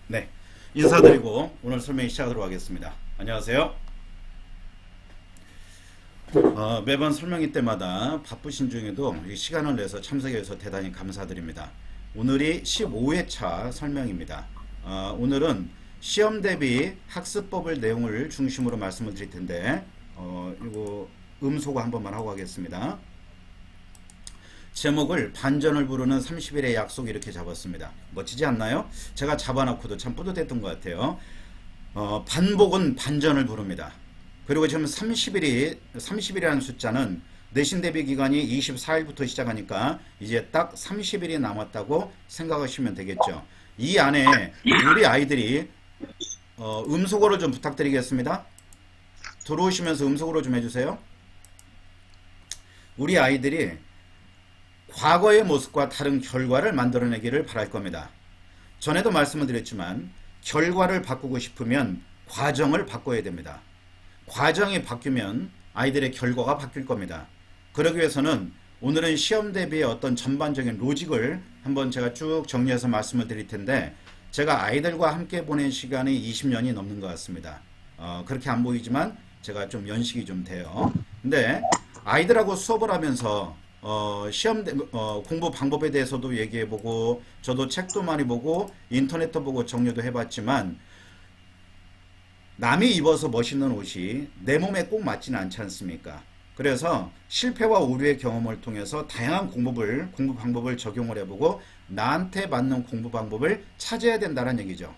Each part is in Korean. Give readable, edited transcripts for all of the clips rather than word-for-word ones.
네, 인사드리고 오늘 설명 시작하도록 하겠습니다. 안녕하세요. 매번 설명회 때마다 바쁘신 중에도 이 시간을 내서 참석해 주셔서 대단히 감사드립니다. 오늘이 15회차 설명입니다. 오늘은 시험 대비 학습법을 내용을 중심으로 말씀을 드릴 텐데 이거 음소거 한 번만 하고 가겠습니다. 제목을 반전을 부르는 30일의 약속 이렇게 잡았습니다. 멋지지 않나요? 제가 잡아놓고도 참 뿌듯했던 것 같아요. 반복은 반전을 부릅니다. 그리고 지금 30일이라는 숫자는 내신 대비 기간이 24일부터 시작하니까 이제 딱 30일이 남았다고 생각하시면 되겠죠. 이 안에 우리 아이들이 음소거를 좀 부탁드리겠습니다. 들어오시면서 음소거를 좀 해주세요. 우리 아이들이 과거의 모습과 다른 결과를 만들어내기를 바랄 겁니다. 전에도 말씀을 드렸지만 결과를 바꾸고 싶으면 과정을 바꿔야 됩니다. 과정이 바뀌면 아이들의 결과가 바뀔 겁니다. 그러기 위해서는 오늘은 시험 대비의 어떤 전반적인 로직을 한번 제가 쭉 정리해서 말씀을 드릴 텐데, 제가 아이들과 함께 보낸 시간이 20년이 넘는 것 같습니다. 그렇게 안 보이지만 제가 좀 연식이 좀 돼요. 근데 아이들하고 수업을 하면서 공부 방법에 대해서도 얘기해보고, 저도 책도 많이 보고 인터넷도 보고 정리도 해봤지만, 남이 입어서 멋있는 옷이 내 몸에 꼭 맞지는 않지 않습니까? 그래서 실패와 오류의 경험을 통해서 다양한 공부 방법을 적용을 해보고 나한테 맞는 공부 방법을 찾아야 된다는 얘기죠.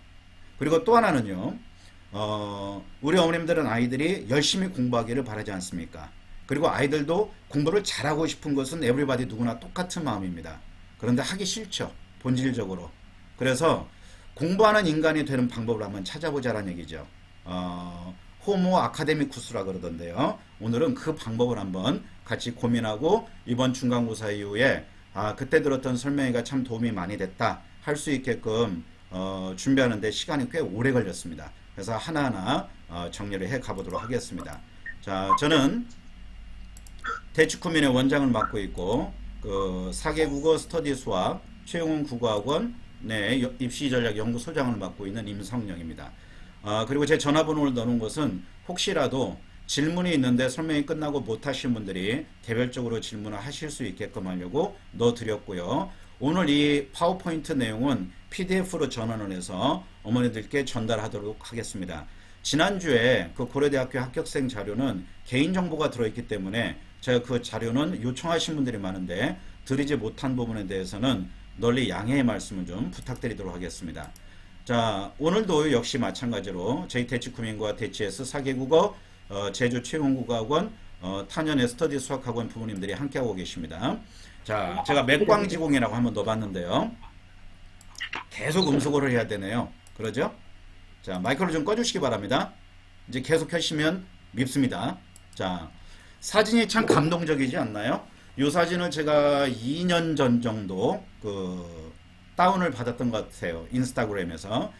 그리고 또 하나는요, 우리 어머님들은 아이들이 열심히 공부하기를 바라지 않습니까? 그리고 아이들도 공부를 잘하고 싶은 것은 에브리바디 누구나 똑같은 마음입니다. 그런데 하기 싫죠, 본질적으로. 그래서 공부하는 인간이 되는 방법을 한번 찾아보자라는 얘기죠. 호모 아카데미쿠스라 그러던데요. 오늘은 그 방법을 한번 같이 고민하고, 이번 중간고사 이후에 그때 들었던 설명회가 참 도움이 많이 됐다 할 수 있게끔 준비하는 데 시간이 꽤 오래 걸렸습니다. 그래서 하나하나 정리를 해 가보도록 하겠습니다. 자, 저는 대치쿠민의 원장을 맡고 있고, 그 4개 국어 스터디 수학 최용훈 국어학원 입시전략 연구소장을 맡고 있는 임성영입니다. 그리고 제 전화번호를 넣어놓은 것은 혹시라도 질문이 있는데 설명이 끝나고 못하신 분들이 개별적으로 질문을 하실 수 있게끔 하려고 넣어드렸고요. 오늘 이 파워포인트 내용은 PDF로 전환을 해서 어머니들께 전달하도록 하겠습니다. 지난주에 그 고려대학교 합격생 자료는 개인정보가 들어있기 때문에 제가 그 자료는 요청하신 분들이 많은데 드리지 못한 부분에 대해서는 널리 양해의 말씀을 좀 부탁드리도록 하겠습니다. 자, 오늘도 역시 마찬가지로 저희 대치쿠민과 대치에스 4개국어 제주 최용국어학원 탄현의 스터디 수학학원 부모님들이 함께하고 계십니다. 자, 제가 맥광지공이라고 한번 넣어봤는데요. 계속 음소거를 해야 되네요. 그러죠? 자, 마이크를 좀 꺼주시기 바랍니다. 이제 계속 켜시면 밉습니다. 자, 사진이 참 감동적이지 않나요? 이 사진을 제가 2년 전 정도 다운을 받았던 것 같아요. 인스타그램에서.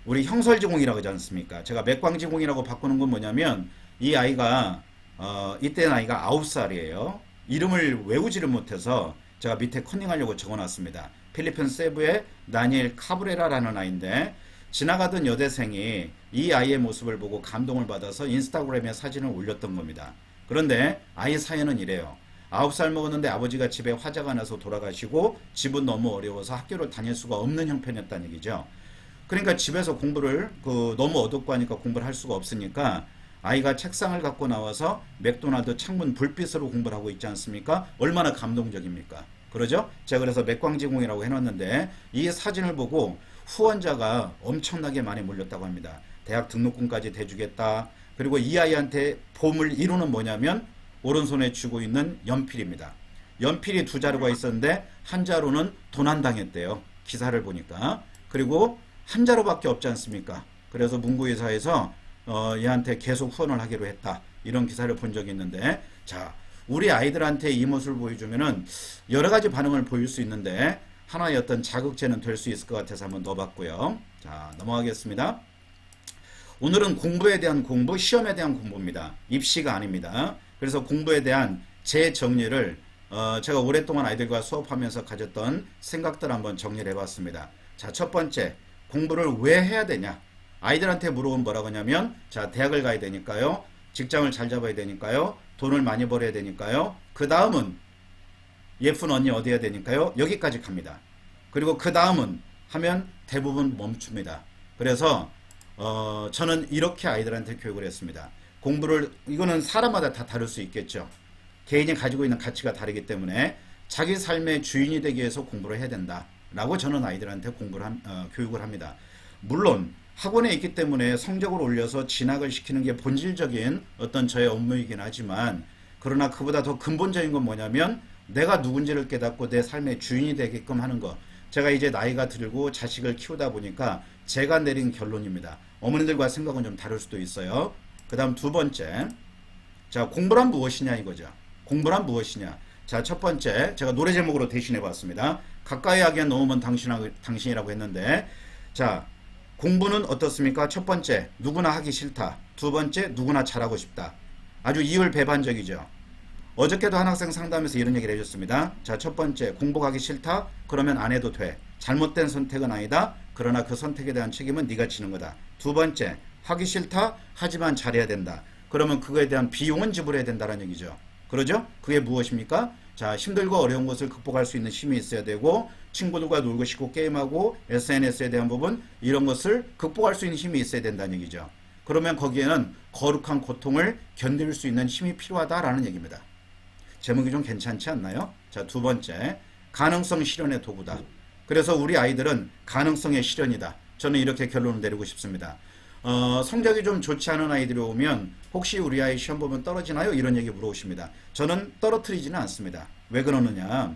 우리 형설지공이라고 하지 않습니까? 제가 맥광지공이라고 바꾸는 건 뭐냐면, 이 아이가 이때 나이가 9살이에요. 이름을 외우지를 못해서 제가 밑에 컨닝하려고 적어놨습니다. 필리핀 세부의 다니엘 카브레라라는 아이인데, 지나가던 여대생이 이 아이의 모습을 보고 감동을 받아서 인스타그램에 사진을 올렸던 겁니다. 그런데 아이 사연은 이래요. 9살 먹었는데 아버지가 집에 화재가 나서 돌아가시고 집은 너무 어려워서 학교를 다닐 수가 없는 형편이었다는 얘기죠. 그러니까 집에서 공부를 너무 어둡고 하니까 공부를 할 수가 없으니까 아이가 책상을 갖고 나와서 맥도날드 창문 불빛으로 공부를 하고 있지 않습니까? 얼마나 감동적입니까? 그러죠? 제가 그래서 맥광지공이라고 해놨는데, 이 사진을 보고 후원자가 엄청나게 많이 몰렸다고 합니다. 대학 등록금까지 대주겠다. 그리고 이 아이한테 보물 1호는 뭐냐면 오른손에 쥐고 있는 연필입니다. 연필이 2자루가 있었는데 한 자루는 도난당했대요. 기사를 보니까. 그리고 한 자루밖에 없지 않습니까? 그래서 문구회사에서 얘한테 계속 후원을 하기로 했다. 이런 기사를 본 적이 있는데, 자, 우리 아이들한테 이 모습을 보여주면은 여러 가지 반응을 보일 수 있는데 하나의 어떤 자극제는 될 수 있을 것 같아서 한번 넣어봤고요. 자, 넘어가겠습니다. 오늘은 공부에 대한 공부, 시험에 대한 공부입니다. 입시가 아닙니다. 그래서 공부에 대한 제 정리를 제가 오랫동안 아이들과 수업하면서 가졌던 생각들 한번 정리를 해봤습니다. 자, 첫 번째, 공부를 왜 해야 되냐? 아이들한테 물어보면 뭐라고 하냐면, 자, 대학을 가야 되니까요. 직장을 잘 잡아야 되니까요. 돈을 많이 벌어야 되니까요. 그 다음은 예쁜 언니 어디 해야 되니까요. 여기까지 갑니다. 그리고 그 다음은 하면 대부분 멈춥니다. 그래서 저는 이렇게 아이들한테 교육을 했습니다. 공부를, 이거는 사람마다 다 다를 수 있겠죠. 개인이 가지고 있는 가치가 다르기 때문에 자기 삶의 주인이 되기 위해서 공부를 해야 된다 라고 저는 아이들한테 교육을 합니다. 물론 학원에 있기 때문에 성적을 올려서 진학을 시키는 게 본질적인 어떤 저의 업무이긴 하지만, 그러나 그보다 더 근본적인 건 뭐냐면 내가 누군지를 깨닫고 내 삶의 주인이 되게끔 하는 것. 제가 이제 나이가 들고 자식을 키우다 보니까 제가 내린 결론입니다. 어머니들과 생각은 좀 다를 수도 있어요. 그 다음 두 번째, 자, 공부란 무엇이냐 이거죠. 공부란 무엇이냐. 자, 첫 번째, 제가 노래 제목으로 대신해 봤습니다. 가까이 하기엔 너무 먼 당신이라고 했는데, 자, 공부는 어떻습니까? 첫 번째, 누구나 하기 싫다. 두 번째, 누구나 잘하고 싶다. 아주 이율배반적이죠. 어저께도 한 학생 상담에서 이런 얘기를 해줬습니다. 자, 첫 번째, 공부하기 싫다? 그러면 안 해도 돼. 잘못된 선택은 아니다. 그러나 그 선택에 대한 책임은 네가 지는 거다. 두 번째, 하기 싫다? 하지만 잘해야 된다. 그러면 그거에 대한 비용은 지불해야 된다는 얘기죠. 그러죠? 그게 무엇입니까? 자, 힘들고 어려운 것을 극복할 수 있는 힘이 있어야 되고, 친구들과 놀고 싶고 게임하고 SNS에 대한 부분, 이런 것을 극복할 수 있는 힘이 있어야 된다는 얘기죠. 그러면 거기에는 거룩한 고통을 견딜 수 있는 힘이 필요하다라는 얘기입니다. 제목이 좀 괜찮지 않나요? 자, 두 번째, 가능성 실현의 도구다. 그래서 우리 아이들은 가능성의 실현이다. 저는 이렇게 결론을 내리고 싶습니다. 성적이 좀 좋지 않은 아이들이 오면 혹시 우리 아이 시험 보면 떨어지나요? 이런 얘기 물어보십니다. 저는 떨어뜨리지는 않습니다. 왜 그러느냐?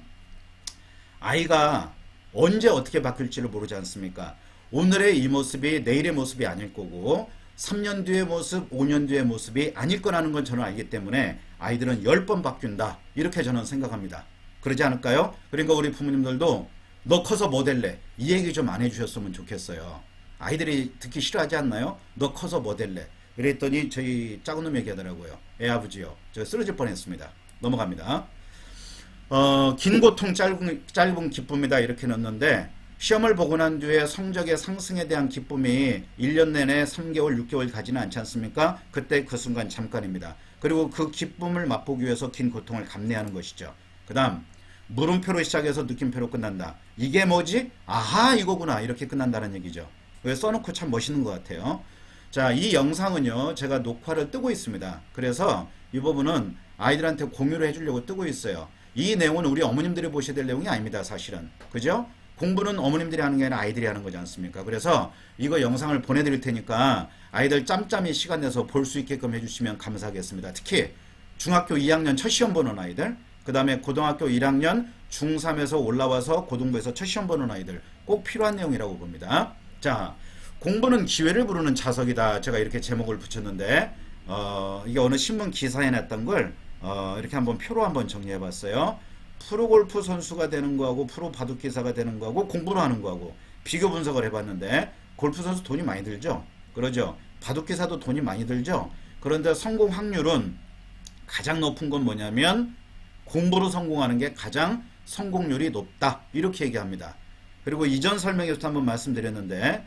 아이가 언제 어떻게 바뀔지를 모르지 않습니까? 오늘의 이 모습이 내일의 모습이 아닐 거고 3년 뒤의 모습, 5년 뒤의 모습이 아닐 거라는 건 저는 알기 때문에 아이들은 10번 바뀐다. 이렇게 저는 생각합니다. 그러지 않을까요? 그러니까 우리 부모님들도 너 커서 뭐 될래? 이 얘기 좀 안 해주셨으면 좋겠어요. 아이들이 듣기 싫어하지 않나요? 너 커서 뭐 될래? 그랬더니 저희 작은 놈 얘기하더라고요. 애 아버지요. 저 쓰러질 뻔했습니다. 넘어갑니다. 긴 고통 짧은 기쁨이다 이렇게 넣었는데, 시험을 보고 난 뒤에 성적의 상승에 대한 기쁨이 1년 내내 3개월, 6개월 가지는 않지 않습니까? 그때 그 순간 잠깐입니다. 그리고 그 기쁨을 맛보기 위해서 긴 고통을 감내하는 것이죠. 그 다음, 물음표로 시작해서 느낌표로 끝난다. 이게 뭐지? 아하, 이거구나. 이렇게 끝난다는 얘기죠. 써놓고 참 멋있는 것 같아요. 자, 이 영상은요, 제가 녹화를 뜨고 있습니다. 그래서 이 부분은 아이들한테 공유를 해주려고 뜨고 있어요. 이 내용은 우리 어머님들이 보셔야 될 내용이 아닙니다, 사실은. 그죠? 공부는 어머님들이 하는 게 아니라 아이들이 하는 거지 않습니까? 그래서 이거 영상을 보내드릴 테니까 아이들 짬짬이 시간 내서 볼 수 있게끔 해주시면 감사하겠습니다. 특히 중학교 2학년 첫 시험 보는 아이들, 그 다음에 고등학교 1학년 중3에서 올라와서 고등부에서 첫 시험 보는 아이들, 꼭 필요한 내용이라고 봅니다. 자, 공부는 기회를 부르는 자석이다. 제가 이렇게 제목을 붙였는데, 이게 어느 신문 기사에 냈던 걸 이렇게 한번 표로 한번 정리해 봤어요. 프로골프 선수가 되는 거하고 프로 바둑기사가 되는 거하고 공부를 하는 거하고 비교 분석을 해봤는데, 골프 선수 돈이 많이 들죠? 그러죠? 바둑기사도 돈이 많이 들죠? 그런데 성공 확률은 가장 높은 건 뭐냐면 공부로 성공하는 게 가장 성공률이 높다. 이렇게 얘기합니다. 그리고 이전 설명에서도 한번 말씀드렸는데,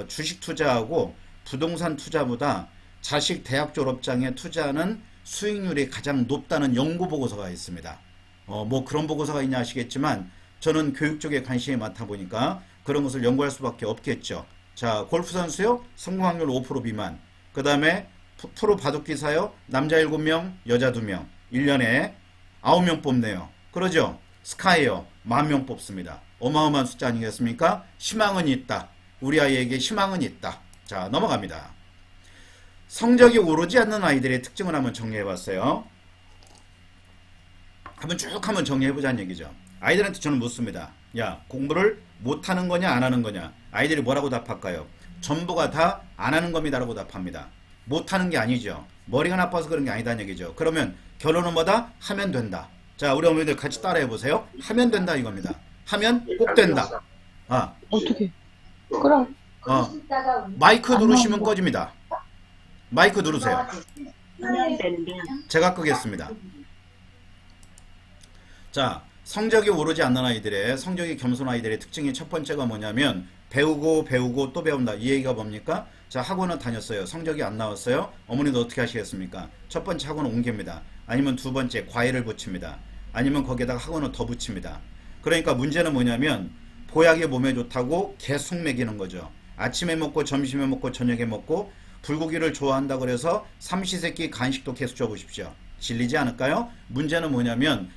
주식 투자하고 부동산 투자보다 자식 대학 졸업장에 투자하는 수익률이 가장 높다는 연구 보고서가 있습니다. 뭐 그런 보고서가 있냐 아시겠지만 저는 교육 쪽에 관심이 많다 보니까 그런 것을 연구할 수밖에 없겠죠. 자, 골프 선수요, 성공 확률 5% 미만. 그 다음에 프로 바둑기사요, 남자 7명, 여자 2명. 1년에 9명 뽑네요. 그러죠? 스카이요, 10,000명 뽑습니다. 어마어마한 숫자 아니겠습니까? 희망은 있다. 우리 아이에게 희망은 있다. 자, 넘어갑니다. 성적이 오르지 않는 아이들의 특징을 한번 정리해봤어요. 한번 정리해보자는 얘기죠. 아이들한테 저는 묻습니다. 야, 공부를 못하는 거냐 안 하는 거냐? 아이들이 뭐라고 답할까요? 전부가 다 안 하는 겁니다 라고 답합니다. 못하는 게 아니죠. 머리가 나빠서 그런 게 아니다는 얘기죠. 그러면 결론은 뭐다? 하면 된다. 자, 우리 어머니들 같이 따라해보세요. 하면 된다 이겁니다. 하면 꼭 된다. 어떻게? 그럼. 마이크 누르시면 꺼집니다. 마이크 누르세요. 제가 끄겠습니다. 자, 성적이 오르지 않는 아이들의, 성적이 겸손한 아이들의 특징이 첫 번째가 뭐냐면 배우고 또 배운다. 이 얘기가 뭡니까? 자, 학원은 다녔어요. 성적이 안 나왔어요. 어머니도 어떻게 하시겠습니까? 첫 번째 학원을 옮깁니다. 아니면 두 번째 과외를 붙입니다. 아니면 거기에다가 학원을 더 붙입니다. 그러니까 문제는 뭐냐면 보약이 몸에 좋다고 계속 먹이는 거죠. 아침에 먹고 점심에 먹고 저녁에 먹고 불고기를 좋아한다 그래서 삼시세끼 간식도 계속 줘보십시오. 질리지 않을까요? 문제는 뭐냐면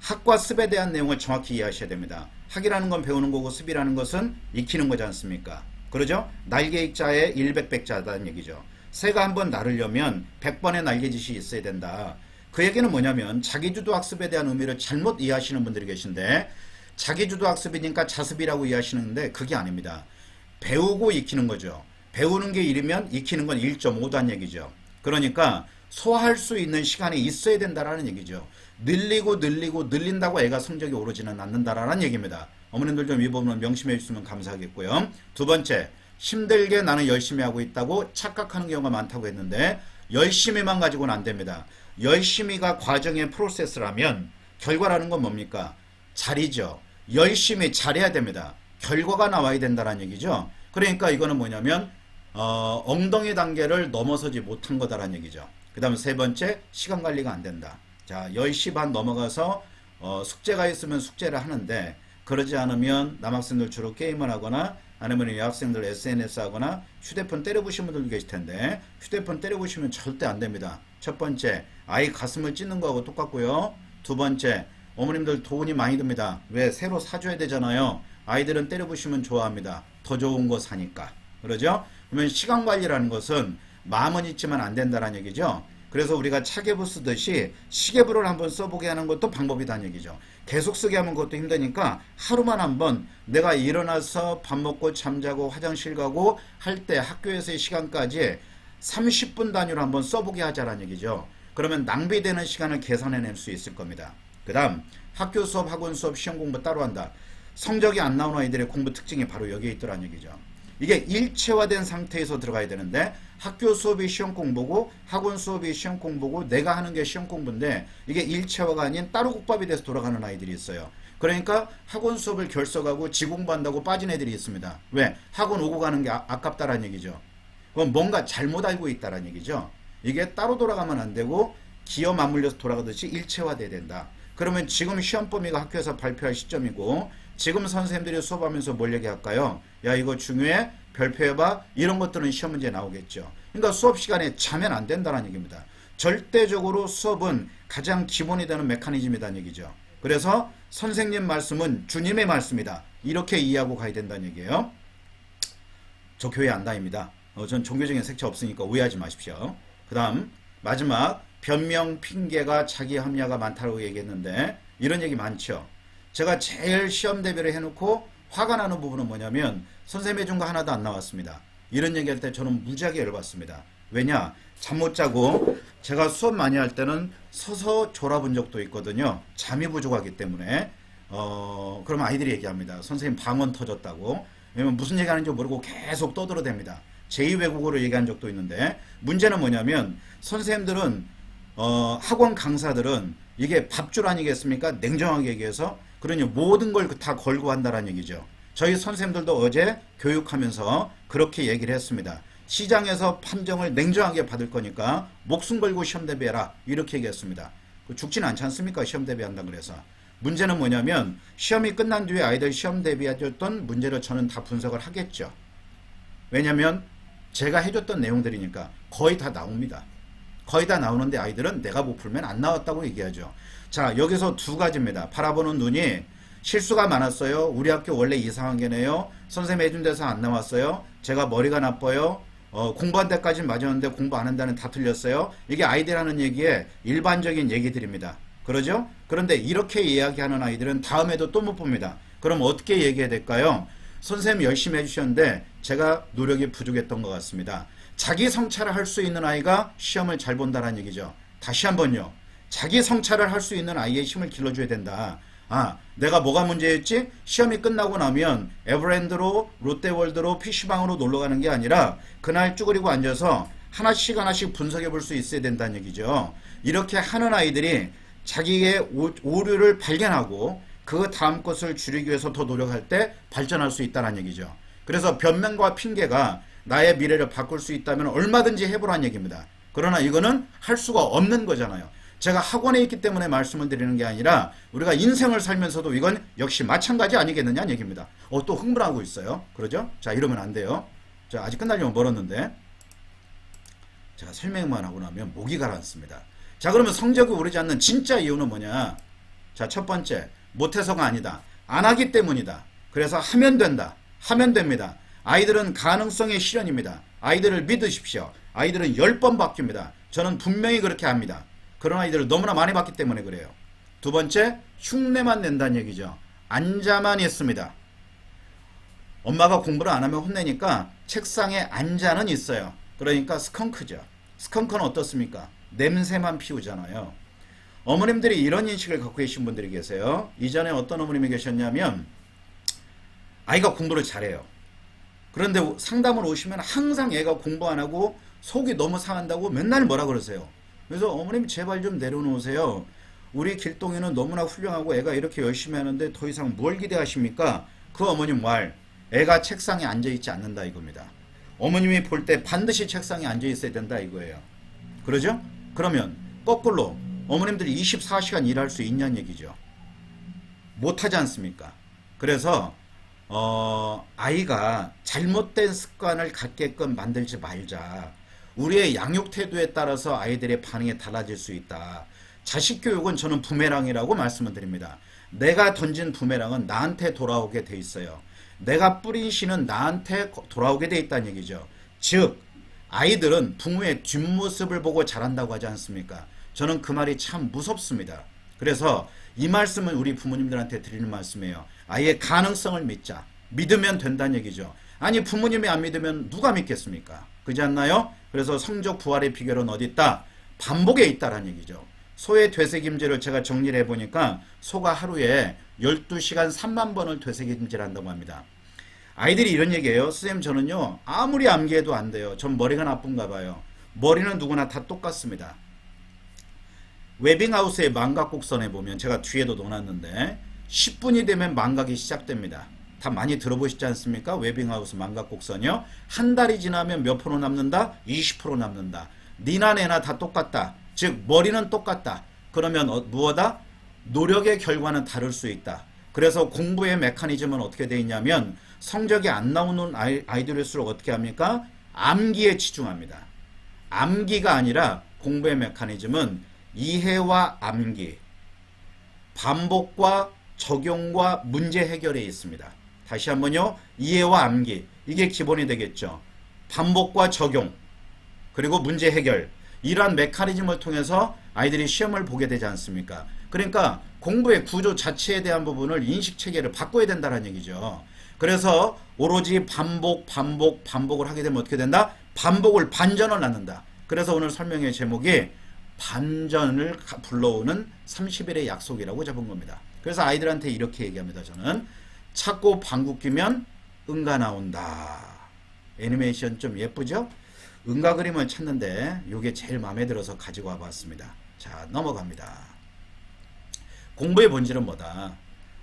학과 습에 대한 내용을 정확히 이해하셔야 됩니다. 학이라는 건 배우는 거고 습이라는 것은 익히는 거지 않습니까? 그러죠? 날개 익자에 일백백자다는 얘기죠. 새가 한번 나르려면 100번의 날개짓이 있어야 된다. 그 얘기는 뭐냐면 자기주도 학습에 대한 의미를 잘못 이해하시는 분들이 계신데 자기주도 학습이니까 자습이라고 이해하시는데 그게 아닙니다. 배우고 익히는 거죠. 배우는 게 1이면 익히는 건 1.5다는 얘기죠. 그러니까 소화할 수 있는 시간이 있어야 된다라는 얘기죠. 늘린다고 애가 성적이 오르지는 않는다라는 얘기입니다. 어머님들 좀 이 부분을 명심해 주시면 감사하겠고요. 두 번째, 힘들게 나는 열심히 하고 있다고 착각하는 경우가 많다고 했는데 열심히만 가지고는 안 됩니다. 열심히가 과정의 프로세스라면 결과라는 건 뭡니까? 잘이죠. 열심히 잘해야 됩니다. 결과가 나와야 된다는 얘기죠. 그러니까 이거는 뭐냐면 엉덩이 단계를 넘어서지 못한 거다라는 얘기죠. 그 다음 세 번째, 시간 관리가 안 된다. 자, 10시 반 넘어가서 숙제가 있으면 숙제를 하는데 그러지 않으면 남학생들 주로 게임을 하거나 아니면 여학생들 SNS 하거나 휴대폰 때려부시는 분들도 계실 텐데 휴대폰 때려부시면 절대 안 됩니다. 첫 번째, 아이 가슴을 찢는 거하고 똑같고요. 두 번째, 어머님들 돈이 많이 듭니다. 왜? 새로 사줘야 되잖아요. 아이들은 때려부시면 좋아합니다. 더 좋은 거 사니까. 그러죠? 그러면 시간 관리라는 것은 마음은 있지만 안 된다는 얘기죠. 그래서 우리가 차계부 쓰듯이 시계부를 한번 써보게 하는 것도 방법이다는 얘기죠. 계속 쓰게 하면 그것도 힘드니까 하루만 한번 내가 일어나서 밥 먹고 잠자고 화장실 가고 할 때 학교에서의 시간까지 30분 단위로 한번 써보게 하자라는 얘기죠. 그러면 낭비되는 시간을 계산해낼 수 있을 겁니다. 그 다음 학교 수업, 학원 수업, 시험 공부 따로 한다. 성적이 안 나오는 아이들의 공부 특징이 바로 여기에 있더라는 얘기죠. 이게 일체화된 상태에서 들어가야 되는데 학교 수업이 시험 공부고 학원 수업이 시험 공부고 내가 하는 게 시험 공부인데 이게 일체화가 아닌 따로 국밥이 돼서 돌아가는 아이들이 있어요. 그러니까 학원 수업을 결석하고 지공부한다고 빠진 애들이 있습니다. 왜? 학원 오고 가는 게 아깝다라는 얘기죠. 그럼 뭔가 잘못 알고 있다라는 얘기죠. 이게 따로 돌아가면 안 되고 기어 맞물려서 돌아가듯이 일체화돼야 된다. 그러면 지금 시험 범위가 학교에서 발표할 시점이고 지금 선생님들이 수업하면서 뭘 얘기할까요? 야, 이거 중요해? 별표해봐? 이런 것들은 시험 문제에 나오겠죠. 그러니까 수업 시간에 자면 안 된다는 얘기입니다. 절대적으로 수업은 가장 기본이 되는 메커니즘이라는 얘기죠. 그래서 선생님 말씀은 주님의 말씀이다. 이렇게 이해하고 가야 된다는 얘기예요. 저 교회 안 다닙니다. 전 종교적인 색채 없으니까 오해하지 마십시오. 그 다음 마지막 변명, 핑계가 자기 합리화가 많다고 얘기했는데 이런 얘기 많죠. 제가 제일 시험 대비를 해놓고 화가 나는 부분은 뭐냐면 선생님 해준 거 하나도 안 나왔습니다. 이런 얘기할 때 저는 무지하게 열받습니다. 왜냐? 잠 못 자고 제가 수업 많이 할 때는 서서 졸아본 적도 있거든요. 잠이 부족하기 때문에 그러면 아이들이 얘기합니다. 선생님 방언 터졌다고. 왜냐면 무슨 얘기하는지 모르고 계속 떠들어댑니다. 제2외국어로 얘기한 적도 있는데 문제는 뭐냐면 선생님들은 학원 강사들은 이게 밥줄 아니겠습니까? 냉정하게 얘기해서 그러니 모든 걸 다 걸고 한다는 얘기죠. 저희 선생님들도 어제 교육하면서 그렇게 얘기를 했습니다. 시장에서 판정을 냉정하게 받을 거니까 목숨 걸고 시험 대비해라 이렇게 얘기했습니다. 죽진 않지 않습니까? 시험 대비한다 그래서. 문제는 뭐냐면 시험이 끝난 뒤에 아이들 시험 대비해줬던 문제를 저는 다 분석을 하겠죠. 왜냐면 제가 해줬던 내용들이니까 거의 다 나옵니다. 거의 다 나오는데 아이들은 내가 못 풀면 안 나왔다고 얘기하죠. 자, 여기서 두 가지입니다. 바라보는 눈이 실수가 많았어요. 우리 학교 원래 이상한 게네요. 선생님 해준 데서 안 나왔어요. 제가 머리가 나빠요. 공부한 데까지는 맞았는데 공부 안 한다는 다 틀렸어요. 이게 아이들 하는 얘기에 일반적인 얘기들입니다. 그러죠? 그런데 이렇게 이야기하는 아이들은 다음에도 또 못 봅니다. 그럼 어떻게 얘기해야 될까요? 선생님 열심히 해주셨는데 제가 노력이 부족했던 것 같습니다. 자기 성찰을 할 수 있는 아이가 시험을 잘 본다는 얘기죠. 다시 한번요. 자기 성찰을 할 수 있는 아이의 힘을 길러줘야 된다. 아, 내가 뭐가 문제였지? 시험이 끝나고 나면 에버랜드로, 롯데월드로, PC방으로 놀러 가는 게 아니라 그날 쭈그리고 앉아서 하나씩 하나씩 분석해 볼 수 있어야 된다는 얘기죠. 이렇게 하는 아이들이 자기의 오류를 발견하고 그 다음 것을 줄이기 위해서 더 노력할 때 발전할 수 있다는 얘기죠. 그래서 변명과 핑계가 나의 미래를 바꿀 수 있다면 얼마든지 해보라는 얘기입니다. 그러나 이거는 할 수가 없는 거잖아요. 제가 학원에 있기 때문에 말씀을 드리는 게 아니라 우리가 인생을 살면서도 이건 역시 마찬가지 아니겠느냐는 얘기입니다. 또 흥분하고 있어요. 그러죠? 자, 이러면 안 돼요. 자, 아직 끝나려면 멀었는데. 제가 설명만 하고 나면 목이 가라앉습니다. 자, 그러면 성적이 오르지 않는 진짜 이유는 뭐냐? 자, 첫 번째, 못해서가 아니다. 안 하기 때문이다. 그래서 하면 된다. 하면 됩니다. 아이들은 가능성의 실현입니다. 아이들을 믿으십시오. 아이들은 10번 바뀝니다. 저는 분명히 그렇게 합니다. 그런 아이들을 너무나 많이 봤기 때문에 그래요. 두 번째, 흉내만 낸다는 얘기죠. 앉아만 있습니다. 엄마가 공부를 안 하면 혼내니까 책상에 앉아는 있어요. 그러니까 스컹크죠. 스컹크는 어떻습니까? 냄새만 피우잖아요. 어머님들이 이런 인식을 갖고 계신 분들이 계세요. 이전에 어떤 어머님이 계셨냐면 아이가 공부를 잘해요. 그런데 상담을 오시면 항상 애가 공부 안 하고 속이 너무 상한다고 맨날 뭐라 그러세요. 그래서 어머님 제발 좀 내려놓으세요. 우리 길동이는 너무나 훌륭하고 애가 이렇게 열심히 하는데 더 이상 뭘 기대하십니까? 그 어머님 말, 애가 책상에 앉아있지 않는다 이겁니다. 어머님이 볼 때 반드시 책상에 앉아있어야 된다 이거예요. 그러죠? 그러면 거꾸로 어머님들이 24시간 일할 수 있냐는 얘기죠. 못하지 않습니까? 그래서 아이가 잘못된 습관을 갖게끔 만들지 말자. 우리의 양육 태도에 따라서 아이들의 반응이 달라질 수 있다. 자식 교육은 저는 부메랑이라고 말씀을 드립니다. 내가 던진 부메랑은 나한테 돌아오게 돼 있어요. 내가 뿌린 씨는 나한테 돌아오게 돼 있다는 얘기죠. 즉 아이들은 부모의 뒷모습을 보고 자란다고 하지 않습니까? 저는 그 말이 참 무섭습니다. 그래서 이 말씀은 우리 부모님들한테 드리는 말씀이에요. 아이의 가능성을 믿자. 믿으면 된다는 얘기죠. 아니 부모님이 안 믿으면 누가 믿겠습니까? 그렇지 않나요? 그래서 성적 부활의 비결은 어디 있다? 반복에 있다라는 얘기죠. 소의 되새김질을 제가 정리를 해보니까 소가 하루에 12시간 3만 번을 되새김질 한다고 합니다. 아이들이 이런 얘기예요. 선생님 저는요 아무리 암기해도 안 돼요. 전 머리가 나쁜가 봐요. 머리는 누구나 다 똑같습니다. 웨빙하우스의 망각곡선에 보면 제가 뒤에도 넣어놨는데 10분이 되면 망각이 시작됩니다. 다 많이 들어보시지 않습니까? 웨빙하우스 망각곡선이요. 한 달이 지나면 몇 프로 남는다? 20% 남는다. 니나 내나 다 똑같다. 즉 머리는 똑같다. 그러면 무엇다? 노력의 결과는 다를 수 있다. 그래서 공부의 메커니즘은 어떻게 되어 있냐면 성적이 안 나오는 아이들일수록 어떻게 합니까? 암기에 치중합니다. 암기가 아니라 공부의 메커니즘은 이해와 암기, 반복과 적용과 문제 해결에 있습니다. 다시 한번요. 이해와 암기. 이게 기본이 되겠죠. 반복과 적용, 그리고 문제 해결. 이러한 메커니즘을 통해서 아이들이 시험을 보게 되지 않습니까? 그러니까 공부의 구조 자체에 대한 부분을 인식체계를 바꿔야 된다는 얘기죠. 그래서 오로지 반복을 하게 되면 어떻게 된다? 반복을 반전을 낳는다. 그래서 오늘 설명의 제목이 반전을 불러오는 30일의 약속이라고 잡은 겁니다. 그래서 아이들한테 이렇게 얘기합니다. 저는 찾고 방귀 뀌면 응가 나온다. 애니메이션 좀 예쁘죠? 응가 그림을 찾는데 이게 제일 마음에 들어서 가지고 와봤습니다. 자, 넘어갑니다. 공부의 본질은 뭐다?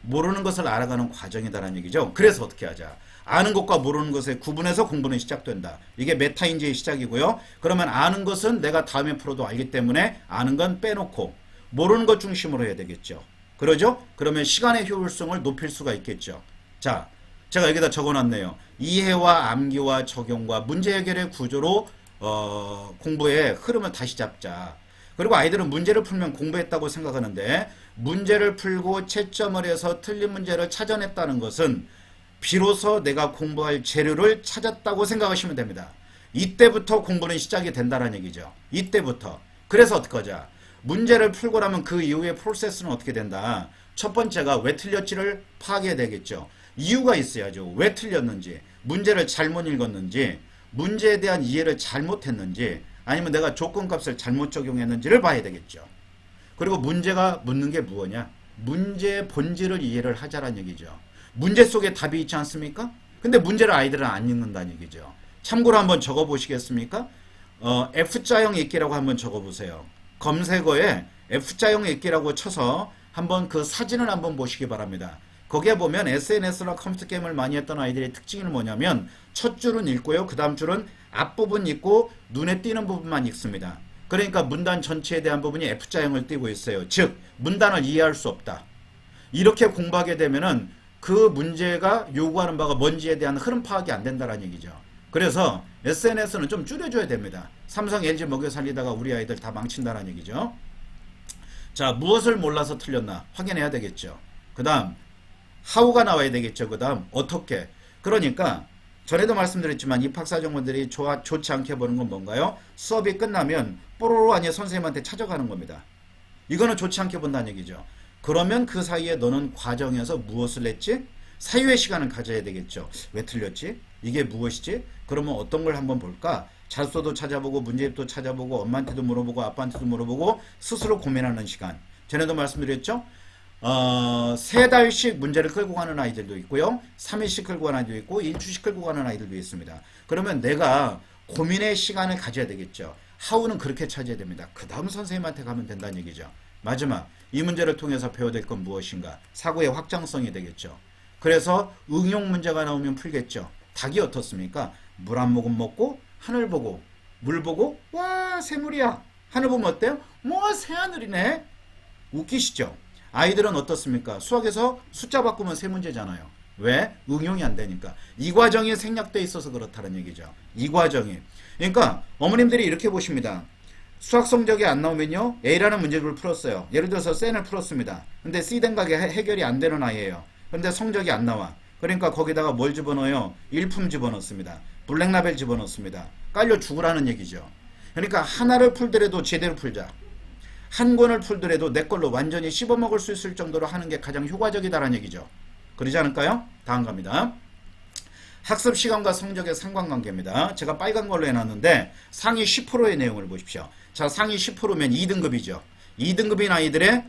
모르는 것을 알아가는 과정이다라는 얘기죠. 그래서 어떻게 하자? 아는 것과 모르는 것의 구분해서 공부는 시작된다. 이게 메타인지의 시작이고요. 그러면 아는 것은 내가 다음에 풀어도 알기 때문에 아는 건 빼놓고 모르는 것 중심으로 해야 되겠죠. 그러죠? 그러면 시간의 효율성을 높일 수가 있겠죠. 자, 제가 여기다 적어놨네요. 이해와 암기와 적용과 문제 해결의 구조로 공부의 흐름을 다시 잡자. 그리고 아이들은 문제를 풀면 공부했다고 생각하는데 문제를 풀고 채점을 해서 틀린 문제를 찾아냈다는 것은 비로소 내가 공부할 재료를 찾았다고 생각하시면 됩니다. 이때부터 공부는 시작이 된다는 얘기죠. 이때부터. 그래서 어떻게 하자? 문제를 풀고 나면 그 이후의 프로세스는 어떻게 된다? 첫 번째가 왜 틀렸지를 파악해야 되겠죠. 이유가 있어야죠. 왜 틀렸는지, 문제를 잘못 읽었는지, 문제에 대한 이해를 잘못했는지, 아니면 내가 조건값을 잘못 적용했는지를 봐야 되겠죠. 그리고 문제가 묻는 게 무엇이냐? 문제의 본질을 이해를 하자라는 얘기죠. 문제 속에 답이 있지 않습니까? 근데 문제를 아이들은 안 읽는다는 얘기죠. 참고로 한번 적어보시겠습니까? F자형 읽기라고 한번 적어보세요. 검색어에 F자형 읽기라고 쳐서 한번 그 사진을 한번 보시기 바랍니다. 거기에 보면 SNS나 컴퓨터 게임을 많이 했던 아이들의 특징이 뭐냐면 첫 줄은 읽고요. 그 다음 줄은 앞부분 읽고 눈에 띄는 부분만 읽습니다. 그러니까 문단 전체에 대한 부분이 F자형을 띄고 있어요. 즉 문단을 이해할 수 없다. 이렇게 공부하게 되면은 그 문제가 요구하는 바가 뭔지에 대한 흐름 파악이 안 된다는 얘기죠. 그래서 SNS는 좀 줄여줘야 됩니다. 삼성, LG 먹여 살리다가 우리 아이들 다 망친다는 얘기죠. 자, 무엇을 몰라서 틀렸나 확인해야 되겠죠. 그 다음 how가 나와야 되겠죠. 그 다음 어떻게. 그러니까 전에도 말씀드렸지만 입학사정원들이 좋지 않게 보는 건 뭔가요? 수업이 끝나면 뽀로로 아니 선생님한테 찾아가는 겁니다. 이거는 좋지 않게 본다는 얘기죠. 그러면 그 사이에 너는 과정에서 무엇을 했지? 사유의 시간을 가져야 되겠죠. 왜 틀렸지? 이게 무엇이지? 그러면 어떤 걸 한번 볼까? 자소도 찾아보고 문제집도 찾아보고 엄마한테도 물어보고 아빠한테도 물어보고 스스로 고민하는 시간. 전에도 말씀드렸죠? 3달씩 문제를 끌고 가는 아이들도 있고요. 3일씩 끌고 가는 아이들도 있고 일주씩 끌고 가는 아이들도 있습니다. 그러면 내가 고민의 시간을 가져야 되겠죠. how는 그렇게 찾아야 됩니다. 그 다음 선생님한테 가면 된다는 얘기죠. 마지막 이 문제를 통해서 배워야 될 건 무엇인가? 사고의 확장성이 되겠죠. 그래서 응용 문제가 나오면 풀겠죠. 닭이 어떻습니까? 물 한 모금 먹고 하늘 보고 물 보고 와 새물이야. 하늘 보면 어때요? 뭐 새하늘이네. 웃기시죠? 아이들은 어떻습니까? 수학에서 숫자 바꾸면 세 문제잖아요. 왜? 응용이 안 되니까. 이 과정이 생략돼 있어서 그렇다는 얘기죠. 이 과정이. 그러니까 어머님들이 이렇게 보십니다. 수학 성적이 안 나오면요. A라는 문제집을 풀었어요. 예를 들어서 센을 풀었습니다. 근데 C등각이 해결이 안 되는 아이예요. 근데 성적이 안 나와. 그러니까 거기다가 뭘 집어넣어요? 일품 집어넣습니다. 블랙라벨 집어넣습니다. 깔려 죽으라는 얘기죠. 그러니까 하나를 풀더라도 제대로 풀자. 한 권을 풀더라도 내 걸로 완전히 씹어먹을 수 있을 정도로 하는 게 가장 효과적이다라는 얘기죠. 그러지 않을까요? 다음 갑니다. 학습 시간과 성적의 상관관계입니다. 제가 빨간 걸로 해놨는데 상위 10%의 내용을 보십시오. 자, 상위 10%면 2등급이죠. 2등급인 아이들의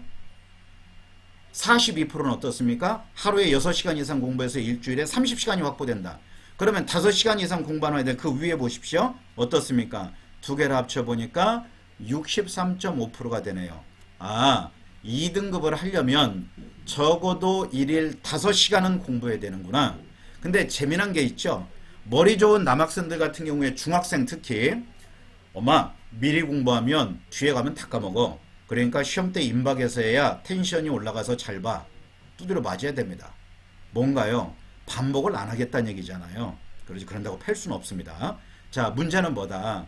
42%는 어떻습니까? 하루에 6시간 이상 공부해서 일주일에 30시간이 확보된다. 그러면 5시간 이상 공부하는 아이들 그 위에 보십시오. 어떻습니까? 두 개를 합쳐보니까 63.5%가 되네요. 아, 2등급을 하려면 적어도 1일 5시간은 공부해야 되는구나. 근데 재미난 게 있죠. 머리 좋은 남학생들 같은 경우에 중학생 특히 엄마 미리 공부하면 뒤에 가면 다 까먹어. 그러니까 시험 때 임박에서 해야 텐션이 올라가서 잘 봐. 두드려 맞아야 됩니다. 뭔가요? 반복을 안 하겠다는 얘기잖아요. 그런다고 팰 수는 없습니다. 자, 문제는 뭐다?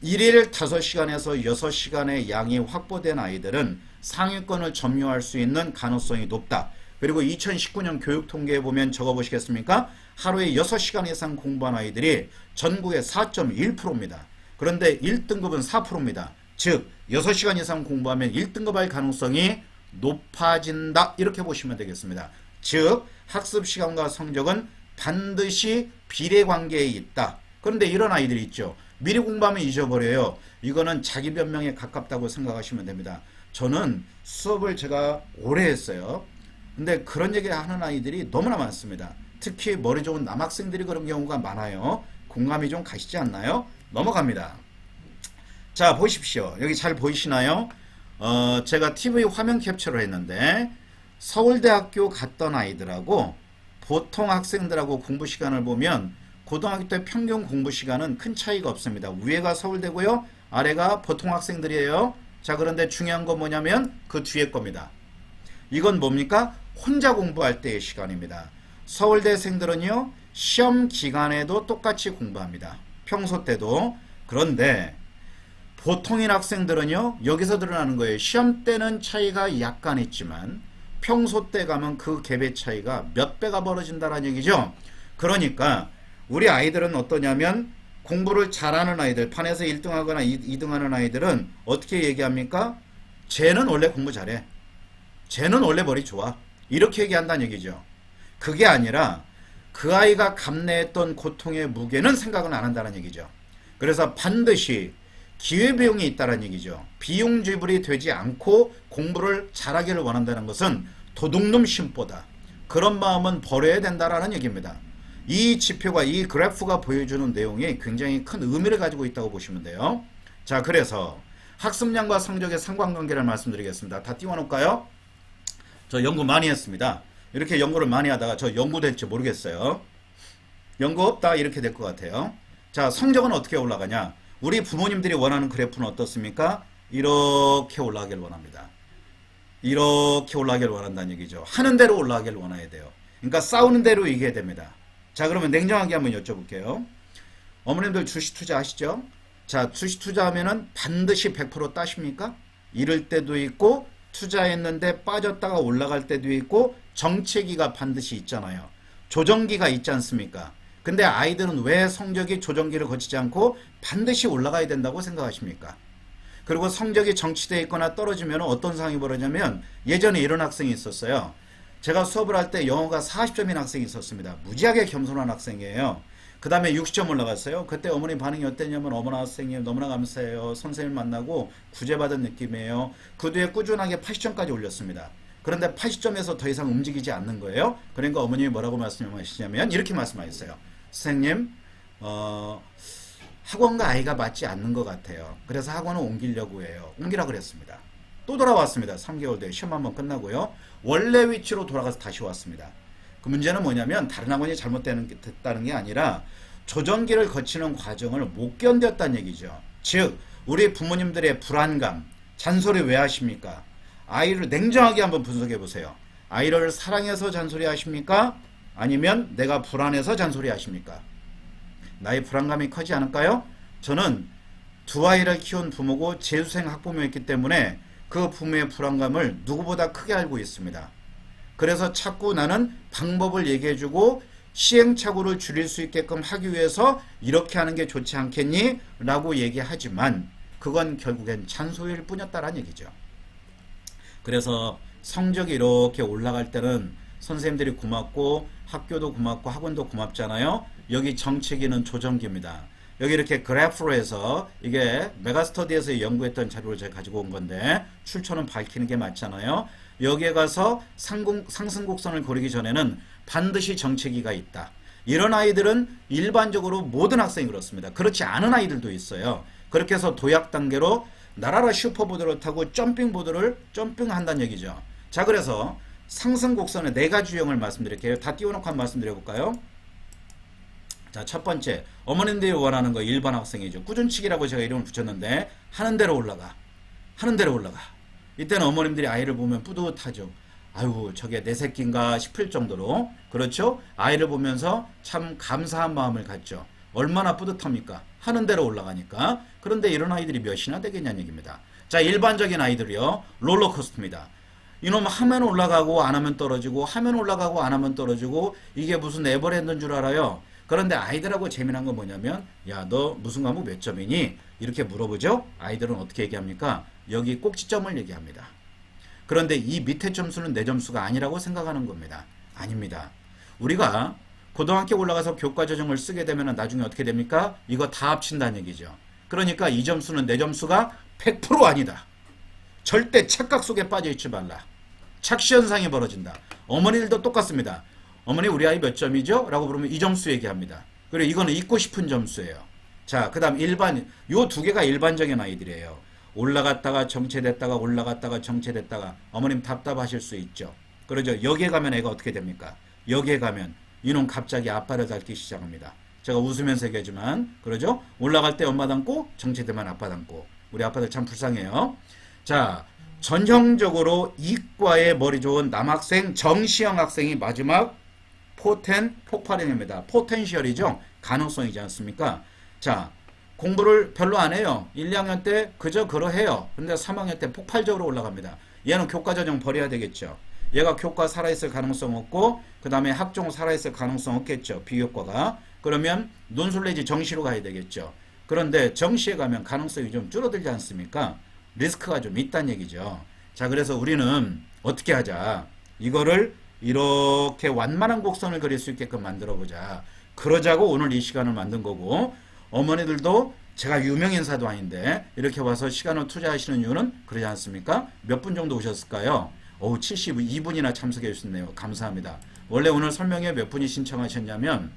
1일 5시간에서 6시간의 양이 확보된 아이들은 상위권을 점유할 수 있는 가능성이 높다. 그리고 2019년 교육 통계에 보면 적어보시겠습니까? 하루에 6시간 이상 공부한 아이들이 전국의 4.1%입니다. 그런데 1등급은 4%입니다. 즉 6시간 이상 공부하면 1등급 할 가능성이 높아진다. 이렇게 보시면 되겠습니다. 즉 학습 시간과 성적은 반드시 비례관계에 있다. 그런데 이런 아이들이 있죠. 미리 공부하면 잊어버려요. 이거는 자기 변명에 가깝다고 생각하시면 됩니다. 저는 수업을 제가 오래 했어요. 근데 그런 얘기 하는 아이들이 너무나 많습니다. 특히 머리 좋은 남학생들이 그런 경우가 많아요. 공감이 좀 가시지 않나요? 넘어갑니다. 자, 보십시오. 여기 잘 보이시나요? 제가 TV 화면 캡처를 했는데 서울대학교 갔던 아이들하고 보통 학생들하고 공부 시간을 보면 고등학교 때 평균 공부 시간은 큰 차이가 없습니다. 위에가 서울대고요. 아래가 보통 학생들이에요. 자, 그런데 중요한 건 뭐냐면 그 뒤에 겁니다. 이건 뭡니까? 혼자 공부할 때의 시간입니다. 서울대생들은요. 시험 기간에도 똑같이 공부합니다. 평소 때도. 그런데 보통인 학생들은요. 여기서 드러나는 거예요. 시험 때는 차이가 약간 있지만 평소 때 가면 그 갭의 차이가 몇 배가 벌어진다는 얘기죠. 그러니까 우리 아이들은 어떠냐면 공부를 잘하는 아이들, 판에서 1등하거나 2등하는 아이들은 어떻게 얘기합니까? 쟤는 원래 공부 잘해. 쟤는 원래 머리 좋아. 이렇게 얘기한다는 얘기죠. 그게 아니라 그 아이가 감내했던 고통의 무게는 생각은 안 한다는 얘기죠. 그래서 반드시 기회비용이 있다는 얘기죠. 비용 지불이 되지 않고 공부를 잘하기를 원한다는 것은 도둑놈 심보다. 그런 마음은 버려야 된다는 얘기입니다. 이 지표가 이 그래프가 보여주는 내용이 굉장히 큰 의미를 가지고 있다고 보시면 돼요. 자, 그래서 학습량과 성적의 상관관계를 말씀드리겠습니다. 다 띄워놓을까요? 저 연구 많이 했습니다. 이렇게 연구를 많이 하다가 저 연구될지 모르겠어요. 연구 없다 이렇게 될 것 같아요. 자, 성적은 어떻게 올라가냐? 우리 부모님들이 원하는 그래프는 어떻습니까? 이렇게 올라가길 원합니다. 이렇게 올라가길 원한다는 얘기죠. 하는 대로 올라가길 원해야 돼요. 그러니까 싸우는 대로 이겨야 됩니다. 자, 그러면 냉정하게 한번 여쭤볼게요. 어머님들 주식 투자하시죠? 자, 주식 투자하면은 반드시 100% 따십니까? 잃을 때도 있고 투자했는데 빠졌다가 올라갈 때도 있고 정체기가 반드시 있잖아요. 조정기가 있지 않습니까? 근데 아이들은 왜 성적이 조정기를 거치지 않고 반드시 올라가야 된다고 생각하십니까? 그리고 성적이 정치되어 있거나 떨어지면 어떤 상황이 벌어지냐면 예전에 이런 학생이 있었어요. 제가 수업을 할 때 영어가 40점인 학생이 있었습니다. 무지하게 겸손한 학생이에요. 그 다음에 60점 올라갔어요. 그때 어머님 반응이 어땠냐면 어머나 선생님 너무나 감사해요. 선생님 만나고 구제받은 느낌이에요. 그 뒤에 꾸준하게 80점까지 올렸습니다. 그런데 80점에서 더 이상 움직이지 않는 거예요. 그러니까 어머님이 뭐라고 말씀하시냐면 이렇게 말씀하셨어요. 선생님 학원과 아이가 맞지 않는 것 같아요. 그래서 학원을 옮기려고 해요. 옮기라 그랬습니다. 또 돌아왔습니다. 3개월 뒤에 시험 한번 끝나고요. 원래 위치로 돌아가서 다시 왔습니다. 그 문제는 뭐냐면 다른 학원이 잘못됐다는 게 아니라 조정기를 거치는 과정을 못 견뎠다는 얘기죠. 즉 우리 부모님들의 불안감, 잔소리 왜 하십니까? 아이를 냉정하게 한번 분석해 보세요. 아이를 사랑해서 잔소리 하십니까? 아니면 내가 불안해서 잔소리 하십니까? 나의 불안감이 커지 않을까요? 저는 두 아이를 키운 부모고 재수생 학부모였기 때문에 그 부모의 불안감을 누구보다 크게 알고 있습니다. 그래서 자꾸 나는 방법을 얘기해주고 시행착오를 줄일 수 있게끔 하기 위해서 이렇게 하는 게 좋지 않겠니? 라고 얘기하지만 그건 결국엔 잔소리일 뿐이었다는 얘기죠. 그래서 성적이 이렇게 올라갈 때는 선생님들이 고맙고 학교도 고맙고 학원도 고맙잖아요. 여기 정체기는 조정기입니다. 여기 이렇게 그래프로 해서 이게 메가스터디에서 연구했던 자료를 제가 가지고 온 건데 출처는 밝히는 게 맞잖아요. 여기에 가서 상승곡선을 그리기 전에는 반드시 정체기가 있다. 이런 아이들은 일반적으로 모든 학생이 그렇습니다. 그렇지 않은 아이들도 있어요. 그렇게 해서 도약 단계로 나라라 슈퍼보드를 타고 점핑한다는 얘기죠. 자, 그래서 상승곡선의 4가지 유형을 말씀드릴게요. 다 띄워놓고 한번 말씀드려볼까요? 자, 첫 번째, 어머님들이 원하는 거 일반 학생이죠. 꾸준치기라고 제가 이름을 붙였는데 하는 대로 올라가. 하는 대로 올라가. 이때는 어머님들이 아이를 보면 뿌듯하죠. 아유, 저게 내 새끼인가 싶을 정도로. 그렇죠? 아이를 보면서 참 감사한 마음을 갖죠. 얼마나 뿌듯합니까? 하는 대로 올라가니까. 그런데 이런 아이들이 몇이나 되겠냐는 얘기입니다. 자, 일반적인 아이들이요. 롤러코스터입니다. 이놈 하면 올라가고 안 하면 떨어지고 하면 올라가고 안 하면 떨어지고 이게 무슨 에버랜드인 줄 알아요. 그런데 아이들하고 재미난 건 뭐냐면 야, 너 무슨 과목 몇 점이니? 이렇게 물어보죠. 아이들은 어떻게 얘기합니까? 여기 꼭지점을 얘기합니다. 그런데 이 밑에 점수는 내 점수가 아니라고 생각하는 겁니다. 아닙니다. 우리가 고등학교 올라가서 교과조정을 쓰게 되면 나중에 어떻게 됩니까? 이거 다 합친다는 얘기죠. 그러니까 이 점수는 내 점수가 100% 아니다. 절대 착각 속에 빠져있지 말라. 착시현상이 벌어진다. 어머니들도 똑같습니다. 어머니 우리 아이 몇 점이죠? 라고 물으면 이 점수 얘기합니다. 그리고 이거는 잊고 싶은 점수예요. 자, 그 다음 요 2개가 일반적인 아이들이에요. 올라갔다가 정체됐다가 올라갔다가 정체됐다가 어머님 답답하실 수 있죠. 그러죠. 여기에 가면 애가 어떻게 됩니까? 여기에 가면 이놈 갑자기 아빠를 닮기 시작합니다. 제가 웃으면서 얘기하지만 그러죠. 올라갈 때 엄마 닮고 정체되면 아빠 닮고 우리 아빠들 참 불쌍해요. 자, 전형적으로 이과에 머리 좋은 남학생 정시영 학생이 마지막 폭발형입니다. 포텐셜이죠. 가능성이지 않습니까? 자, 공부를 별로 안 해요. 1, 2학년 때 그저 그러해요. 근데 3학년 때 폭발적으로 올라갑니다. 얘는 교과전형 버려야 되겠죠. 얘가 교과 살아있을 가능성 없고 그 다음에 학종 살아있을 가능성 없겠죠. 비교과가. 그러면 논술 내지 정시로 가야 되겠죠. 그런데 정시에 가면 가능성이 좀 줄어들지 않습니까? 리스크가 좀 있다는 얘기죠. 자, 그래서 우리는 어떻게 하자. 이거를 이렇게 완만한 곡선을 그릴 수 있게끔 만들어 보자. 그러자고 오늘 이 시간을 만든 거고 어머니들도 제가 유명 인사도 아닌데 이렇게 와서 시간을 투자하시는 이유는 그러지 않습니까? 몇 분 정도 오셨을까요? 72분이나 참석해 주셨네요. 감사합니다. 원래 오늘 설명회 몇 분이 신청하셨냐면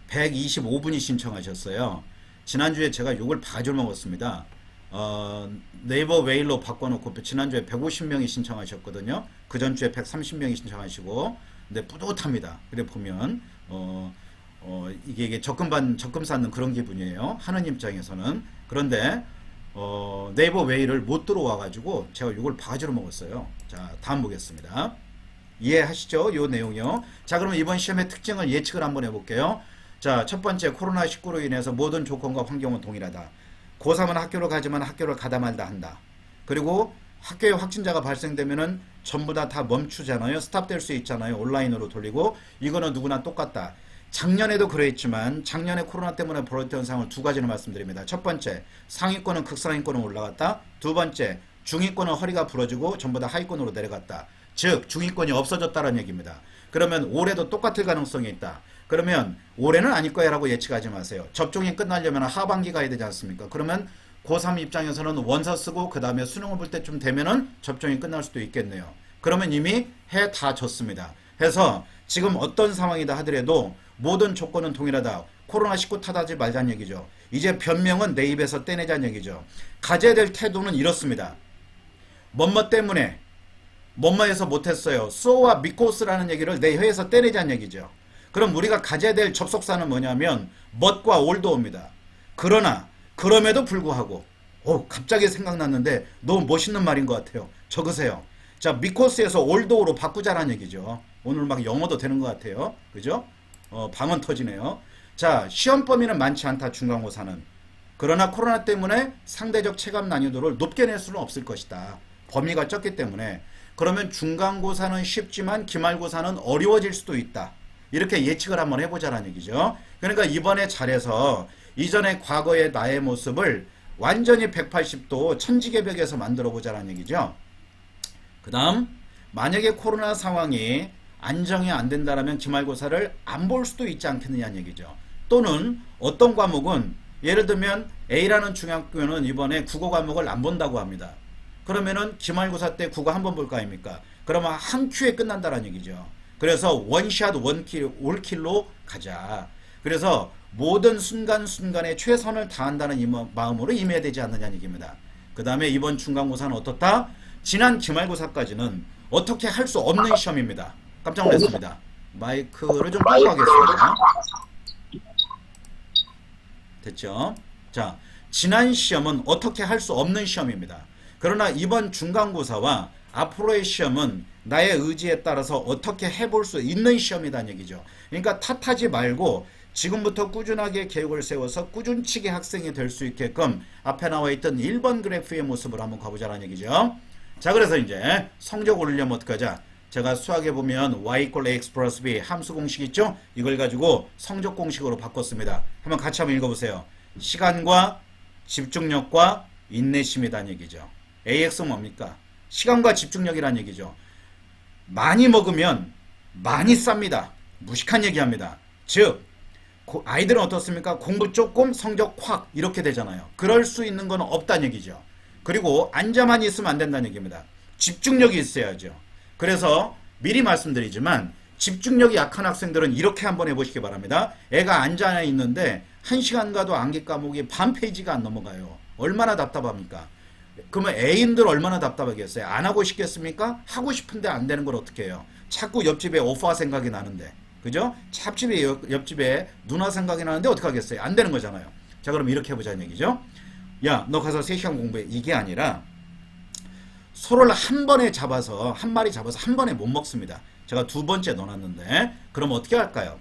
125분이 신청하셨어요. 지난주에 제가 욕을 바줄 먹었습니다. 네이버 웨일로 바꿔놓고 지난주에 150명이 신청하셨거든요. 그 전주에 130명이 신청하시고, 근데 뿌듯합니다. 그래 보면 이게 적금 쌓는 그런 기분이에요. 하는 입장에서는. 그런데 네이버 웨이를 못 들어와가지고 제가 이걸 바가지로 먹었어요. 자, 다음 보겠습니다. 이해하시죠? 요 내용이요. 자, 그러면 이번 시험의 특징을 예측을 한번 해볼게요. 자, 첫 번째, 코로나19로 인해서 모든 조건과 환경은 동일하다. 고3은 학교를 가지만 학교를 가다 말다 한다. 그리고 학교에 확진자가 발생되면은 전부 다 멈추잖아요. 스탑될 수 있잖아요. 온라인으로 돌리고. 이거는 누구나 똑같다. 작년에도 그랬지만 작년에 코로나 때문에 벌어졌던 상황을 두 가지를 말씀드립니다. 첫 번째, 상위권은 극상위권으로 올라갔다. 두 번째, 중위권은 허리가 부러지고 전부 다 하위권으로 내려갔다. 즉 중위권이 없어졌다는 얘기입니다. 그러면 올해도 똑같을 가능성이 있다. 그러면 올해는 아닐 거야 라고 예측하지 마세요. 접종이 끝나려면 하반기 가야 되지 않습니까? 그러면 고3 입장에서는 원서 쓰고 그 다음에 수능을 볼 때쯤 되면은 접종이 끝날 수도 있겠네요. 그러면 이미 해 다 졌습니다. 해서 지금 어떤 상황이다 하더라도 모든 조건은 동일하다. 코로나19 탓하지 말자는 얘기죠. 이제 변명은 내 입에서 떼내자는 얘기죠. 가져야 될 태도는 이렇습니다. 뭐뭐 때문에 뭐뭐해서 못했어요. 소와 미코스라는 얘기를 내 혀에서 떼내자는 얘기죠. 그럼 우리가 가져야 될 접속사는 뭐냐면 멋과 올도입니다. 그러나 그럼에도 불구하고 갑자기 생각났는데 너무 멋있는 말인 것 같아요. 적으세요. 자, 미코스에서 올도로 바꾸자라는 얘기죠. 오늘 막 영어도 되는 것 같아요. 그죠? 방언 터지네요. 자, 시험 범위는 많지 않다. 중간고사는. 그러나 코로나 때문에 상대적 체감 난이도를 높게 낼 수는 없을 것이다. 범위가 적기 때문에. 그러면 중간고사는 쉽지만 기말고사는 어려워질 수도 있다. 이렇게 예측을 한번 해보자라는 얘기죠. 그러니까 이번에 잘해서 이전에 과거의 나의 모습을 완전히 180도 천지개벽에서 만들어 보자라는 얘기죠. 그 다음 만약에 코로나 상황이 안정이 안 된다면 기말고사를 안 볼 수도 있지 않겠느냐는 얘기죠. 또는 어떤 과목은 예를 들면 A라는 중학교는 이번에 국어 과목을 안 본다고 합니다. 그러면은 기말고사 때 국어 한 번 볼 거 아닙니까? 그러면 한 큐에 끝난다는 얘기죠. 그래서 원샷 원킬 올킬로 가자. 그래서 모든 순간순간에 최선을 다한다는 마음으로 임해야 되지 않느냐는 얘기입니다. 그 다음에 이번 중간고사는 어떻다? 지난 기말고사까지는 어떻게 할 수 없는 시험입니다. 깜짝 놀랐습니다. 마이크를 좀 끄고 하겠습니다. 됐죠? 자, 지난 시험은 어떻게 할 수 없는 시험입니다. 그러나 이번 중간고사와 앞으로의 시험은 나의 의지에 따라서 어떻게 해볼 수 있는 시험이라는 얘기죠. 그러니까 탓하지 말고 지금부터 꾸준하게 계획을 세워서 꾸준치기 학생이 될 수 있게끔 앞에 나와 있던 1번 그래프의 모습을 한번 가보자는 얘기죠. 자, 그래서 이제 성적 올리려면 어떻게 하자? 제가 수학에 보면 y = ax 플러스 b 함수 공식 있죠? 이걸 가지고 성적 공식으로 바꿨습니다. 한번 같이 한번 읽어보세요. 시간과 집중력과 인내심이라는 얘기죠. AX는 뭡니까? 시간과 집중력이라는 얘기죠. 많이 먹으면 많이 쌉니다. 무식한 얘기합니다. 즉 아이들은 어떻습니까? 공부 조금 성적 확 이렇게 되잖아요. 그럴 수 있는 건 없다는 얘기죠. 그리고 앉아만 있으면 안 된다는 얘기입니다. 집중력이 있어야죠. 그래서 미리 말씀드리지만 집중력이 약한 학생들은 이렇게 한번 해보시기 바랍니다. 애가 앉아 있는데 1시간 가도 암기 과목이 반 페이지가 안 넘어가요. 얼마나 답답합니까? 그러면 애인들 얼마나 답답하겠어요? 안 하고 싶겠습니까? 하고 싶은데 안 되는 걸 어떻게 해요? 자꾸 옆집에 오빠 생각이 나는데, 그죠? 옆집에 누나 생각이 나는데 어떡하겠어요? 안 되는 거잖아요. 자, 그럼 이렇게 해보자는 얘기죠. 야, 너 가서 3시간 공부해. 이게 아니라 소를 한 번에 잡아서, 한 마리 잡아서 한 번에 못 먹습니다. 제가 두 번째 넣어놨는데, 그럼 어떻게 할까요?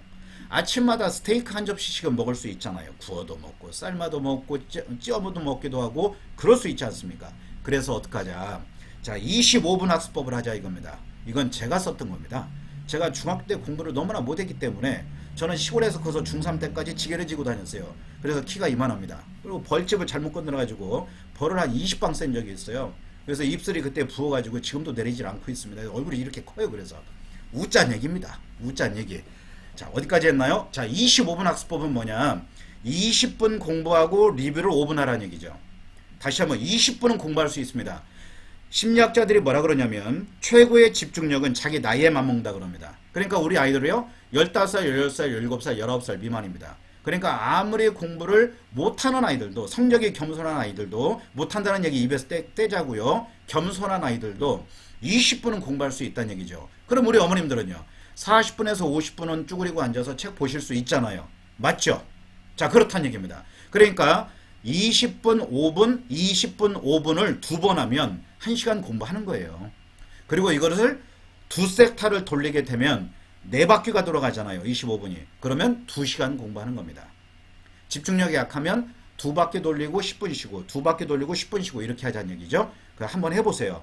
아침마다 스테이크 한 접시씩은 먹을 수 있잖아요. 구워도 먹고 삶아도 먹고 찌어도 먹기도 하고 그럴 수 있지 않습니까? 그래서 어떡하자. 자, 25분 학습법을 하자 이겁니다. 이건 제가 썼던 겁니다. 제가 중학교 때 공부를 너무나 못했기 때문에 저는 시골에서 커서 중3 때까지 지게를 지고 다녔어요. 그래서 키가 이만합니다. 그리고 벌집을 잘못 건드려가지고 벌을 한 20방 센 적이 있어요. 그래서 입술이 그때 부어가지고 지금도 내리질 않고 있습니다. 얼굴이 이렇게 커요. 그래서 웃잔 얘기입니다. 웃잔 얘기. 자, 어디까지 했나요? 자, 25분 학습법은 뭐냐? 20분 공부하고 리뷰를 5분 하라는 얘기죠. 다시 한번 20분은 공부할 수 있습니다. 심리학자들이 뭐라 그러냐면 최고의 집중력은 자기 나이에 맞먹는다 그럽니다. 그러니까 우리 아이들이요 15살, 16살, 17살, 19살 미만입니다. 그러니까 아무리 공부를 못하는 아이들도, 성적이 겸손한 아이들도, 못한다는 얘기 입에서 떼자고요. 겸손한 아이들도 20분은 공부할 수 있다는 얘기죠. 그럼 우리 어머님들은요, 40분에서 50분은 쭈그리고 앉아서 책 보실 수 있잖아요. 맞죠? 자, 그렇다는 얘기입니다. 그러니까 20분 5분, 20분 5분을 두 번 하면 1시간 공부하는 거예요. 그리고 이것을 두 섹타를 돌리게 되면 4바퀴가 돌아가잖아요. 25분이. 그러면 2시간 공부하는 겁니다. 집중력이 약하면 2바퀴 돌리고 10분 쉬고, 2바퀴 돌리고 10분 쉬고, 이렇게 하자는 얘기죠. 한번 해보세요.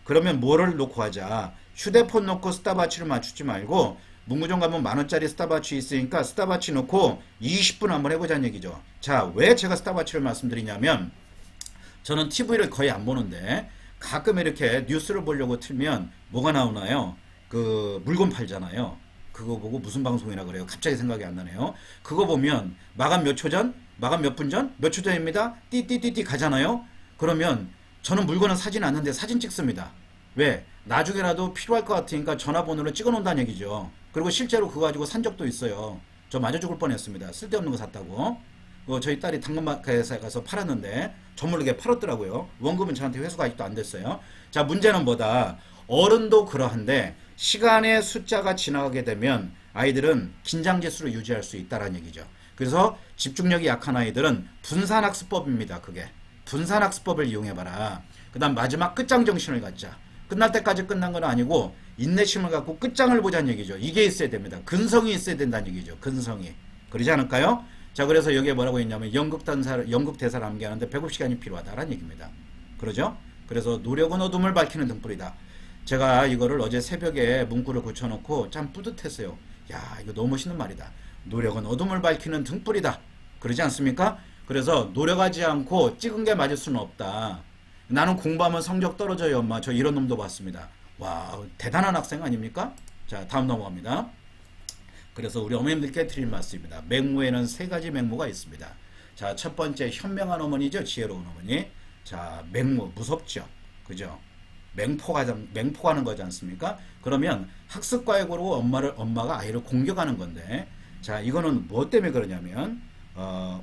그러면 뭐를 놓고 하자? 휴대폰 놓고 스탑워치를 맞추지 말고, 문구점 가면 10,000원짜리 스탑워치 있으니까 스탑워치 놓고 20분 한번 해보자는 얘기죠. 자, 왜 제가 스탑워치를 말씀드리냐면, 저는 TV를 거의 안 보는데 가끔 이렇게 뉴스를 보려고 틀면 뭐가 나오나요? 그 물건 팔잖아요. 그거 보고 무슨 방송이라 그래요? 갑자기 생각이 안 나네요. 그거 보면 마감 몇 초 전? 마감 몇 분 전? 몇 초 전입니다. 띠띠띠띠 가잖아요. 그러면 저는 물건은 사진 않는데 사진 찍습니다. 왜? 나중에라도 필요할 것 같으니까 전화번호를 찍어 놓는다는 얘기죠. 그리고 실제로 그거 가지고 산 적도 있어요. 저 맞아 죽을 뻔했습니다. 쓸데없는 거 샀다고. 저희 딸이 당근마켓에 가서 팔았는데 저 모르게 팔았더라고요. 원금은 저한테 회수가 아직도 안 됐어요. 자, 문제는 뭐다? 어른도 그러한데 시간의 숫자가 지나가게 되면 아이들은 긴장지수를 유지할 수 있다는 얘기죠. 그래서 집중력이 약한 아이들은 분산학습법입니다. 그게 분산학습법을 이용해봐라. 그 다음 마지막 끝장 정신을 갖자. 끝날 때까지 끝난 건 아니고 인내심을 갖고 끝장을 보자는 얘기죠. 이게 있어야 됩니다. 근성이 있어야 된다는 얘기죠. 근성이. 그러지 않을까요? 자, 그래서 여기에 뭐라고 했냐면 연극 대사를 암기하는데 150시간이 필요하다라는 얘기입니다. 그러죠? 그래서 노력은 어둠을 밝히는 등불이다. 제가 이거를 어제 새벽에 문구를 고쳐놓고 참 뿌듯했어요. 야, 이거 너무 멋있는 말이다. 노력은 어둠을 밝히는 등불이다. 그러지 않습니까? 그래서 노력하지 않고 찍은 게 맞을 수는 없다. 나는 공부하면 성적 떨어져요, 엄마. 저 이런 놈도 봤습니다. 와, 대단한 학생 아닙니까? 자, 다음 넘어갑니다. 그래서 우리 어머님들께 드릴 말씀입니다. 맹모에는 3가지 맹모가 있습니다. 자, 첫 번째 현명한 어머니죠. 지혜로운 어머니. 자, 맹모 무섭죠. 그죠? 맹포하는 거지 않습니까? 그러면 학습과외고로 엄마가 아이를 공격하는 건데, 자, 이거는 무엇 때문에 그러냐면,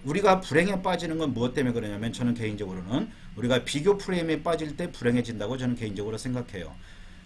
우리가 불행에 빠지는 건 무엇 때문에 그러냐면, 저는 개인적으로는 우리가 비교 프레임에 빠질 때 불행해진다고 저는 개인적으로 생각해요.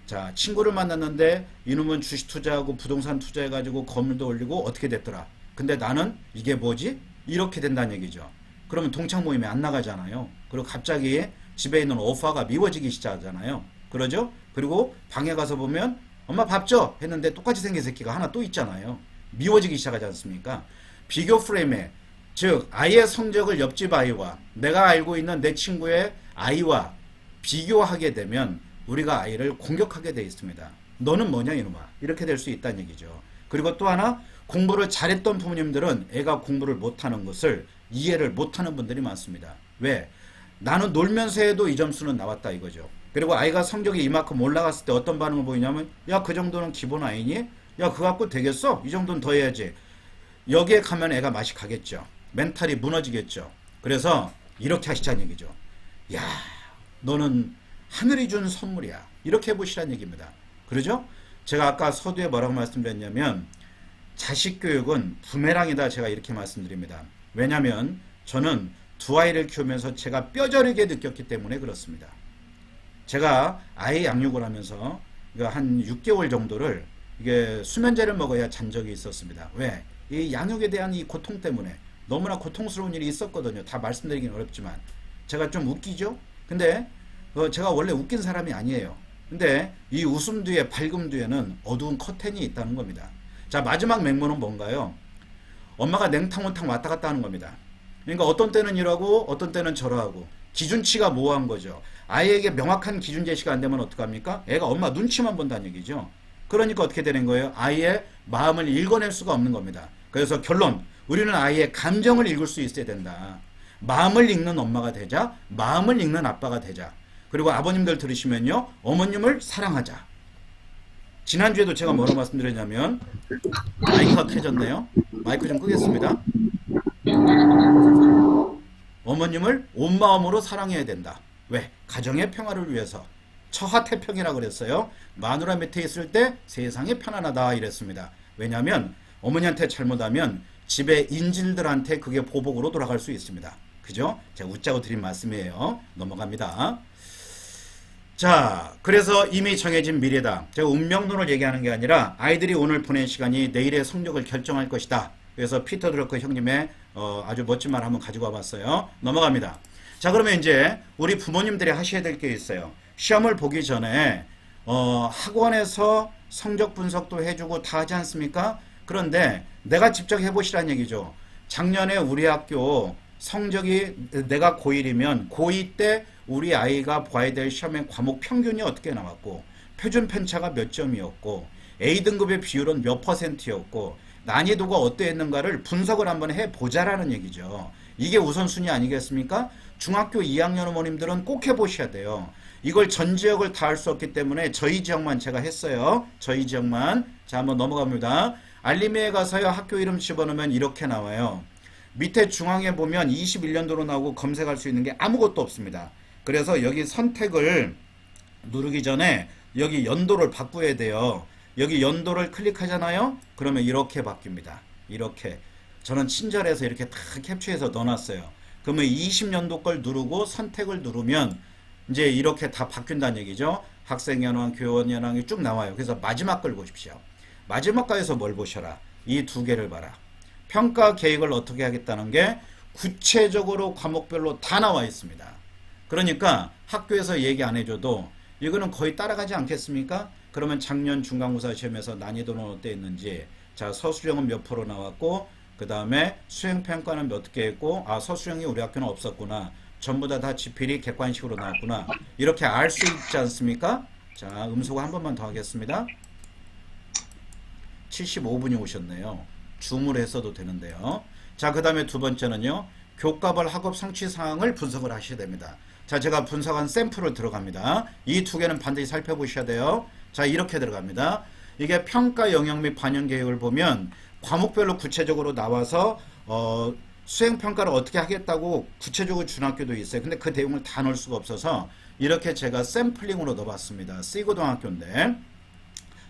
자, 친구를 만났는데 이놈은 주식 투자하고 부동산 투자해가지고 건물도 올리고 어떻게 됐더라. 근데 나는 이게 뭐지? 이렇게 된다는 얘기죠. 그러면 동창 모임에 안 나가잖아요. 그리고 갑자기 집에 있는 오빠가 미워지기 시작하잖아요. 그러죠? 그리고 방에 가서 보면 엄마 밥 줘! 했는데 똑같이 생긴 새끼가 하나 또 있잖아요. 미워지기 시작하지 않습니까? 비교 프레임에, 즉 아이의 성적을 옆집 아이와 내가 알고 있는 내 친구의 아이와 비교하게 되면 우리가 아이를 공격하게 되어 있습니다. 너는 뭐냐 이놈아. 이렇게 될 수 있다는 얘기죠. 그리고 또 하나, 공부를 잘했던 부모님들은 애가 공부를 못하는 것을 이해를 못하는 분들이 많습니다. 왜? 나는 놀면서 해도 이 점수는 나왔다 이거죠. 그리고 아이가 성적이 이만큼 올라갔을 때 어떤 반응을 보이냐면, 야, 그 정도는 기본 아이니? 야, 그거 갖고 되겠어? 이 정도는 더 해야지. 여기에 가면 애가 맛이 가겠죠. 멘탈이 무너지겠죠. 그래서 이렇게 하시자는 얘기죠. 야, 너는 하늘이 준 선물이야. 이렇게 해보시라는 얘기입니다. 그러죠? 제가 아까 서두에 뭐라고 말씀드렸냐면, 자식 교육은 부메랑이다. 제가 이렇게 말씀드립니다. 왜냐하면 저는 두 아이를 키우면서 제가 뼈저리게 느꼈기 때문에 그렇습니다. 제가 아이 양육을 하면서 한 6개월 정도를 이게 수면제를 먹어야 잔 적이 있었습니다. 왜? 이 양육에 대한 이 고통 때문에 너무나 고통스러운 일이 있었거든요. 다 말씀드리긴 어렵지만 제가 좀 웃기죠? 근데 제가 원래 웃긴 사람이 아니에요. 근데 이 웃음 뒤에, 밝음 뒤에는 어두운 커튼이 있다는 겁니다. 자, 마지막 맹모는 뭔가요? 엄마가 냉탕온탕 왔다 갔다 하는 겁니다. 그러니까 어떤 때는 이러고 어떤 때는 저러하고, 기준치가 모호한 거죠. 아이에게 명확한 기준 제시가 안 되면 어떡합니까? 애가 엄마 눈치만 본다는 얘기죠. 그러니까 어떻게 되는 거예요? 아이의 마음을 읽어낼 수가 없는 겁니다. 그래서 결론, 우리는 아이의 감정을 읽을 수 있어야 된다. 마음을 읽는 엄마가 되자, 마음을 읽는 아빠가 되자. 그리고 아버님들 들으시면요, 어머님을 사랑하자. 지난주에도 제가 뭐라고 말씀드렸냐면, 마이크가 켜졌네요. 마이크 좀 끄겠습니다. 어머님을 온 마음으로 사랑해야 된다. 왜? 가정의 평화를 위해서. 처하태평이라고 그랬어요. 마누라 밑에 있을 때 세상이 편안하다 이랬습니다. 왜냐하면 어머니한테 잘못하면 집의 인질들한테 그게 보복으로 돌아갈 수 있습니다. 그죠? 제가 웃자고 드린 말씀이에요. 넘어갑니다. 자, 그래서 이미 정해진 미래다. 제가 운명론을 얘기하는 게 아니라 아이들이 오늘 보낸 시간이 내일의 성적을 결정할 것이다. 그래서 피터 드러커 형님의 아주 멋진 말 한번 가지고 와봤어요. 넘어갑니다. 자, 그러면 이제 우리 부모님들이 하셔야 될 게 있어요. 시험을 보기 전에 학원에서 성적 분석도 해주고 다 하지 않습니까? 그런데 내가 직접 해보시란 얘기죠. 작년에 우리 학교 성적이 내가 고1이면 고2 때 우리 아이가 봐야 될 시험의 과목 평균이 어떻게 나왔고 표준 편차가 몇 점이었고 A등급의 비율은 몇 %였고 난이도가 어떠했는가를 분석을 한번 해보자라는 얘기죠. 이게 우선순위 아니겠습니까? 중학교 2학년 어머님들은 꼭 해보셔야 돼요. 이걸 전 지역을 다 할 수 없기 때문에 저희 지역만 제가 했어요. 저희 지역만. 자, 한번 넘어갑니다. 알림이에 가서요, 학교 이름 집어넣으면 이렇게 나와요. 밑에 중앙에 보면 21년도로 나오고 검색할 수 있는 게 아무것도 없습니다. 그래서 여기 선택을 누르기 전에 여기 연도를 바꿔야 돼요. 여기 연도를 클릭하잖아요. 그러면 이렇게 바뀝니다. 이렇게. 저는 친절해서 이렇게 다 캡처해서 넣어놨어요. 그러면 20년도 걸 누르고 선택을 누르면 이제 이렇게 다 바뀐다는 얘기죠. 학생연왕, 교원연왕이 쭉 나와요. 그래서 마지막 걸 보십시오. 마지막 가에서 뭘 보셔라. 이 두 개를 봐라. 평가 계획을 어떻게 하겠다는 게 구체적으로 과목별로 다 나와 있습니다. 그러니까 학교에서 얘기 안 해줘도 이거는 거의 따라가지 않겠습니까? 그러면 작년 중간고사 시험에서 난이도는 어땠는지, 자, 서술형은 몇 프로 나왔고, 그 다음에 수행평가는 몇 개 했고, 아, 서술형이 우리 학교는 없었구나. 전부 다 지필이 객관식으로 나왔구나. 이렇게 알 수 있지 않습니까? 자, 음소거 한 번만 더 하겠습니다. 75분이 오셨네요. 줌으로 했어도 되는데요. 자, 그 다음에 두 번째는요. 교과별 학업 성취 사항을 분석을 하셔야 됩니다. 자, 제가 분석한 샘플을 들어갑니다. 이 두 개는 반드시 살펴보셔야 돼요. 자, 이렇게 들어갑니다. 이게 평가 영역 및 반영 계획을 보면 과목별로 구체적으로 나와서 수행평가를 어떻게 하겠다고 구체적으로 준 학교도 있어요. 근데 그 내용을 다 넣을 수가 없어서 이렇게 제가 샘플링으로 넣어봤습니다. C고등학교인데,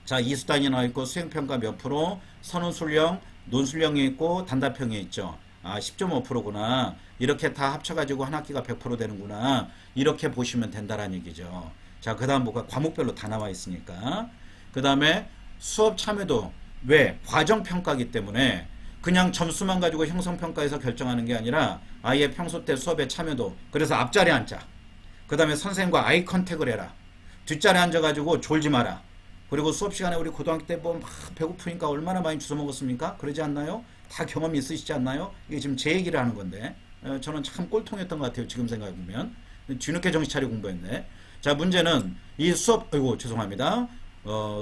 자, 이수단이 나와있고 수행평가 몇 프로, 선우술형, 논술형이 있고 단답형이 있죠. 아, 10.5%구나. 이렇게 다 합쳐가지고 한 학기가 100% 되는구나. 이렇게 보시면 된다라는 얘기죠. 자, 그 다음 뭐가 과목별로 다 나와 있으니까. 그 다음에 수업 참여도, 왜? 과정평가이기 때문에 그냥 점수만 가지고 형성평가에서 결정하는 게 아니라 아이의 평소 때 수업에 참여도. 그래서 앞자리에 앉자. 그 다음에 선생님과 아이 컨택을 해라. 뒷자리에 앉아가지고 졸지 마라. 그리고 수업 시간에 우리 고등학교 때 뭐 막 배고프니까 얼마나 많이 주워 먹었습니까? 그러지 않나요? 다 경험이 있으시지 않나요? 이게 지금 제 얘기를 하는 건데 저는 참 꼴통했던 것 같아요. 지금 생각해보면. 뒤늦게 정신 차리고 공부했네. 자, 문제는 이 수업, 아이고 죄송합니다.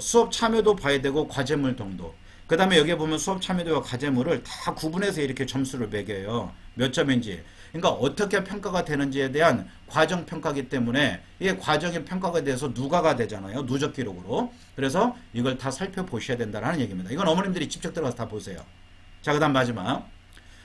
수업 참여도 봐야 되고 과제물 정도. 그 다음에 여기 보면 수업 참여도와 과제물을 다 구분해서 이렇게 점수를 매겨요. 몇 점인지. 그러니까 어떻게 평가가 되는지에 대한 과정 평가이기 때문에 이게 과정의 평가가 돼서 누가가 되잖아요. 누적 기록으로. 그래서 이걸 다 살펴보셔야 된다는 얘기입니다. 이건 어머님들이 직접 들어가서 다 보세요. 자, 그 다음 마지막.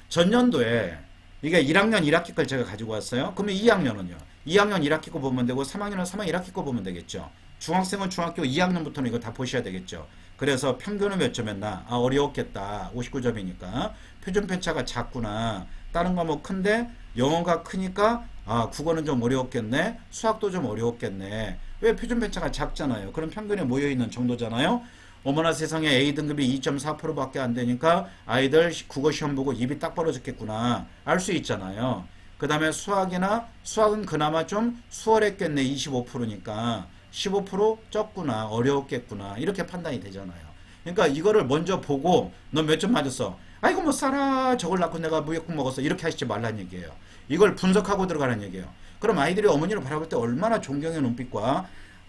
전년도에 이게 1학년 1학기 걸 제가 가지고 왔어요. 그러면 2학년은요. 2학년 1학기 거 보면 되고 3학년은 3학년 1학기 거 보면 되겠죠. 중학생은 중학교 2학년부터는 이거 다 보셔야 되겠죠. 그래서 평균은 몇 점이었나? 아, 어려웠겠다. 59점이니까. 표준 편차가 작구나. 다른 과목 큰데 영어가 크니까 아, 국어는 좀 어려웠겠네. 수학도 좀 어려웠겠네. 왜? 표준 편차가 작잖아요. 그럼 평균에 모여있는 정도잖아요. 어머나 세상에 A등급이 2.4%밖에 안 되니까 아이들 국어 시험 보고 입이 딱 벌어졌겠구나. 알 수 있잖아요. 그 다음에 수학은 그나마 좀 수월했겠네. 25%니까 15% 적구나. 어려웠겠구나. 이렇게 판단이 되잖아요. 그러니까 이거를 먼저 보고 너 몇 점 맞았어? 아이고 못 살아. 저걸 낳고 내가 무역국 먹었어. 이렇게 하시지 말라는 얘기예요. 이걸 분석하고 들어가는 얘기예요. 그럼 아이들이 어머니를 바라볼 때 얼마나 존경의 눈빛과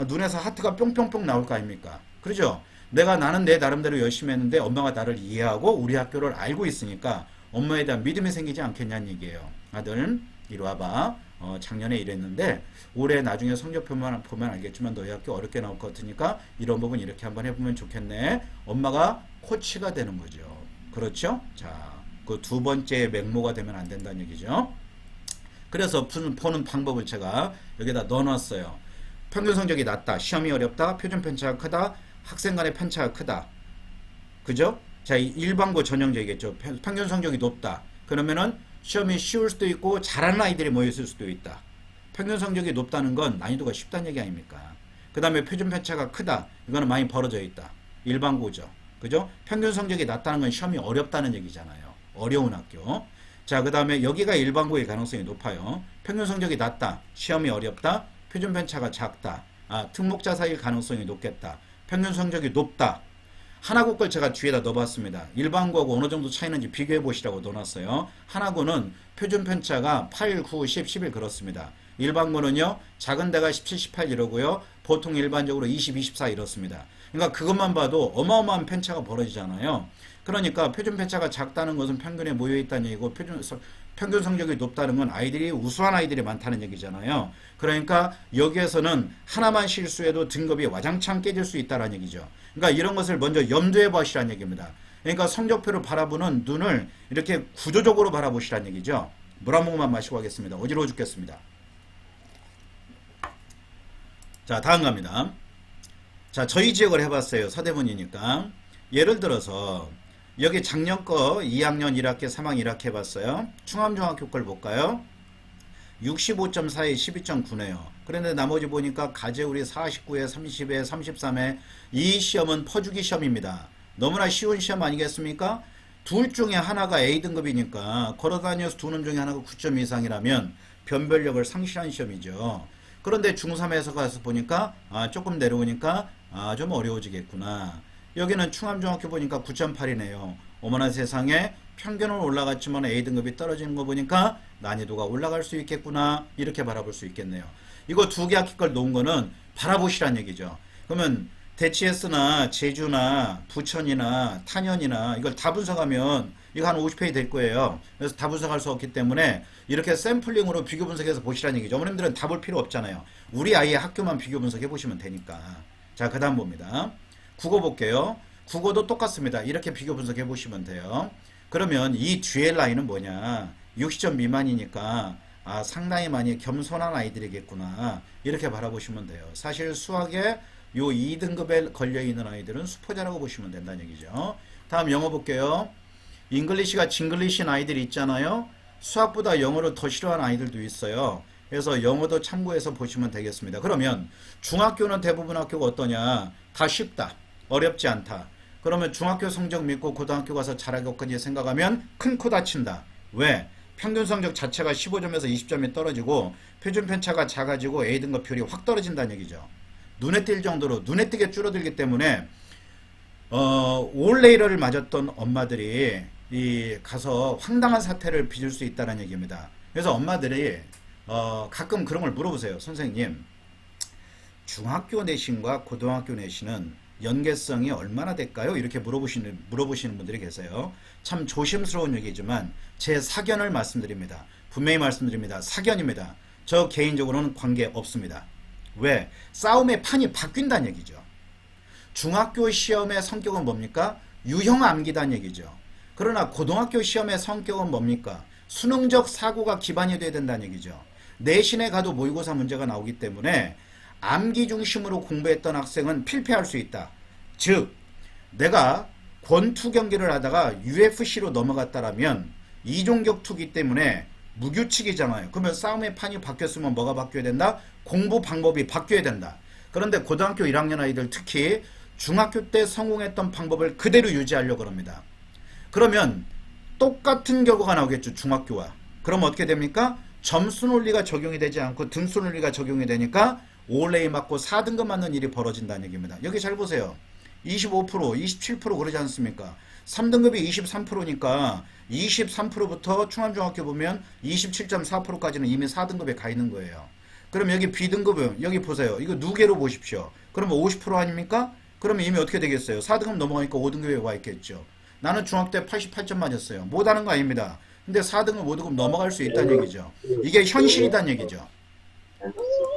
눈에서 하트가 뿅뿅뿅 나올 거 아닙니까? 그러죠? 나는 내 나름대로 열심히 했는데 엄마가 나를 이해하고 우리 학교를 알고 있으니까 엄마에 대한 믿음이 생기지 않겠냐는 얘기예요. 아들 이리 와봐. 작년에 이랬는데 올해 나중에 성적표만 보면 알겠지만 너희 학교 어렵게 나올 것 같으니까 이런 부분 이렇게 한번 해보면 좋겠네. 엄마가 코치가 되는 거죠. 그렇죠? 자, 그 두 번째 맹모가 되면 안 된다는 얘기죠. 그래서 보는 방법을 제가 여기다 넣어놨어요. 평균 성적이 낮다. 시험이 어렵다. 표준 편차가 크다. 학생 간의 편차가 크다. 그죠? 자, 일반고 전형적이겠죠. 평균 성적이 높다. 그러면은 시험이 쉬울 수도 있고 잘하는 아이들이 모였을 수도 있다. 평균 성적이 높다는 건 난이도가 쉽다는 얘기 아닙니까? 그 다음에 표준 편차가 크다. 이거는 많이 벌어져 있다. 일반고죠. 그죠? 평균 성적이 낮다는 건 시험이 어렵다는 얘기잖아요. 어려운 학교. 자, 그 다음에 여기가 일반고의 가능성이 높아요. 평균 성적이 낮다. 시험이 어렵다. 표준 편차가 작다. 특목자사일 가능성이 높겠다. 평균 성적이 높다. 하나고 걸 제가 뒤에다 넣어봤습니다. 일반고하고 어느 정도 차이는지 비교해 보시라고 넣어놨어요. 하나고는 표준 편차가 8, 9, 10, 11 그렇습니다. 일반고는요, 작은 데가 17, 18 이러고요, 보통 일반적으로 20, 24 이렇습니다. 그러니까 그것만 봐도 어마어마한 편차가 벌어지잖아요. 그러니까 표준 편차가 작다는 것은 평균에 모여있다는 얘기고, 평균 성적이 높다는 건 아이들이 우수한 아이들이 많다는 얘기잖아요. 그러니까 여기에서는 하나만 실수해도 등급이 와장창 깨질 수 있다는 얘기죠. 그러니까 이런 것을 먼저 염두에 보시라는 얘기입니다. 그러니까 성적표를 바라보는 눈을 이렇게 구조적으로 바라보시라는 얘기죠. 물 한 모금만 마시고 하겠습니다. 어지러워 죽겠습니다. 자, 다음 갑니다. 자, 저희 지역을 해봤어요. 서대문이니까. 예를 들어서 여기 작년 거 2학년 1학기 3학년 1학기 해봤어요. 충암중학교 걸 볼까요? 65.4에 12.9네요. 그런데 나머지 보니까 가제우리 49에 30에 33에 이 시험은 퍼주기 시험입니다. 너무나 쉬운 시험 아니겠습니까? 둘 중에 하나가 A등급이니까 걸어다녀서 두 놈 중에 하나가 9점 이상이라면 변별력을 상실한 시험이죠. 그런데 중3에서 가서 보니까 조금 내려오니까 좀 어려워지겠구나. 여기는 충암중학교 보니까 9.8이네요. 어머나 세상에 평균은 올라갔지만 A등급이 떨어지는 거 보니까 난이도가 올라갈 수 있겠구나. 이렇게 바라볼 수 있겠네요. 이거 두 개 학기 걸 놓은 거는 바라보시란 얘기죠. 그러면 대치S나 제주나 부천이나 탄현이나 이걸 다 분석하면 이거 한 50페이지 될 거예요. 그래서 다 분석할 수 없기 때문에 이렇게 샘플링으로 비교 분석해서 보시란 얘기죠. 어머님들은 다 볼 필요 없잖아요. 우리 아이의 학교만 비교 분석해 보시면 되니까. 자, 그 다음 봅니다. 국어 볼게요. 국어도 똑같습니다. 이렇게 비교 분석해 보시면 돼요. 그러면 이 뒤에 라인은 뭐냐? 60점 미만이니까 상당히 많이 겸손한 아이들이겠구나. 이렇게 바라보시면 돼요. 사실 수학에 요 2등급에 걸려있는 아이들은 수포자라고 보시면 된다는 얘기죠. 다음 영어 볼게요. 잉글리시가 징글리시인 아이들이 있잖아요. 수학보다 영어를 더 싫어하는 아이들도 있어요. 그래서 영어도 참고해서 보시면 되겠습니다. 그러면 중학교는 대부분 학교가 어떠냐? 다 쉽다. 어렵지 않다. 그러면 중학교 성적 믿고 고등학교 가서 잘하겠거니 생각하면 큰 코 다친다. 왜? 평균 성적 자체가 15점에서 20점이 떨어지고 표준 편차가 작아지고 A등급 표율이 확 떨어진다는 얘기죠. 눈에 띌 정도로 눈에 띄게 줄어들기 때문에 올레이러를 맞았던 엄마들이 가서 황당한 사태를 빚을 수 있다는 얘기입니다. 그래서 엄마들이 가끔 그런 걸 물어보세요. 선생님, 중학교 내신과 고등학교 내신은 연계성이 얼마나 될까요? 이렇게 물어보시는 분들이 계세요. 참 조심스러운 얘기지만 제 사견을 말씀드립니다. 분명히 말씀드립니다. 사견입니다. 저 개인적으로는 관계 없습니다. 왜? 싸움의 판이 바뀐다는 얘기죠. 중학교 시험의 성격은 뭡니까? 유형 암기단 얘기죠. 그러나 고등학교 시험의 성격은 뭡니까? 수능적 사고가 기반이 돼야 된다는 얘기죠. 내신에 가도 모의고사 문제가 나오기 때문에 암기 중심으로 공부했던 학생은 필패할 수 있다. 즉 내가 권투 경기를 하다가 UFC로 넘어갔다라면 이종격 투기 때문에 무규칙이잖아요. 그러면 싸움의 판이 바뀌었으면 뭐가 바뀌어야 된다? 공부 방법이 바뀌어야 된다. 그런데 고등학교 1학년 아이들 특히 중학교 때 성공했던 방법을 그대로 유지하려고 합니다. 그러면 똑같은 결과가 나오겠죠. 중학교와. 그럼 어떻게 됩니까? 점수 논리가 적용이 되지 않고 등수 논리가 적용이 되니까 올레이 맞고 4등급 맞는 일이 벌어진다는 얘기입니다. 여기 잘 보세요. 25%, 27% 그러지 않습니까? 3등급이 23%니까 23%부터 충암중학교 보면 27.4%까지는 이미 4등급에 가 있는 거예요. 그럼 여기 B등급은 여기 보세요. 이거 누계로 보십시오. 그러면 50% 아닙니까? 그러면 이미 어떻게 되겠어요? 4등급 넘어가니까 5등급에 와 있겠죠. 나는 중학교 때 88점 맞았어요. 못하는 거 아닙니다. 근데 4등급, 5등급 넘어갈 수 있다는 얘기죠. 이게 현실이란 얘기죠.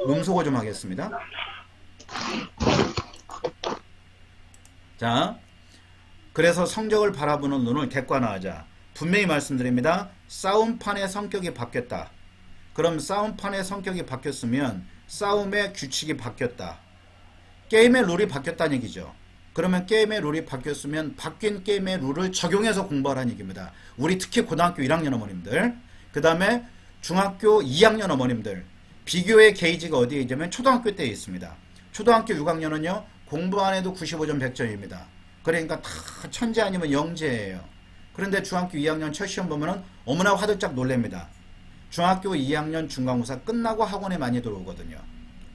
음소거 좀 하겠습니다. 자, 그래서 성적을 바라보는 눈을 객관화하자. 분명히 말씀드립니다. 싸움판의 성격이 바뀌었다. 그럼 싸움판의 성격이 바뀌었으면 싸움의 규칙이 바뀌었다. 게임의 룰이 바뀌었다는 얘기죠. 그러면 게임의 룰이 바뀌었으면 바뀐 게임의 룰을 적용해서 공부하라는 얘기입니다. 우리 특히 고등학교 1학년 어머님들, 그 다음에 중학교 2학년 어머님들, 비교의 게이지가 어디에 있냐면 초등학교 때에 있습니다. 초등학교 6학년은요 공부 안 해도 95점 100점입니다. 그러니까 다 천재 아니면 영재예요. 그런데 중학교 2학년 첫 시험 보면은 어머나 화들짝 놀랍니다. 중학교 2학년 중간고사 끝나고 학원에 많이 들어오거든요.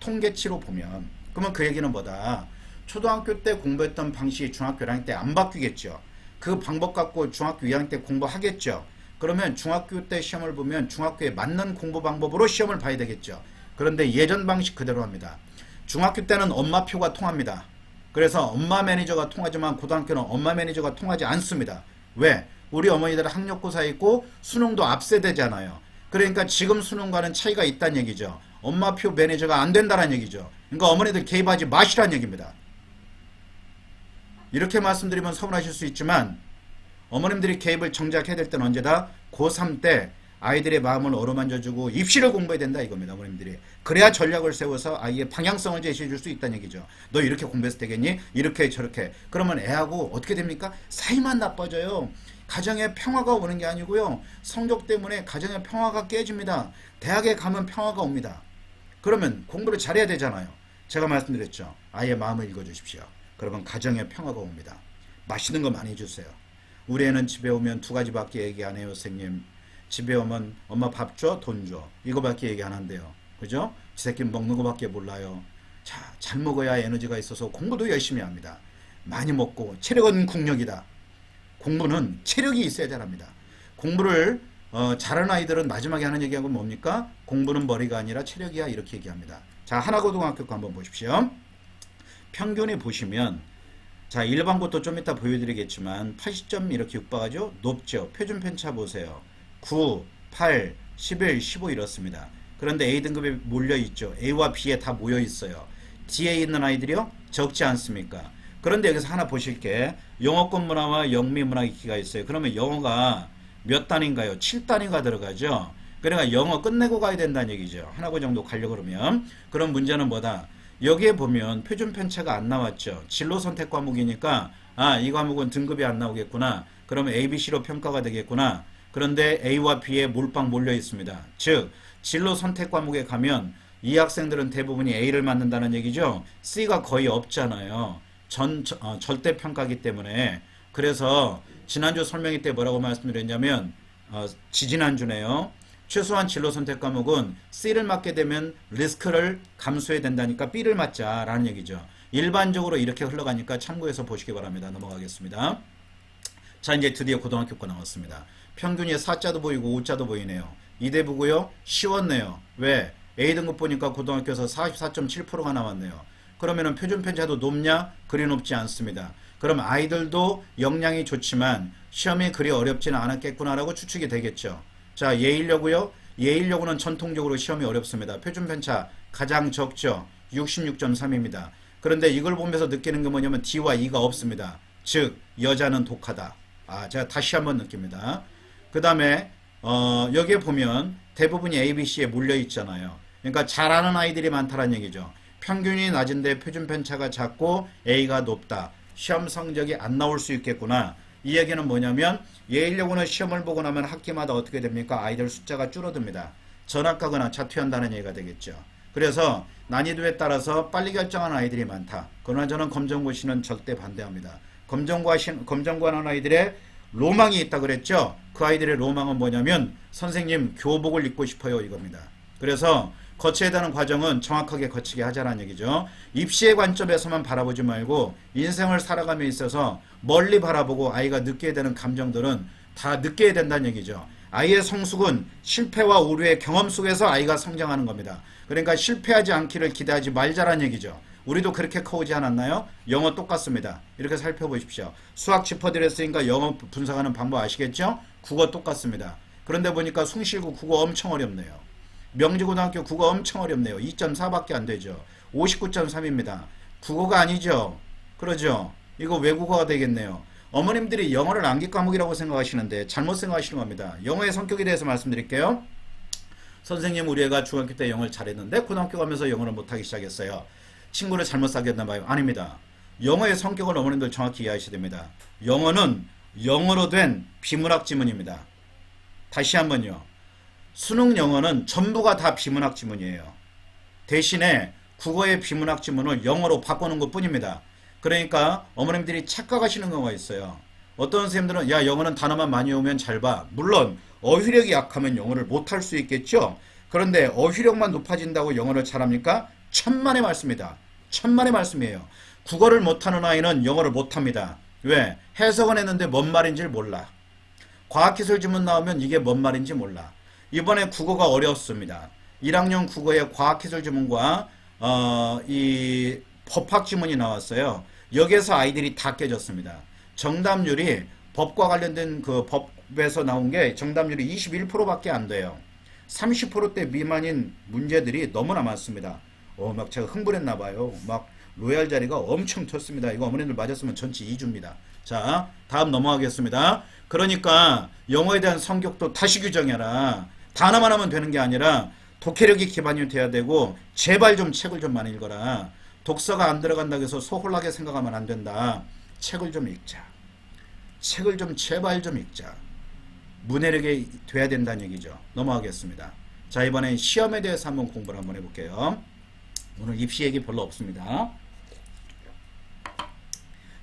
통계치로 보면. 그러면 그 얘기는 뭐다? 초등학교 때 공부했던 방식이 중학교 1학년 때 안 바뀌겠죠. 그 방법 갖고 중학교 2학년 때 공부하겠죠. 그러면 중학교 때 시험을 보면 중학교에 맞는 공부 방법으로 시험을 봐야 되겠죠. 그런데 예전 방식 그대로 합니다. 중학교 때는 엄마표가 통합니다. 그래서 엄마 매니저가 통하지만 고등학교는 엄마 매니저가 통하지 않습니다. 왜? 우리 어머니들은 학력고사 있고 수능도 앞세대잖아요. 그러니까 지금 수능과는 차이가 있다는 얘기죠. 엄마표 매니저가 안 된다는 얘기죠. 그러니까 어머니들 개입하지 마시라는 얘기입니다. 이렇게 말씀드리면 서운하실 수 있지만 어머님들이 개입을 정작 해야 될 때는 언제다? 고3 때 아이들의 마음을 어루만져주고 입시를 공부해야 된다 이겁니다. 어머님들이. 그래야 전략을 세워서 아이의 방향성을 제시해 줄 수 있다는 얘기죠. 너 이렇게 공부했을 때겠니? 이렇게 저렇게. 그러면 애하고 어떻게 됩니까? 사이만 나빠져요. 가정에 평화가 오는 게 아니고요. 성적 때문에 가정의 평화가 깨집니다. 대학에 가면 평화가 옵니다. 그러면 공부를 잘해야 되잖아요. 제가 말씀드렸죠. 아이의 마음을 읽어주십시오. 그러면 가정에 평화가 옵니다. 맛있는 거 많이 주세요. 우리 애는 집에 오면 두 가지밖에 얘기 안 해요, 선생님. 집에 오면 엄마 밥 줘, 돈 줘. 이거밖에 얘기 안 한대요. 그죠? 지 새끼 먹는 거밖에 몰라요. 자, 잘 먹어야 에너지가 있어서 공부도 열심히 합니다. 많이 먹고 체력은 국력이다. 공부는 체력이 있어야 잘합니다. 공부를 잘하는 아이들은 마지막에 하는 얘기하고 뭡니까? 공부는 머리가 아니라 체력이야 이렇게 얘기합니다. 자, 하나고등학교 거 한번 보십시오. 평균이 보시면 자, 일반고도 좀 이따 보여드리겠지만 80점 이렇게 육박하죠? 높죠? 표준 편차 보세요. 9, 8, 11, 15 이렇습니다. 그런데 A등급에 몰려있죠. A와 B에 다 모여있어요. D에 있는 아이들이요? 적지 않습니까? 그런데 여기서 하나 보실게. 영어권 문화와 영미 문화 기가 있어요. 그러면 영어가 몇 단인가요? 7단인가 들어가죠? 그러니까 영어 끝내고 가야 된다는 얘기죠. 하나고 정도 가려고 그러면. 그럼 문제는 뭐다? 여기에 보면 표준 편차가 안 나왔죠. 진로 선택 과목이니까 아, 이 과목은 등급이 안 나오겠구나. 그러면 A, B, C로 평가가 되겠구나. 그런데 A와 B에 몰빵 몰려 있습니다. 즉 진로 선택 과목에 가면 이 학생들은 대부분이 A를 맞는다는 얘기죠. C가 거의 없잖아요. 절대 평가기 때문에. 그래서 지난주 설명회 때 뭐라고 말씀드렸냐면 지지난주네요. 최소한 진로 선택 과목은 C를 맞게 되면 리스크를 감수해야 된다니까 B를 맞자라는 얘기죠. 일반적으로 이렇게 흘러가니까 참고해서 보시기 바랍니다. 넘어가겠습니다. 자, 이제 드디어 고등학교 거 나왔습니다. 평균이 4자도 보이고 5자도 보이네요. 이대부고요. 쉬웠네요. 왜? A등급 보니까 고등학교에서 44.7%가 나왔네요. 그러면은 표준 편차도 높냐? 그리 높지 않습니다. 그럼 아이들도 역량이 좋지만 시험이 그리 어렵지는 않았겠구나라고 추측이 되겠죠. 자, 예일여고요. 예일여고는 전통적으로 시험이 어렵습니다. 표준 편차 가장 적죠. 66.3입니다. 그런데 이걸 보면서 느끼는 게 뭐냐면 D와 E가 없습니다. 즉 여자는 독하다. 아, 제가 다시 한번 느낍니다. 그 다음에 여기에 보면 대부분이 A, B, C에 몰려 있잖아요. 그러니까 잘하는 아이들이 많다는 얘기죠. 평균이 낮은데 표준 편차가 작고 A가 높다. 시험 성적이 안 나올 수 있겠구나. 이 얘기는 뭐냐면 예일여고는 시험을 보고 나면 학기마다 어떻게 됩니까? 아이들 숫자가 줄어듭니다. 전학가거나 자퇴한다는 얘기가 되겠죠. 그래서 난이도에 따라서 빨리 결정하는 아이들이 많다. 그러나 저는 검정고시는 절대 반대합니다. 검정고하는 아이들의 로망이 있다 그랬죠. 그 아이들의 로망은 뭐냐면 선생님 교복을 입고 싶어요 이겁니다. 그래서 거쳐야 되는 과정은 정확하게 거치게 하자는 얘기죠. 입시의 관점에서만 바라보지 말고 인생을 살아감에 있어서 멀리 바라보고 아이가 느껴야 되는 감정들은 다 느껴야 된다는 얘기죠. 아이의 성숙은 실패와 오류의 경험 속에서 아이가 성장하는 겁니다. 그러니까 실패하지 않기를 기대하지 말자란 얘기죠. 우리도 그렇게 커오지 않았나요? 영어 똑같습니다. 이렇게 살펴보십시오. 수학 짚어드렸으니까 영어 분석하는 방법 아시겠죠? 국어 똑같습니다. 그런데 보니까 숭실고 국어 엄청 어렵네요. 명지고등학교 국어 엄청 어렵네요. 2.4밖에 안 되죠. 59.3입니다. 국어가 아니죠. 그러죠. 이거 외국어가 되겠네요. 어머님들이 영어를 암기 과목이라고 생각하시는데 잘못 생각하시는 겁니다. 영어의 성격에 대해서 말씀드릴게요. 선생님 우리 애가 중학교 때 영어를 잘했는데 고등학교 가면서 영어를 못하기 시작했어요. 친구를 잘못 사귀었나 봐요. 아닙니다. 영어의 성격을 어머님들 정확히 이해하셔야 됩니다. 영어는 영어로 된 비문학 지문입니다. 다시 한번요. 수능 영어는 전부가 다 비문학 지문이에요. 대신에 국어의 비문학 지문을 영어로 바꾸는 것 뿐입니다. 그러니까 어머님들이 착각하시는 경우가 있어요. 어떤 선생님들은 야 영어는 단어만 많이 오면 잘 봐. 물론 어휘력이 약하면 영어를 못할 수 있겠죠. 그런데 어휘력만 높아진다고 영어를 잘합니까? 천만의 말씀이다. 천만의 말씀이에요. 국어를 못하는 아이는 영어를 못합니다. 왜? 해석은 했는데 뭔 말인지 몰라. 과학기술 지문 나오면 이게 뭔 말인지 몰라. 이번에 국어가 어려웠습니다. 1학년 국어의 과학기술 지문과 이 법학 지문이 나왔어요. 여기에서 아이들이 다 깨졌습니다. 정답률이 법과 관련된 그 법에서 나온 게 정답률이 21%밖에 안 돼요. 30%대 미만인 문제들이 너무나 많습니다. 막 제가 흥분했나 봐요. 막 로얄 자리가 엄청 텄습니다. 이거 어머님들 맞았으면 전치 2주입니다. 자, 다음 넘어가겠습니다. 그러니까 영어에 대한 성격도 다시 규정해라. 단어만 하면 되는 게 아니라 독해력이 기반이 돼야 되고 제발 좀 책을 좀 많이 읽어라. 독서가 안 들어간다고 해서 소홀하게 생각하면 안 된다. 책을 좀 읽자. 책을 좀 제발 좀 읽자. 문해력이 돼야 된다는 얘기죠. 넘어가겠습니다. 자, 이번엔 시험에 대해서 한번 공부를 한번 해볼게요. 오늘 입시 얘기 별로 없습니다.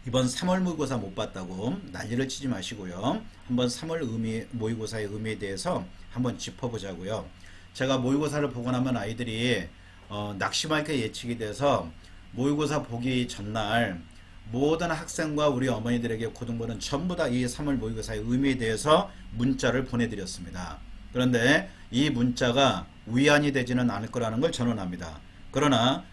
이번 3월 모의고사 못 봤다고 난리를 치지 마시고요. 한번 3월 모의고사의 의미에 대해서 한번 짚어보자고요. 제가 모의고사를 보고 나면 아이들이 낙심할게 예측이 돼서 모의고사 보기 전날 모든 학생과 우리 어머니들에게 고등부는 전부 다 이 3월 모의고사의 의미에 대해서 문자를 보내드렸습니다. 그런데 이 문자가 위안이 되지는 않을 거라는 걸 전언합니다. 그러나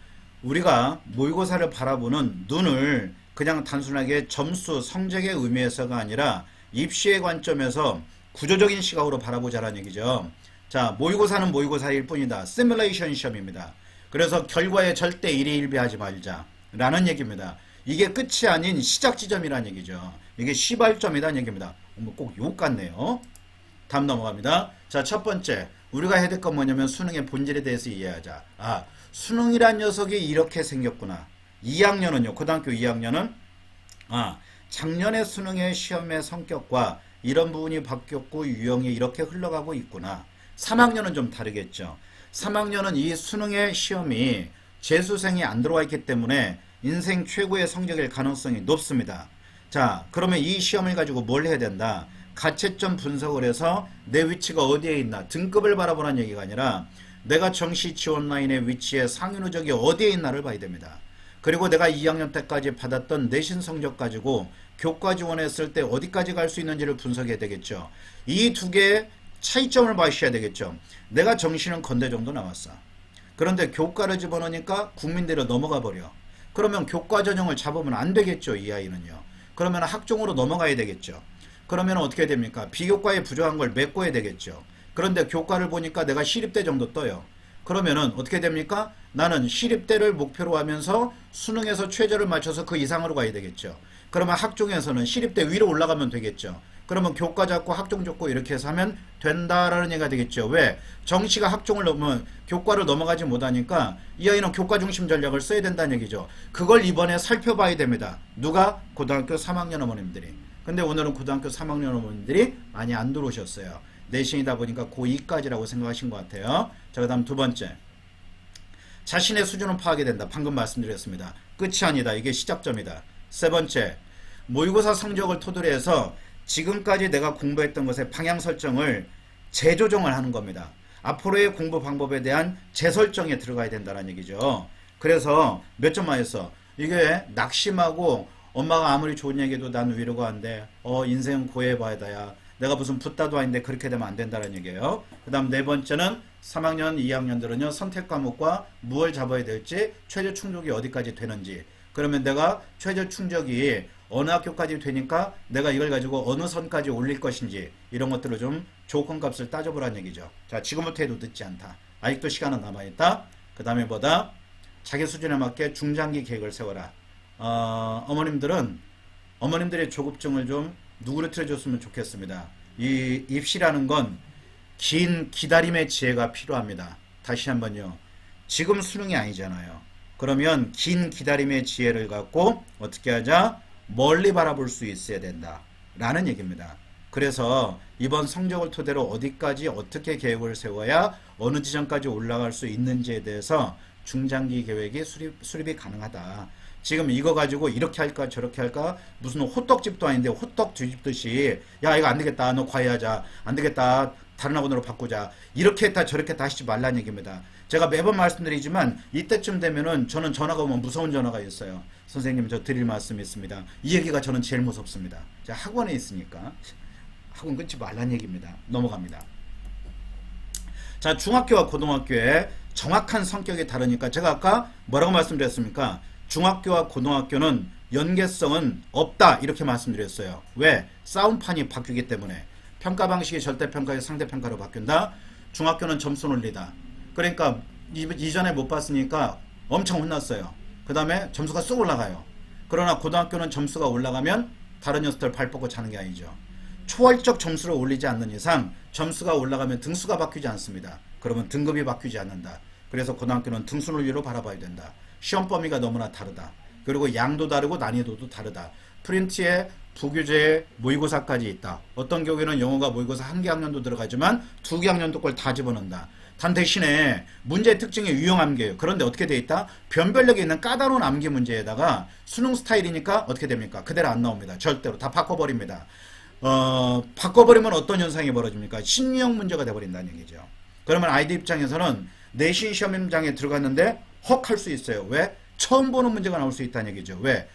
우리가 모의고사를 바라보는 눈을 그냥 단순하게 점수, 성적의 의미에서가 아니라 입시의 관점에서 구조적인 시각으로 바라보자라는 얘기죠. 자, 모의고사는 모의고사일 뿐이다. 시뮬레이션 시험입니다. 그래서 결과에 절대 일희일비하지 말자 라는 얘기입니다. 이게 끝이 아닌 시작 지점이라는 얘기죠. 이게 시발점이라는 얘기입니다. 꼭 욕 같네요. 다음 넘어갑니다. 자, 첫 번째 우리가 해야 될 건 뭐냐면 수능의 본질에 대해서 이해하자. 아, 수능이란 녀석이 이렇게 생겼구나. 2학년은요, 고등학교 2학년은 작년에 수능의 시험의 성격과 이런 부분이 바뀌었고 유형이 이렇게 흘러가고 있구나. 3학년은 좀 다르겠죠. 3학년은 이 수능의 시험이 재수생이 안 들어와 있기 때문에 인생 최고의 성적일 가능성이 높습니다. 자, 그러면 이 시험을 가지고 뭘 해야 된다? 가채점 분석을 해서 내 위치가 어디에 있나 등급을 바라보라는 얘기가 아니라 내가 정시 지원 라인의 위치에 상위 누적이 어디에 있나를 봐야 됩니다. 그리고 내가 2학년 때까지 받았던 내신 성적 가지고 교과 지원했을 때 어디까지 갈 수 있는지를 분석해야 되겠죠. 이 두 개의 차이점을 봐주셔야 되겠죠. 내가 정시는 건대 정도 나왔어. 그런데 교과를 집어넣으니까 국민대로 넘어가 버려. 그러면 교과 전형을 잡으면 안 되겠죠. 이 아이는요. 그러면 학종으로 넘어가야 되겠죠. 그러면 어떻게 됩니까? 비교과에 부족한 걸 메꿔야 되겠죠. 그런데 교과를 보니까 내가 시립대 정도 떠요. 그러면은 어떻게 됩니까? 나는 시립대를 목표로 하면서 수능에서 최저를 맞춰서 그 이상으로 가야 되겠죠. 그러면 학종에서는 시립대 위로 올라가면 되겠죠. 그러면 교과 잡고 학종 잡고 이렇게 해서 하면 된다라는 얘기가 되겠죠. 왜? 정시가 학종을 넘으면 교과를 넘어가지 못하니까 이 아이는 교과 중심 전략을 써야 된다는 얘기죠. 그걸 이번에 살펴봐야 됩니다. 누가? 고등학교 3학년 어머님들이. 근데 오늘은 고등학교 3학년 어머님들이 많이 안 들어오셨어요. 내신이다 보니까 고2까지라고 생각하신 것 같아요. 자, 그 다음 두 번째. 자신의 수준은 파악이 된다. 방금 말씀드렸습니다. 끝이 아니다. 이게 시작점이다. 세 번째. 모의고사 성적을 토대로 해서 지금까지 내가 공부했던 것의 방향 설정을 재조정을 하는 겁니다. 앞으로의 공부 방법에 대한 재설정에 들어가야 된다는 얘기죠. 그래서 몇 점 맞았어? 이게 낙심하고 엄마가 아무리 좋은 얘기해도 난 위로가 안 돼. 인생 고해봐야 야. 내가 무슨 붓다도 아닌데 그렇게 되면 안 된다는 얘기예요. 그 다음 네 번째는 3학년, 2학년들은요. 선택 과목과 무엇을 잡아야 될지 최저 충족이 어디까지 되는지. 그러면 내가 최저 충족이 어느 학교까지 되니까 내가 이걸 가지고 어느 선까지 올릴 것인지 이런 것들을 좀 조건값을 따져보라는 얘기죠. 자, 지금부터 해도 늦지 않다. 아직도 시간은 남아있다. 그 다음에 뭐다? 자기 수준에 맞게 중장기 계획을 세워라. 어머님들의 조급증을 좀 누구를 틀어줬으면 좋겠습니다. 이 입시라는 건 긴 기다림의 지혜가 필요합니다. 다시 한번요. 지금 수능이 아니잖아요. 그러면 긴 기다림의 지혜를 갖고 어떻게 하자? 멀리 바라볼 수 있어야 된다 라는 얘기입니다. 그래서 이번 성적을 토대로 어디까지 어떻게 계획을 세워야 어느 지점까지 올라갈 수 있는지에 대해서 중장기 계획이 수립이 가능하다. 지금 이거 가지고 이렇게 할까 저렇게 할까 무슨 호떡집도 아닌데 호떡 뒤집듯이 야 이거 안 되겠다 너 과외하자 안 되겠다 다른 학원으로 바꾸자 이렇게 했다 저렇게 했다 하시지 말라는 얘기입니다. 제가 매번 말씀드리지만 이때쯤 되면은 저는 전화가 오면 무서운 전화가 있어요. 선생님 저 드릴 말씀이 있습니다. 이 얘기가 저는 제일 무섭습니다. 제가 학원에 있으니까 학원 끊지 말라는 얘기입니다. 넘어갑니다. 자, 중학교와 고등학교의 정확한 성격이 다르니까 제가 아까 뭐라고 말씀드렸습니까? 중학교와 고등학교는 연계성은 없다 이렇게 말씀드렸어요. 왜? 싸움판이 바뀌기 때문에. 평가 방식이 절대평가에서 상대평가로 바뀐다. 중학교는 점수 논리다. 그러니까 이전에 못 봤으니까 엄청 혼났어요. 그 다음에 점수가 쑥 올라가요. 그러나 고등학교는 점수가 올라가면 다른 녀석들 발 뻗고 자는 게 아니죠. 초월적 점수를 올리지 않는 이상 점수가 올라가면 등수가 바뀌지 않습니다. 그러면 등급이 바뀌지 않는다. 그래서 고등학교는 등수 논리로 바라봐야 된다. 시험 범위가 너무나 다르다. 그리고 양도 다르고 난이도도 다르다. 프린트에 부교재에 모의고사까지 있다. 어떤 경우에는 영어가 모의고사 한 개 학년도 들어가지만 두 개 학년도 걸 다 집어넣는다. 단 대신에 문제의 특징이 유형 암기예요. 그런데 어떻게 돼 있다? 변별력이 있는 까다로운 암기 문제에다가 수능 스타일이니까 어떻게 됩니까? 그대로 안 나옵니다. 절대로 다 바꿔버립니다. 바꿔버리면 어떤 현상이 벌어집니까? 신유형 문제가 돼버린다는 얘기죠. 그러면 아이들 입장에서는 내신 시험장에 들어갔는데 헉 할 수 있어요. 왜? 처음 보는 문제가 나올 수 있다는 얘기죠. 왜?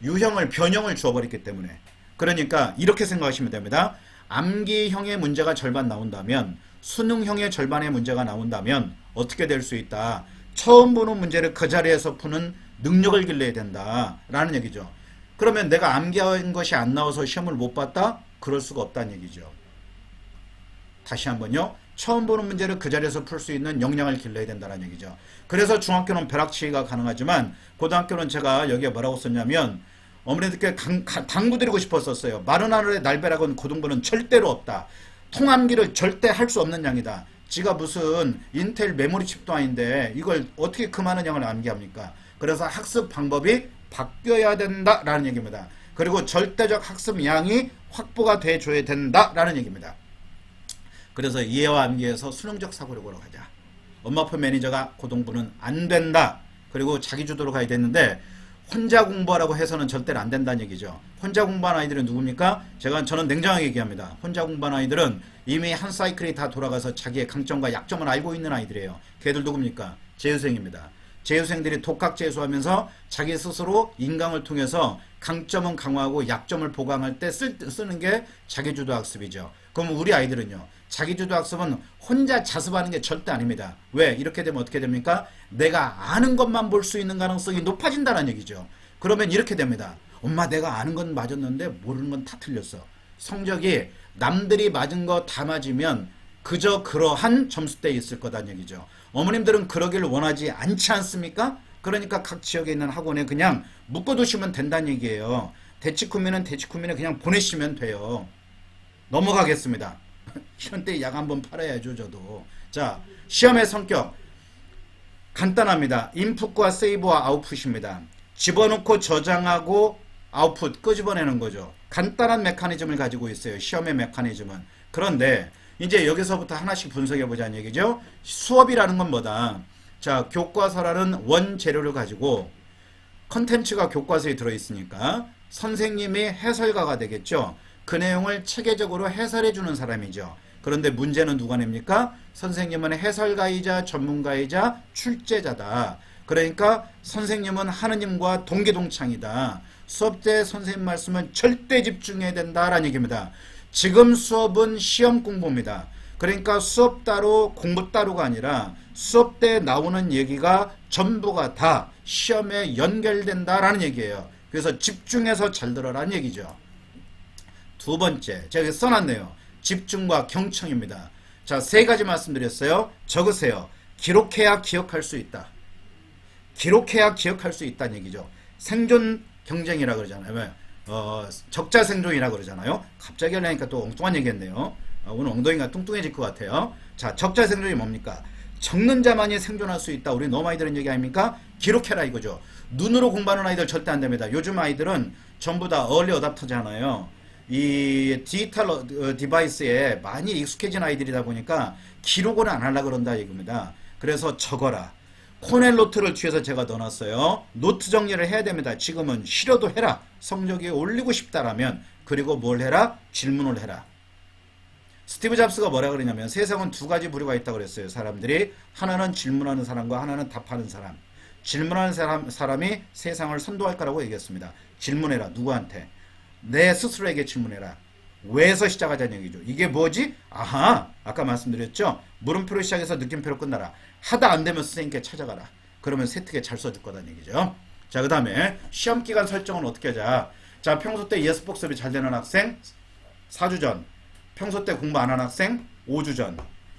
유형을 변형을 주어버렸기 때문에. 그러니까 이렇게 생각하시면 됩니다. 암기형의 문제가 절반 나온다면 수능형의 절반의 문제가 나온다면 어떻게 될 수 있다. 처음 보는 문제를 그 자리에서 푸는 능력을 길러야 된다라는 얘기죠. 그러면 내가 암기한 것이 안 나와서 시험을 못 봤다? 그럴 수가 없다는 얘기죠. 다시 한번요. 처음 보는 문제를 그 자리에서 풀 수 있는 역량을 길러야 된다는 얘기죠. 그래서 중학교는 벼락치기가 가능하지만 고등학교는 제가 여기에 뭐라고 썼냐면 어머니들께 당부드리고 싶었었어요. 마른 하늘의 날벼락은 고등부는 절대로 없다. 통암기를 절대 할 수 없는 양이다. 지가 무슨 인텔 메모리 칩도 아닌데 이걸 어떻게 그 많은 양을 암기합니까? 그래서 학습 방법이 바뀌어야 된다라는 얘기입니다. 그리고 절대적 학습 양이 확보가 돼줘야 된다라는 얘기입니다. 그래서 이해와 암기에서 수능적 사고력으로 가자. 엄마표 매니저가 고등부는 안 된다. 그리고 자기 주도로 가야 되는데 혼자 공부하라고 해서는 절대로 안 된다는 얘기죠. 혼자 공부한 아이들은 누굽니까? 저는 냉정하게 얘기합니다. 혼자 공부한 아이들은 이미 한 사이클이 다 돌아가서 자기의 강점과 약점을 알고 있는 아이들이에요. 걔들 누굽니까? 재수생입니다. 재수생들이 독학 재수하면서 자기 스스로 인강을 통해서 강점은 강화하고 약점을 보강할 때 쓰는 게 자기주도 학습이죠. 그럼 우리 아이들은요. 자기주도 학습은 혼자 자습하는 게 절대 아닙니다. 왜? 이렇게 되면 어떻게 됩니까? 내가 아는 것만 볼 수 있는 가능성이 높아진다는 얘기죠. 그러면 이렇게 됩니다. 엄마 내가 아는 건 맞았는데 모르는 건 다 틀렸어. 성적이 남들이 맞은 거 다 맞으면 그저 그러한 점수대에 있을 거다는 얘기죠. 어머님들은 그러길 원하지 않지 않습니까? 그러니까 각 지역에 있는 학원에 그냥 묶어두시면 된다는 얘기예요. 대치쿠미는 그냥 보내시면 돼요. 넘어가겠습니다. 이런 때 약 한번 팔아야죠 저도. 자, 시험의 성격 간단합니다. 인풋과 세이브와 아웃풋입니다. 집어넣고 저장하고 아웃풋 끄집어내는 거죠. 간단한 메커니즘을 가지고 있어요. 시험의 메커니즘은. 그런데 이제 여기서부터 하나씩 분석해 보자는 얘기죠. 수업이라는 건 뭐다? 자, 교과서라는 원재료를 가지고 컨텐츠가 교과서에 들어있으니까 선생님이 해설가가 되겠죠. 그 내용을 체계적으로 해설해 주는 사람이죠. 그런데 문제는 누가 냅니까? 선생님은 해설가이자 전문가이자 출제자다. 그러니까 선생님은 하느님과 동기동창이다. 수업 때 선생님 말씀은 절대 집중해야 된다라는 얘기입니다. 지금 수업은 시험 공부입니다. 그러니까 수업 따로 공부 따로가 아니라 수업 때 나오는 얘기가 전부가 다 시험에 연결된다라는 얘기예요. 그래서 집중해서 잘 들어라는 얘기죠. 두 번째, 제가 여기 써놨네요. 집중과 경청입니다. 자, 세 가지 말씀드렸어요. 적으세요. 기록해야 기억할 수 있다. 기록해야 기억할 수 있다는 얘기죠. 생존 경쟁이라 그러잖아요. 왜? 적자 생존이라 그러잖아요. 갑자기 하려니까 또 엉뚱한 얘기했네요. 오늘 엉덩이가 뚱뚱해질 것 같아요. 자, 적자 생존이 뭡니까? 적는 자만이 생존할 수 있다. 우리 너무 많이 들은 얘기 아닙니까? 기록해라 이거죠. 눈으로 공부하는 아이들 절대 안 됩니다. 요즘 아이들은 전부 다 얼리 어답터잖아요. 이 디지털 디바이스에 많이 익숙해진 아이들이다 보니까 기록을 안 하려고 그런다 이겁니다. 그래서 적어라. 코넬 노트를 뒤에서 제가 넣어놨어요. 노트 정리를 해야 됩니다. 지금은 싫어도 해라. 성적이 올리고 싶다라면. 그리고 뭘 해라? 질문을 해라. 스티브 잡스가 뭐라 그러냐면 세상은 두 가지 부류가 있다고 그랬어요. 사람들이 하나는 질문하는 사람과 하나는 답하는 사람. 질문하는 사람이 세상을 선도할 거라고 얘기했습니다. 질문해라. 누구한테? 내 스스로에게 질문해라. 왜에서 시작하자는 얘기죠. 이게 뭐지? 아하, 아까 말씀드렸죠. 물음표로 시작해서 느낌표로 끝나라. 하다 안 되면 선생님께 찾아가라. 그러면 세트게 잘 써줄 거다는 얘기죠. 자, 그 다음에 시험기간 설정은 어떻게 하자. 자, 평소 때 예습 복습이 잘 되는 학생 4주 전, 평소 때 공부 안 하는 학생 5주 전.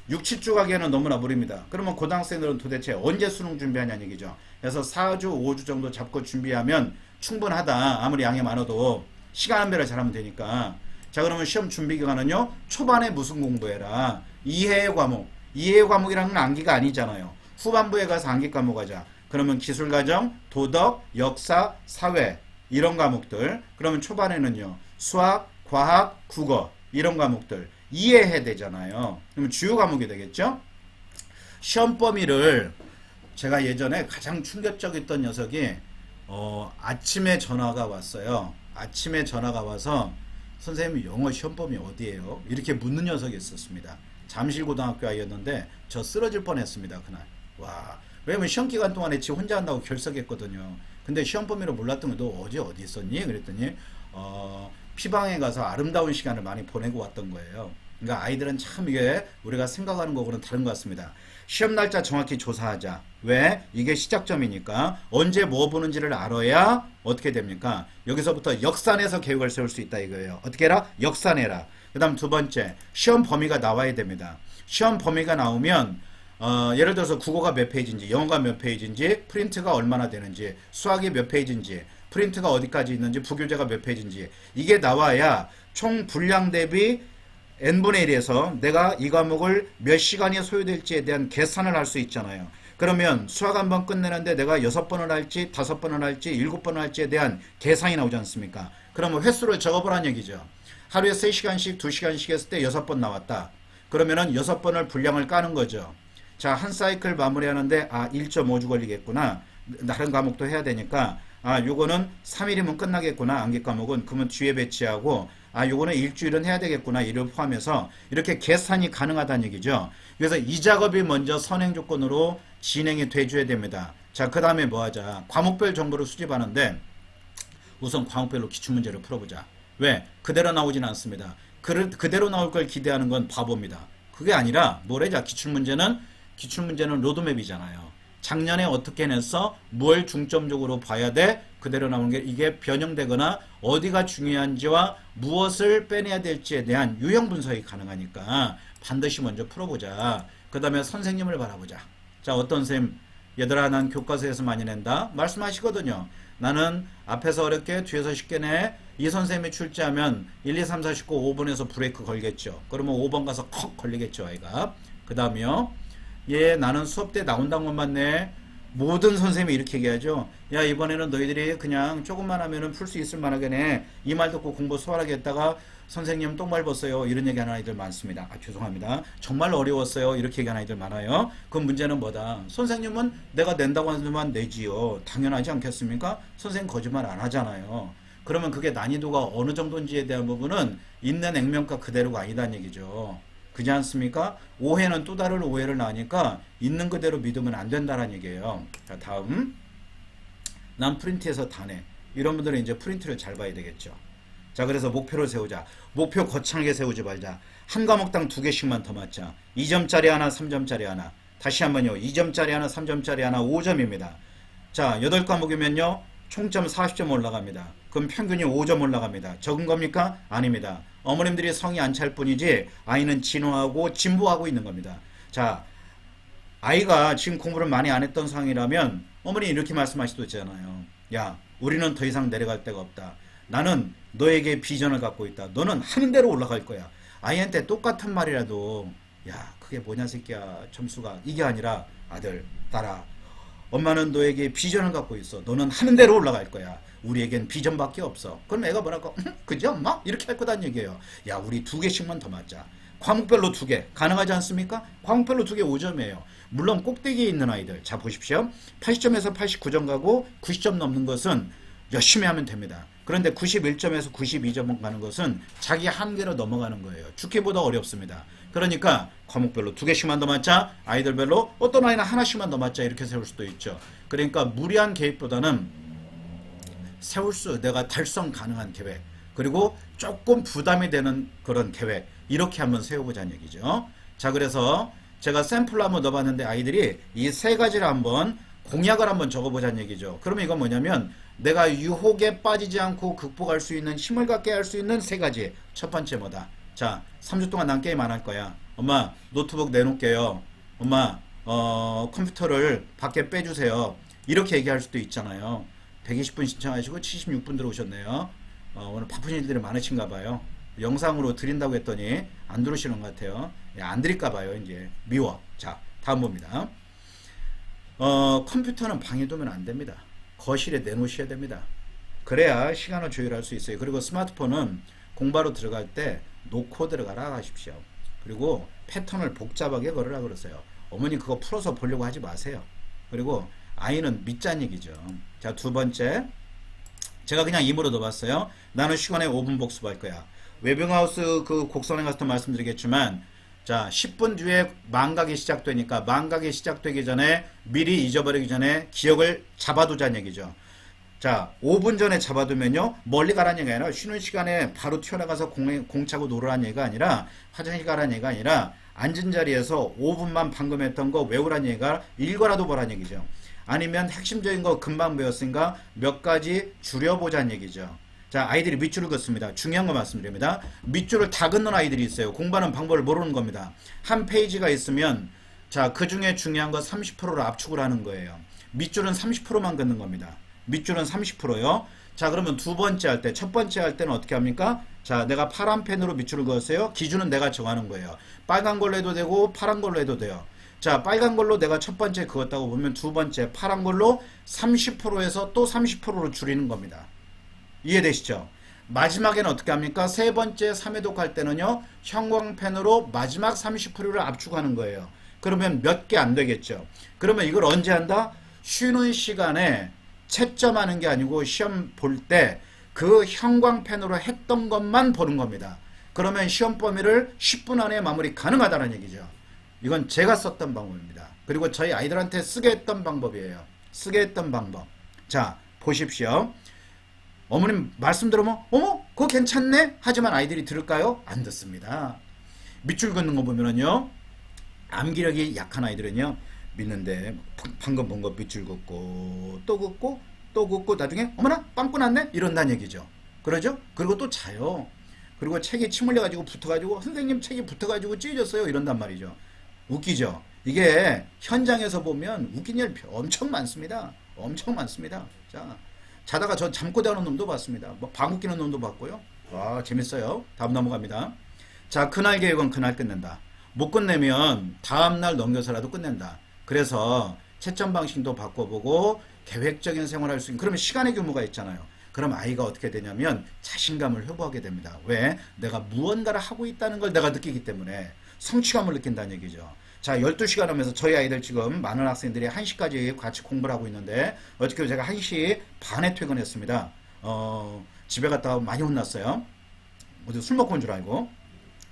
6, 7주 가기에는 너무나 무리입니다. 그러면 고등학생들은 도대체 언제 수능 준비하냐는 얘기죠. 그래서 4주, 5주 정도 잡고 준비하면 충분하다. 아무리 양이 많아도 시간 안배를 잘하면 되니까. 자, 그러면 시험 준비 기간은요. 초반에 무슨 공부해라. 이해의 과목. 이해의 과목이라는 건 암기가 아니잖아요. 후반부에 가서 암기 과목 하자. 그러면 기술과정, 도덕, 역사, 사회 이런 과목들. 그러면 초반에는요. 수학, 과학, 국어 이런 과목들 이해해야 되잖아요. 그러면 주요 과목이 되겠죠. 시험 범위를 제가 예전에 가장 충격적이었던 녀석이 아침에 전화가 왔어요. 아침에 전화가 와서 선생님 영어 시험 범위 어디예요? 이렇게 묻는 녀석이 있었습니다. 잠실고등학교 아이였는데 저 쓰러질 뻔했습니다. 그날. 와, 왜냐면 시험 기간 동안에 지 혼자 한다고 결석했거든요. 근데 시험 범위를 몰랐던 게 너 어제 어디 있었니? 그랬더니 피방에 가서 아름다운 시간을 많이 보내고 왔던 거예요. 그러니까 아이들은 참 이게 우리가 생각하는 거고는 다른 것 같습니다. 시험 날짜 정확히 조사하자. 왜? 이게 시작점이니까 언제 뭐 보는지를 알아야 어떻게 됩니까? 여기서부터 역산해서 계획을 세울 수 있다 이거예요. 어떻게 해라? 역산해라. 그 다음 두 번째, 시험 범위가 나와야 됩니다. 시험 범위가 나오면 예를 들어서 국어가 몇 페이지인지, 영어가 몇 페이지인지, 프린트가 얼마나 되는지, 수학이 몇 페이지인지, 프린트가 어디까지 있는지, 부교재가 몇 페이지인지 이게 나와야 총 분량 대비 n분의 1에서 내가 이 과목을 몇 시간이 소요될지에 대한 계산을 할 수 있잖아요. 그러면 수학 한 번 끝내는데 내가 6번을 할지 5번을 할지 7번을 할지에 대한 계산이 나오지 않습니까? 그러면 횟수를 적어보라는 얘기죠. 하루에 3시간씩 2시간씩 했을 때 6번 나왔다. 그러면은 6번을 분량을 까는 거죠. 자, 한 사이클 마무리하는데 1.5주 걸리겠구나. 다른 과목도 해야 되니까 요거는 3일이면 끝나겠구나. 암기 과목은. 그러면 뒤에 배치하고 요거는 일주일은 해야 되겠구나. 이를 포함해서 이렇게 계산이 가능하다는 얘기죠. 그래서 이 작업이 먼저 선행 조건으로 진행이 돼줘야 됩니다. 자, 그 다음에 뭐 하자. 과목별 정보를 수집하는데 우선 과목별로 기출문제를 풀어보자. 왜? 그대로 나오진 않습니다. 그대로 나올 걸 기대하는 건 바보입니다. 그게 아니라 뭐래자. 기출문제는 로드맵이잖아요. 작년에 어떻게 냈어? 뭘 중점적으로 봐야 돼? 그대로 나오는 게 이게 변형되거나 어디가 중요한지와 무엇을 빼내야 될지에 대한 유형 분석이 가능하니까 반드시 먼저 풀어보자. 그 다음에 선생님을 바라보자. 자, 어떤 쌤, 얘들아 난 교과서에서 많이 낸다 말씀하시거든요. 나는 앞에서 어렵게 뒤에서 쉽게 내. 이 선생님이 출제하면 1, 2, 3, 4, 19, 5번에서 브레이크 걸겠죠. 그러면 5번 가서 컥 걸리겠죠 아이가. 그 다음에요, 나는 수업 때 나온다는 것만 내. 모든 선생님이 이렇게 얘기하죠. 야, 이번에는 너희들이 그냥 조금만 하면은 풀 수 있을 만하겠네. 이 말 듣고 공부 수월하게 했다가 선생님 똥 밟았어요. 이런 얘기하는 아이들 많습니다. 죄송합니다. 정말 어려웠어요. 이렇게 얘기하는 아이들 많아요. 그 문제는 뭐다? 선생님은 내가 낸다고 하지만 내지요. 당연하지 않겠습니까? 선생님 거짓말 안 하잖아요. 그러면 그게 난이도가 어느 정도인지에 대한 부분은 있는 액면가 그대로가 아니다는 얘기죠. 그지 않습니까? 오해는 또 다른 오해를 나니까 있는 그대로 믿으면 안 된다는 얘기예요. 자, 다음. 난 프린트해서 다 내. 이런 분들은 이제 프린트를 잘 봐야 되겠죠. 자, 그래서 목표를 세우자. 목표 거창하게 세우지 말자. 한 과목당 2개씩만 더 맞자. 2점짜리 하나, 3점짜리 하나. 다시 한번요. 2점짜리 하나, 3점짜리 하나, 5점입니다. 자, 8과목이면요. 총점 40점 올라갑니다. 그럼 평균이 5점 올라갑니다. 적은 겁니까? 아닙니다. 어머님들이 성이 안 찰 뿐이지 아이는 진화하고 진보하고 있는 겁니다. 자, 아이가 지금 공부를 많이 안 했던 상황이라면 어머니 이렇게 말씀하시도 있잖아요. 야, 우리는 더 이상 내려갈 데가 없다. 나는 너에게 비전을 갖고 있다. 너는 하는 대로 올라갈 거야. 아이한테 똑같은 말이라도 야, 그게 뭐냐 새끼야. 점수가 이게 아니라 아들, 딸아. 엄마는 너에게 비전을 갖고 있어. 너는 하는 대로 올라갈 거야. 우리에겐 비전밖에 없어. 그럼 애가 뭐랄까? 그지 엄마? 이렇게 할 거란 얘기예요. 야, 우리 2개씩만 더 맞자. 과목별로 2개. 가능하지 않습니까? 과목별로 2개 5점이에요. 물론 꼭대기에 있는 아이들. 자, 보십시오. 80점에서 89점 가고 90점 넘는 것은 열심히 하면 됩니다. 그런데 91점에서 92점 가는 것은 자기 한계로 넘어가는 거예요. 죽기보다 어렵습니다. 그러니까 과목별로 2개씩만 더 맞자, 아이들별로 어떤 아이는 하나씩만 더 맞자 이렇게 세울 수도 있죠. 그러니까 무리한 계획보다는 내가 달성 가능한 계획, 그리고 조금 부담이 되는 그런 계획, 이렇게 한번 세워보자는 얘기죠. 자, 그래서 제가 샘플로 한번 넣어봤는데 아이들이 이 3가지를 한번 공약을 한번 적어보자는 얘기죠. 그러면 이건 뭐냐면 내가 유혹에 빠지지 않고 극복할 수 있는, 힘을 갖게 할 수 있는 3가지. 첫 번째 뭐다? 자, 3주 동안 난 게임 안 할 거야. 엄마, 노트북 내놓을게요. 엄마, 컴퓨터를 밖에 빼주세요. 이렇게 얘기할 수도 있잖아요. 120분 신청하시고 76분 들어오셨네요. 오늘 바쁜 일들이 많으신가 봐요. 영상으로 드린다고 했더니 안 들으시는 것 같아요. 안 드릴까 봐요. 이제 미워. 자, 다음 봅니다. 컴퓨터는 방에 두면 안 됩니다. 거실에 내놓으셔야 됩니다. 그래야 시간을 조율할 수 있어요. 그리고 스마트폰은 공부하러 들어갈 때 놓고 들어가라 하십시오. 그리고 패턴을 복잡하게 걸으라 그러세요. 어머니 그거 풀어서 보려고 하지 마세요. 그리고 아이는 믿자는 얘기죠. 자, 2번째. 제가 그냥 임으로 넣어봤어요. 나는 시간에 5분 복습할 거야. 웨빙하우스 그 곡선에 가서 또 말씀드리겠지만, 자, 10분 뒤에 망각이 시작되니까 망각이 시작되기 전에 미리 잊어버리기 전에 기억을 잡아두자는 얘기죠. 자, 5분 전에 잡아두면요, 멀리 가라는 얘기가 아니라 쉬는 시간에 바로 튀어나가서 공 차고 놀으라는 얘기가 아니라, 화장실 가라는 얘기가 아니라 앉은 자리에서 5분만 방금 했던 거 외우라는 얘기가 읽어라도 보라는 얘기죠. 아니면 핵심적인 거 금방 배웠으니까 몇 가지 줄여보자는 얘기죠. 자, 아이들이 밑줄을 긋습니다. 중요한 거 말씀드립니다. 밑줄을 다 긋는 아이들이 있어요. 공부하는 방법을 모르는 겁니다. 한 페이지가 있으면, 자, 그 중에 중요한 거 30%를 압축을 하는 거예요. 밑줄은 30%만 긋는 겁니다. 밑줄은 30%요. 자, 그러면 2번째 할 때, 첫 번째 할 때는 어떻게 합니까? 자, 내가 파란 펜으로 밑줄을 그었어요. 기준은 내가 정하는 거예요. 빨간 걸로 해도 되고 파란 걸로 해도 돼요. 자, 빨간 걸로 내가 첫 번째 그었다고 보면 2번째 파란 걸로 30%에서 또 30%로 줄이는 겁니다. 이해되시죠? 마지막에는 어떻게 합니까? 3번째 3회독 할 때는요, 형광펜으로 마지막 30%를 압축하는 거예요. 그러면 몇 개 안 되겠죠? 그러면 이걸 언제 한다? 쉬는 시간에 채점하는 게 아니고 시험 볼 때 그 형광펜으로 했던 것만 보는 겁니다. 그러면 시험 범위를 10분 안에 마무리 가능하다는 얘기죠. 이건 제가 썼던 방법입니다. 그리고 저희 아이들한테 쓰게 했던 방법이에요. 쓰게 했던 방법. 자, 보십시오. 어머님 말씀 들으면 어머 그거 괜찮네 하지만 아이들이 들을까요? 안 듣습니다. 밑줄 긋는 거 보면은요, 암기력이 약한 아이들은요, 믿는데 방금 본 거 밑줄 긋고 또 긋고 또 긋고 나중에 어머나 빵꾸 났네 이런다는 얘기죠. 그러죠? 그리고 또 자요. 그리고 책이 침 흘려가지고 붙어가지고 선생님 책이 붙어가지고 찢어졌어요 이런단 말이죠. 웃기죠? 이게 현장에서 보면 웃긴 일 엄청 많습니다. 엄청 많습니다. 자, 자다가 저 잠꼬 대하는 놈도 봤습니다. 뭐 방귀 뀌는 놈도 봤고요. 와, 재밌어요. 다음 넘어갑니다. 자, 그날 계획은 그날 끝낸다. 못 끝내면 다음날 넘겨서라도 끝낸다. 그래서 채점 방식도 바꿔보고 계획적인 생활을 할 수 있는, 그러면 시간의 규모가 있잖아요. 그럼 아이가 어떻게 되냐면 자신감을 회복하게 됩니다. 왜? 내가 무언가를 하고 있다는 걸 내가 느끼기 때문에 성취감을 느낀다는 얘기죠. 자, 12시간 하면서 저희 아이들 지금 많은 학생들이 1시까지 같이 공부를 하고 있는데 어저께 제가 1시 반에 퇴근했습니다. 집에 갔다 많이 혼났어요. 어디 술 먹고 온 줄 알고.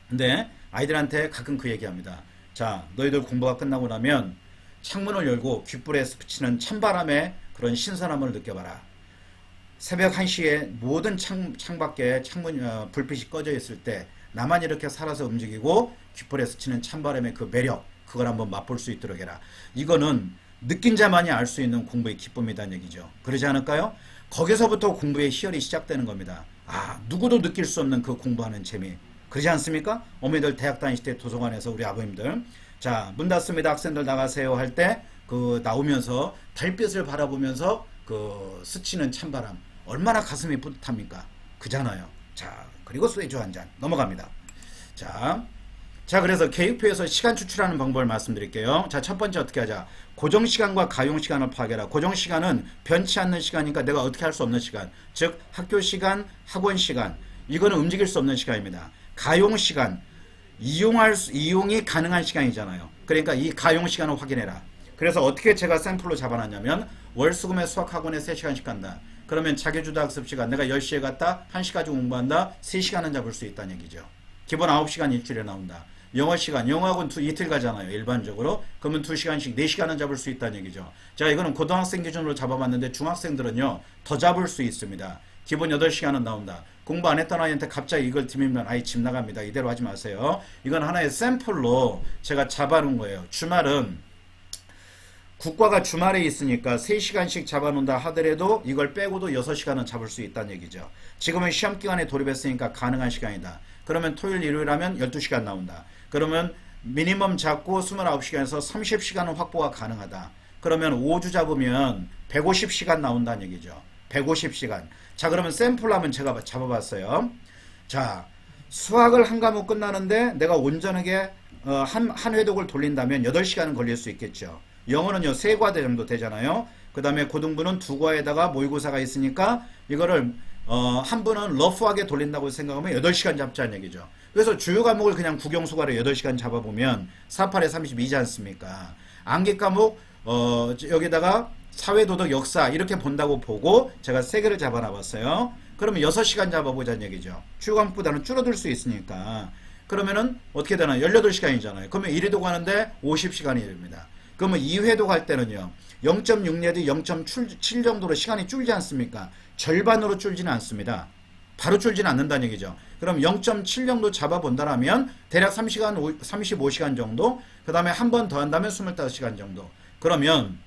근데 아이들한테 가끔 그 얘기합니다. 자, 너희들 공부가 끝나고 나면 창문을 열고 귓불에 스치는 찬바람의 그런 신선함을 느껴봐라. 새벽 1시에 모든 창밖에 불빛이 꺼져 있을 때 나만 이렇게 살아서 움직이고 귓불에 스치는 찬바람의 그 매력, 그걸 한번 맛볼 수 있도록 해라. 이거는 느낀 자만이 알 수 있는 공부의 기쁨이라는 얘기죠. 그러지 않을까요? 거기서부터 공부의 희열이 시작되는 겁니다. 아, 누구도 느낄 수 없는 그 공부하는 재미. 그러지 않습니까? 어머니들 대학 다니실 때 도서관에서 우리 아버님들, 자, 문 닫습니다. 학생들 나가세요 할 때 그 나오면서 달빛을 바라보면서 그 스치는 찬바람, 얼마나 가슴이 뿌듯합니까? 그잖아요. 자, 그리고 소주 한 잔 넘어갑니다. 자, 자, 그래서 계획표에서 시간 추출하는 방법을 말씀드릴게요. 자, 첫 번째 어떻게 하자. 고정시간과 가용시간을 파악해라. 고정시간은 변치 않는 시간이니까 내가 어떻게 할 수 없는 시간. 즉, 학교시간, 학원시간. 이거는 움직일 수 없는 시간입니다. 가용시간, 이용이 가능한 시간이잖아요. 그러니까 이 가용시간을 확인해라. 그래서 어떻게 제가 샘플로 잡아놨냐면, 월수금의 수학학원에 3시간씩 간다. 그러면 자기주도 학습시간, 내가 10시에 갔다 1시까지 공부한다. 3시간은 잡을 수 있다는 얘기죠. 기본 9시간 일주일에 나온다. 영어 시간, 영어학원 이틀 가잖아요. 일반적으로. 그러면 2시간씩 4시간은 잡을 수 있다는 얘기죠. 자, 이거는 고등학생 기준으로 잡아봤는데 중학생들은요, 더 잡을 수 있습니다. 기본 8시간은 나온다. 공부 안 했던 아이한테 갑자기 이걸 드리면 아이 집 나갑니다. 이대로 하지 마세요. 이건 하나의 샘플로 제가 잡아놓은 거예요. 주말은 국과가 주말에 있으니까 3시간씩 잡아놓는다 하더라도 이걸 빼고도 6시간은 잡을 수 있다는 얘기죠. 지금은 시험기간에 돌입했으니까 가능한 시간이다. 그러면 토요일, 일요일 하면 12시간 나온다. 그러면 미니멈 잡고 29시간에서 30시간은 확보가 가능하다. 그러면 5주 잡으면 150시간 나온다는 얘기죠. 150시간. 자, 그러면 샘플 한번 제가 잡아봤어요. 자, 수학을 한 과목 끝나는데 내가 온전하게 한 회독을 돌린다면 8시간은 걸릴 수 있겠죠. 영어는요 3과대 정도 되잖아요. 그 다음에 고등부는 2과에다가 모의고사가 있으니까 이거를 한 분은 러프하게 돌린다고 생각하면 8시간 잡자는 얘기죠. 그래서 주요 과목을 그냥 국영수과로 8시간 잡아보면 48에 32지 않습니까? 암기 과목 여기다가 사회도덕 역사 이렇게 본다고 보고 제가 3개를 잡아놔봤어요. 그러면 6시간 잡아보자는 얘기죠. 주요 과목보다는 줄어들 수 있으니까. 그러면은 어떻게 되나요? 18시간이잖아요. 그러면 1회도 가는데 50시간이 됩니다. 그러면 2회도 갈 때는요. 0.6 내지 0.7 정도로 시간이 줄지 않습니까? 절반으로 줄지는 않습니다. 바로 줄지는 않는다는 얘기죠. 그럼 0.7 정도 잡아본다라면 대략 35시간 정도, 그 다음에 한 번 더 한다면 25시간 정도. 그러면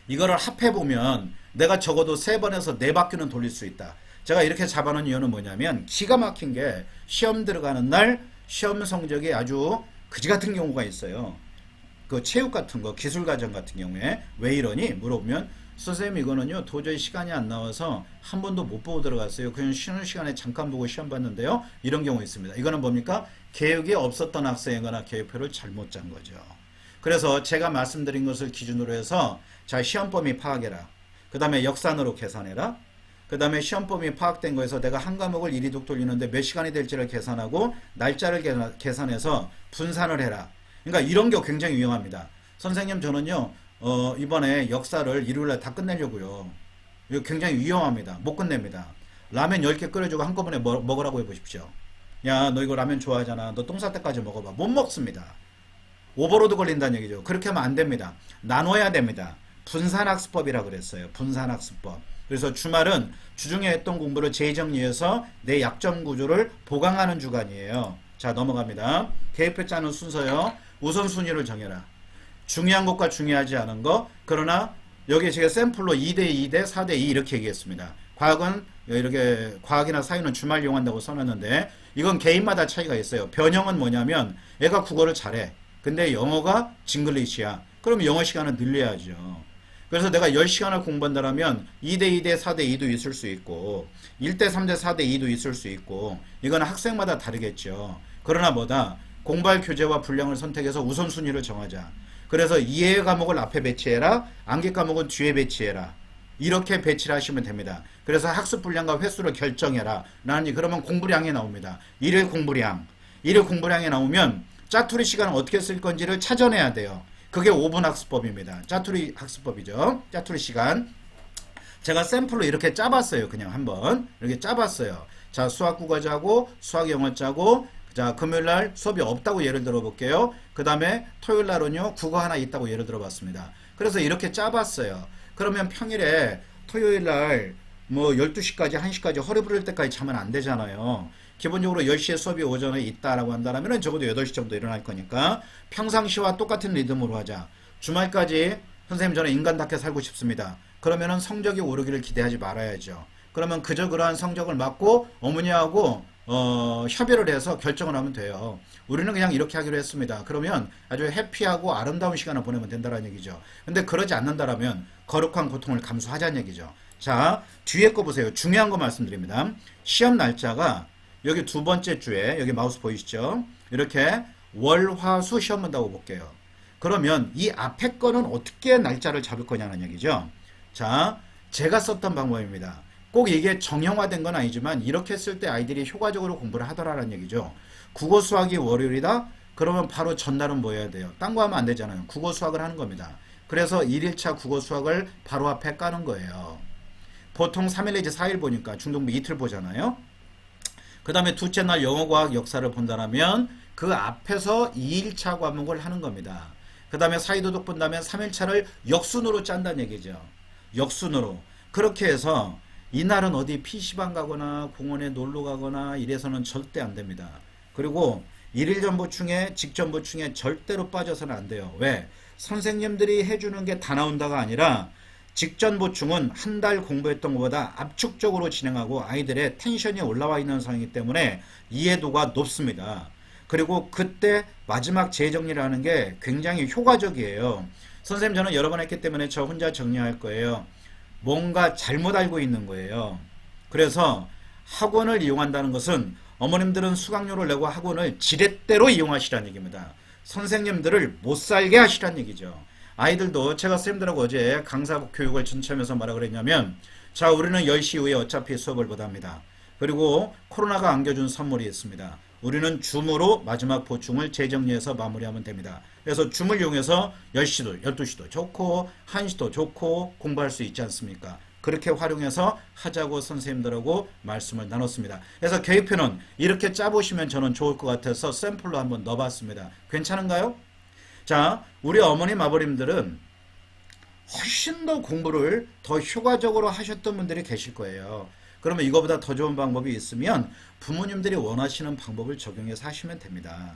이거를 합해보면 내가 적어도 3번에서 4바퀴는 돌릴 수 있다. 제가 이렇게 잡아놓은 이유는 뭐냐면 기가 막힌 게 시험 들어가는 날 시험 성적이 아주 그지 같은 경우가 있어요. 그 체육 같은 거, 기술 과정 같은 경우에 왜 이러니? 물어보면 선생님 이거는요 도저히 시간이 안 나와서 한 번도 못 보고 들어갔어요. 그냥 쉬는 시간에 잠깐 보고 시험 봤는데요. 이런 경우 있습니다. 이거는 뭡니까? 계획이 없었던 학생이거나 계획표를 잘못 짠 거죠. 그래서 제가 말씀드린 것을 기준으로 해서 자 시험 범위 파악해라. 그 다음에 역산으로 계산해라. 그 다음에 시험 범위 파악된 거에서 내가 한 과목을 1이독 돌리는데 몇 시간이 될지를 계산하고 날짜를 계산해서 분산을 해라. 그러니까 이런 게 굉장히 유용합니다. 선생님 저는요 이번에 역사를 일요일날 다 끝내려고요. 이거 굉장히 위험합니다. 못 끝냅니다. 라면 10개 끓여주고 한꺼번에 먹으라고 해보십시오. 야 너 이거 라면 좋아하잖아. 너 똥 쌀 때까지 먹어봐. 못 먹습니다. 오버로드 걸린다는 얘기죠. 그렇게 하면 안 됩니다. 나눠야 됩니다. 분산학습법이라 그랬어요. 분산학습법. 그래서 주말은 주중에 했던 공부를 재정리해서 내 약점 구조를 보강하는 주간이에요. 자 넘어갑니다. 계획표 짜는 순서요. 우선순위를 정해라. 중요한 것과 중요하지 않은 것. 그러나 여기 제가 샘플로 2대 2대 4대 2 이렇게 얘기했습니다. 과학은 이렇게 과학이나 사회는 주말 이용한다고 써놨는데 이건 개인마다 차이가 있어요. 변형은 뭐냐면 애가 국어를 잘해. 근데 영어가 징글리시야. 그럼 영어 시간을 늘려야죠. 그래서 내가 10시간을 공부한다면 2대 2대 4대 2도 있을 수 있고 1대 3대 4대 2도 있을 수 있고 이건 학생마다 다르겠죠. 그러나 뭐다? 공부할 교재와 분량을 선택해서 우선순위를 정하자. 그래서 이해 과목을 앞에 배치해라. 암기 과목은 뒤에 배치해라. 이렇게 배치를 하시면 됩니다. 그래서 학습 분량과 횟수를 결정해라. 그러면 공부량이 나옵니다. 1회 공부량. 1회 공부량이 나오면 짜투리 시간을 어떻게 쓸 건지를 찾아내야 돼요. 그게 5분 학습법입니다. 짜투리 학습법이죠. 짜투리 시간. 제가 샘플로 이렇게 짜봤어요. 그냥 한번. 이렇게 짜봤어요. 자, 수학 국어 짜고, 수학 영어 짜고, 자, 금요일날 수업이 없다고 예를 들어 볼게요. 그 다음에 토요일날은요, 국어 하나 있다고 예를 들어 봤습니다. 그래서 이렇게 짜봤어요. 그러면 평일에 토요일날 뭐 12시까지, 1시까지 허리 부를 때까지 자면 안 되잖아요. 기본적으로 10시에 수업이 오전에 있다라고 한다면 적어도 8시 정도 일어날 거니까 평상시와 똑같은 리듬으로 하자. 주말까지 선생님 저는 인간답게 살고 싶습니다. 그러면은 성적이 오르기를 기대하지 말아야죠. 그러면 그저 그러한 성적을 맞고 어머니하고 협의를 해서 결정을 하면 돼요. 우리는 그냥 이렇게 하기로 했습니다. 그러면 아주 해피하고 아름다운 시간을 보내면 된다는 얘기죠. 근데 그러지 않는다라면 거룩한 고통을 감수하자는 얘기죠. 자, 뒤에 거 보세요. 중요한 거 말씀드립니다. 시험 날짜가 여기 두 번째 주에 여기 마우스 보이시죠? 이렇게 월, 화, 수 시험 본다고 볼게요. 그러면 이 앞에 거는 어떻게 날짜를 잡을 거냐는 얘기죠. 자, 제가 썼던 방법입니다. 꼭 이게 정형화된 건 아니지만 이렇게 했을 때 아이들이 효과적으로 공부를 하더라라는 얘기죠. 국어 수학이 월요일이다? 그러면 바로 전날은 뭐 해야 돼요? 딴 거 하면 안 되잖아요. 국어 수학을 하는 겁니다. 그래서 1일차 국어 수학을 바로 앞에 까는 거예요. 보통 3일 내지 4일 보니까 중등부 이틀 보잖아요. 그 다음에 둘째 날 영어, 과학, 역사를 본다면 그 앞에서 2일차 과목을 하는 겁니다. 그 다음에 사회도덕 본다면 3일차를 역순으로 짠다는 얘기죠. 역순으로. 그렇게 해서 이날은 어디 PC방 가거나 공원에 놀러 가거나 이래서는 절대 안 됩니다. 그리고 일일 전 보충에 직전 보충에 절대로 빠져서는 안 돼요. 왜? 선생님들이 해주는 게 다 나온다가 아니라 직전 보충은 한 달 공부했던 것보다 압축적으로 진행하고 아이들의 텐션이 올라와 있는 상황이기 때문에 이해도가 높습니다. 그리고 그때 마지막 재정리를 하는 게 굉장히 효과적이에요. 선생님 저는 여러 번 했기 때문에 저 혼자 정리할 거예요. 뭔가 잘못 알고 있는 거예요. 그래서 학원을 이용한다는 것은 어머님들은 수강료를 내고 학원을 지렛대로 이용하시라는 얘기입니다. 선생님들을 못 살게 하시라는 얘기죠. 아이들도 제가 선생님들하고 어제 강사 교육을 전체하면서 뭐라 그랬냐면 자 우리는 10시 이후에 어차피 수업을 못합니다. 그리고 코로나가 안겨준 선물이 있습니다. 우리는 줌으로 마지막 보충을 재정리해서 마무리하면 됩니다. 그래서 줌을 이용해서 10시도 12시도 좋고 1시도 좋고 공부할 수 있지 않습니까? 그렇게 활용해서 하자고 선생님들하고 말씀을 나눴습니다. 그래서 계획표는 이렇게 짜보시면 저는 좋을 것 같아서 샘플로 한번 넣어봤습니다. 괜찮은가요? 자, 우리 어머님 아버님들은 훨씬 더 공부를 더 효과적으로 하셨던 분들이 계실 거예요. 그러면 이거보다 더 좋은 방법이 있으면 부모님들이 원하시는 방법을 적용해서 하시면 됩니다.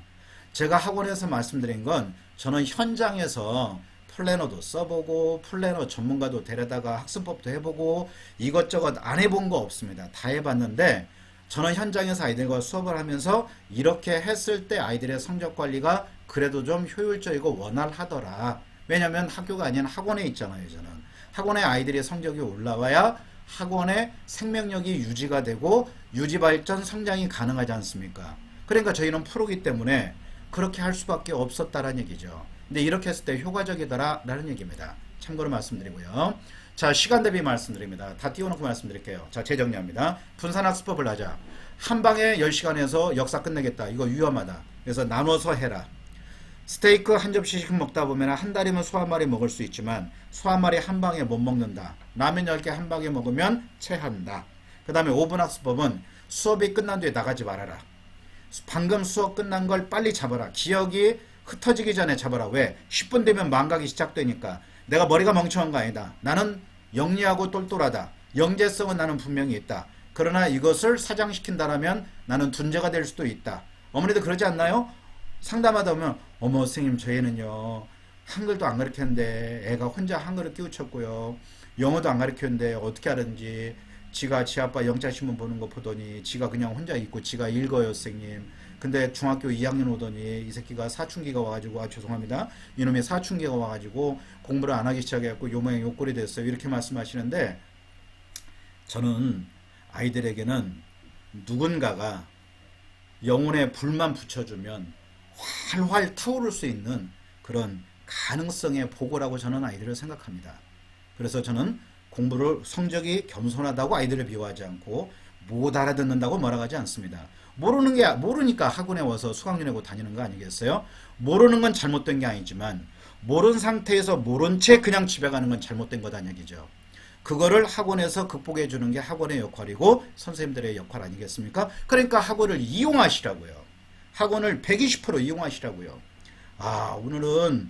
제가 학원에서 말씀드린 건 저는 현장에서 플래너도 써보고 플래너 전문가도 데려다가 학습법도 해보고 이것저것 안 해본 거 없습니다. 다 해봤는데 저는 현장에서 아이들과 수업을 하면서 이렇게 했을 때 아이들의 성적 관리가 그래도 좀 효율적이고 원활하더라. 왜냐하면 학교가 아닌 학원에 있잖아요. 저는 학원에 아이들의 성적이 올라와야 학원의 생명력이 유지가 되고 유지발전 성장이 가능하지 않습니까? 그러니까 저희는 프로기 때문에 그렇게 할 수밖에 없었다라는 얘기죠. 근데 이렇게 했을 때 효과적이더라라는 얘기입니다. 참고로 말씀드리고요. 자, 시간 대비 말씀드립니다. 다 띄워놓고 말씀드릴게요. 자, 재정리합니다. 분산학습법을 하자. 한 방에 10시간에서 역사 끝내겠다. 이거 위험하다. 그래서 나눠서 해라. 스테이크 한 접시씩 먹다 보면 한 달이면 소 한 마리 먹을 수 있지만 소 한 마리 한 방에 못 먹는다. 라면 10개 한 방에 먹으면 체한다. 그 다음에 5분 학습법은 수업이 끝난 뒤에 나가지 말아라. 방금 수업 끝난 걸 빨리 잡아라. 기억이 흩어지기 전에 잡아라. 왜? 10분 되면 망각이 시작되니까. 내가 머리가 멍청한 거 아니다. 나는 영리하고 똘똘하다. 영재성은 나는 분명히 있다. 그러나 이것을 사장시킨다라면 나는 둔재가 될 수도 있다. 어머니도 그러지 않나요? 상담하다 보면 어머 선생님 저희는요 한글도 안 가르쳤는데 애가 혼자 한글을 끼우쳤고요. 영어도 안 가르쳤는데 어떻게 하는지 지가 지 아빠 영자신문 보는 거 보더니 지가 그냥 혼자 읽고 지가 읽어요 선생님. 근데 중학교 2학년 오더니 이 새끼가 사춘기가 와가지고 죄송합니다. 이놈의 사춘기가 와가지고 공부를 안 하기 시작해갖고 요 모양 요 꼴이 됐어요. 이렇게 말씀하시는데 저는 아이들에게는 누군가가 영혼에 불만 붙여주면 활활 타오를 수 있는 그런 가능성의 보고라고 저는 아이들을 생각합니다. 그래서 저는 공부를 성적이 겸손하다고 아이들을 비호하지 않고 못 알아듣는다고 뭐라 하지 않습니다. 모르니까 학원에 와서 수강료 내고 다니는 거 아니겠어요? 모르는 건 잘못된 게 아니지만 모르는 상태에서 모른 채 그냥 집에 가는 건 잘못된 거다는 얘기죠. 그거를 학원에서 극복해 주는 게 학원의 역할이고 선생님들의 역할 아니겠습니까? 그러니까 학원을 이용하시라고요. 학원을 120% 이용하시라고요. 오늘은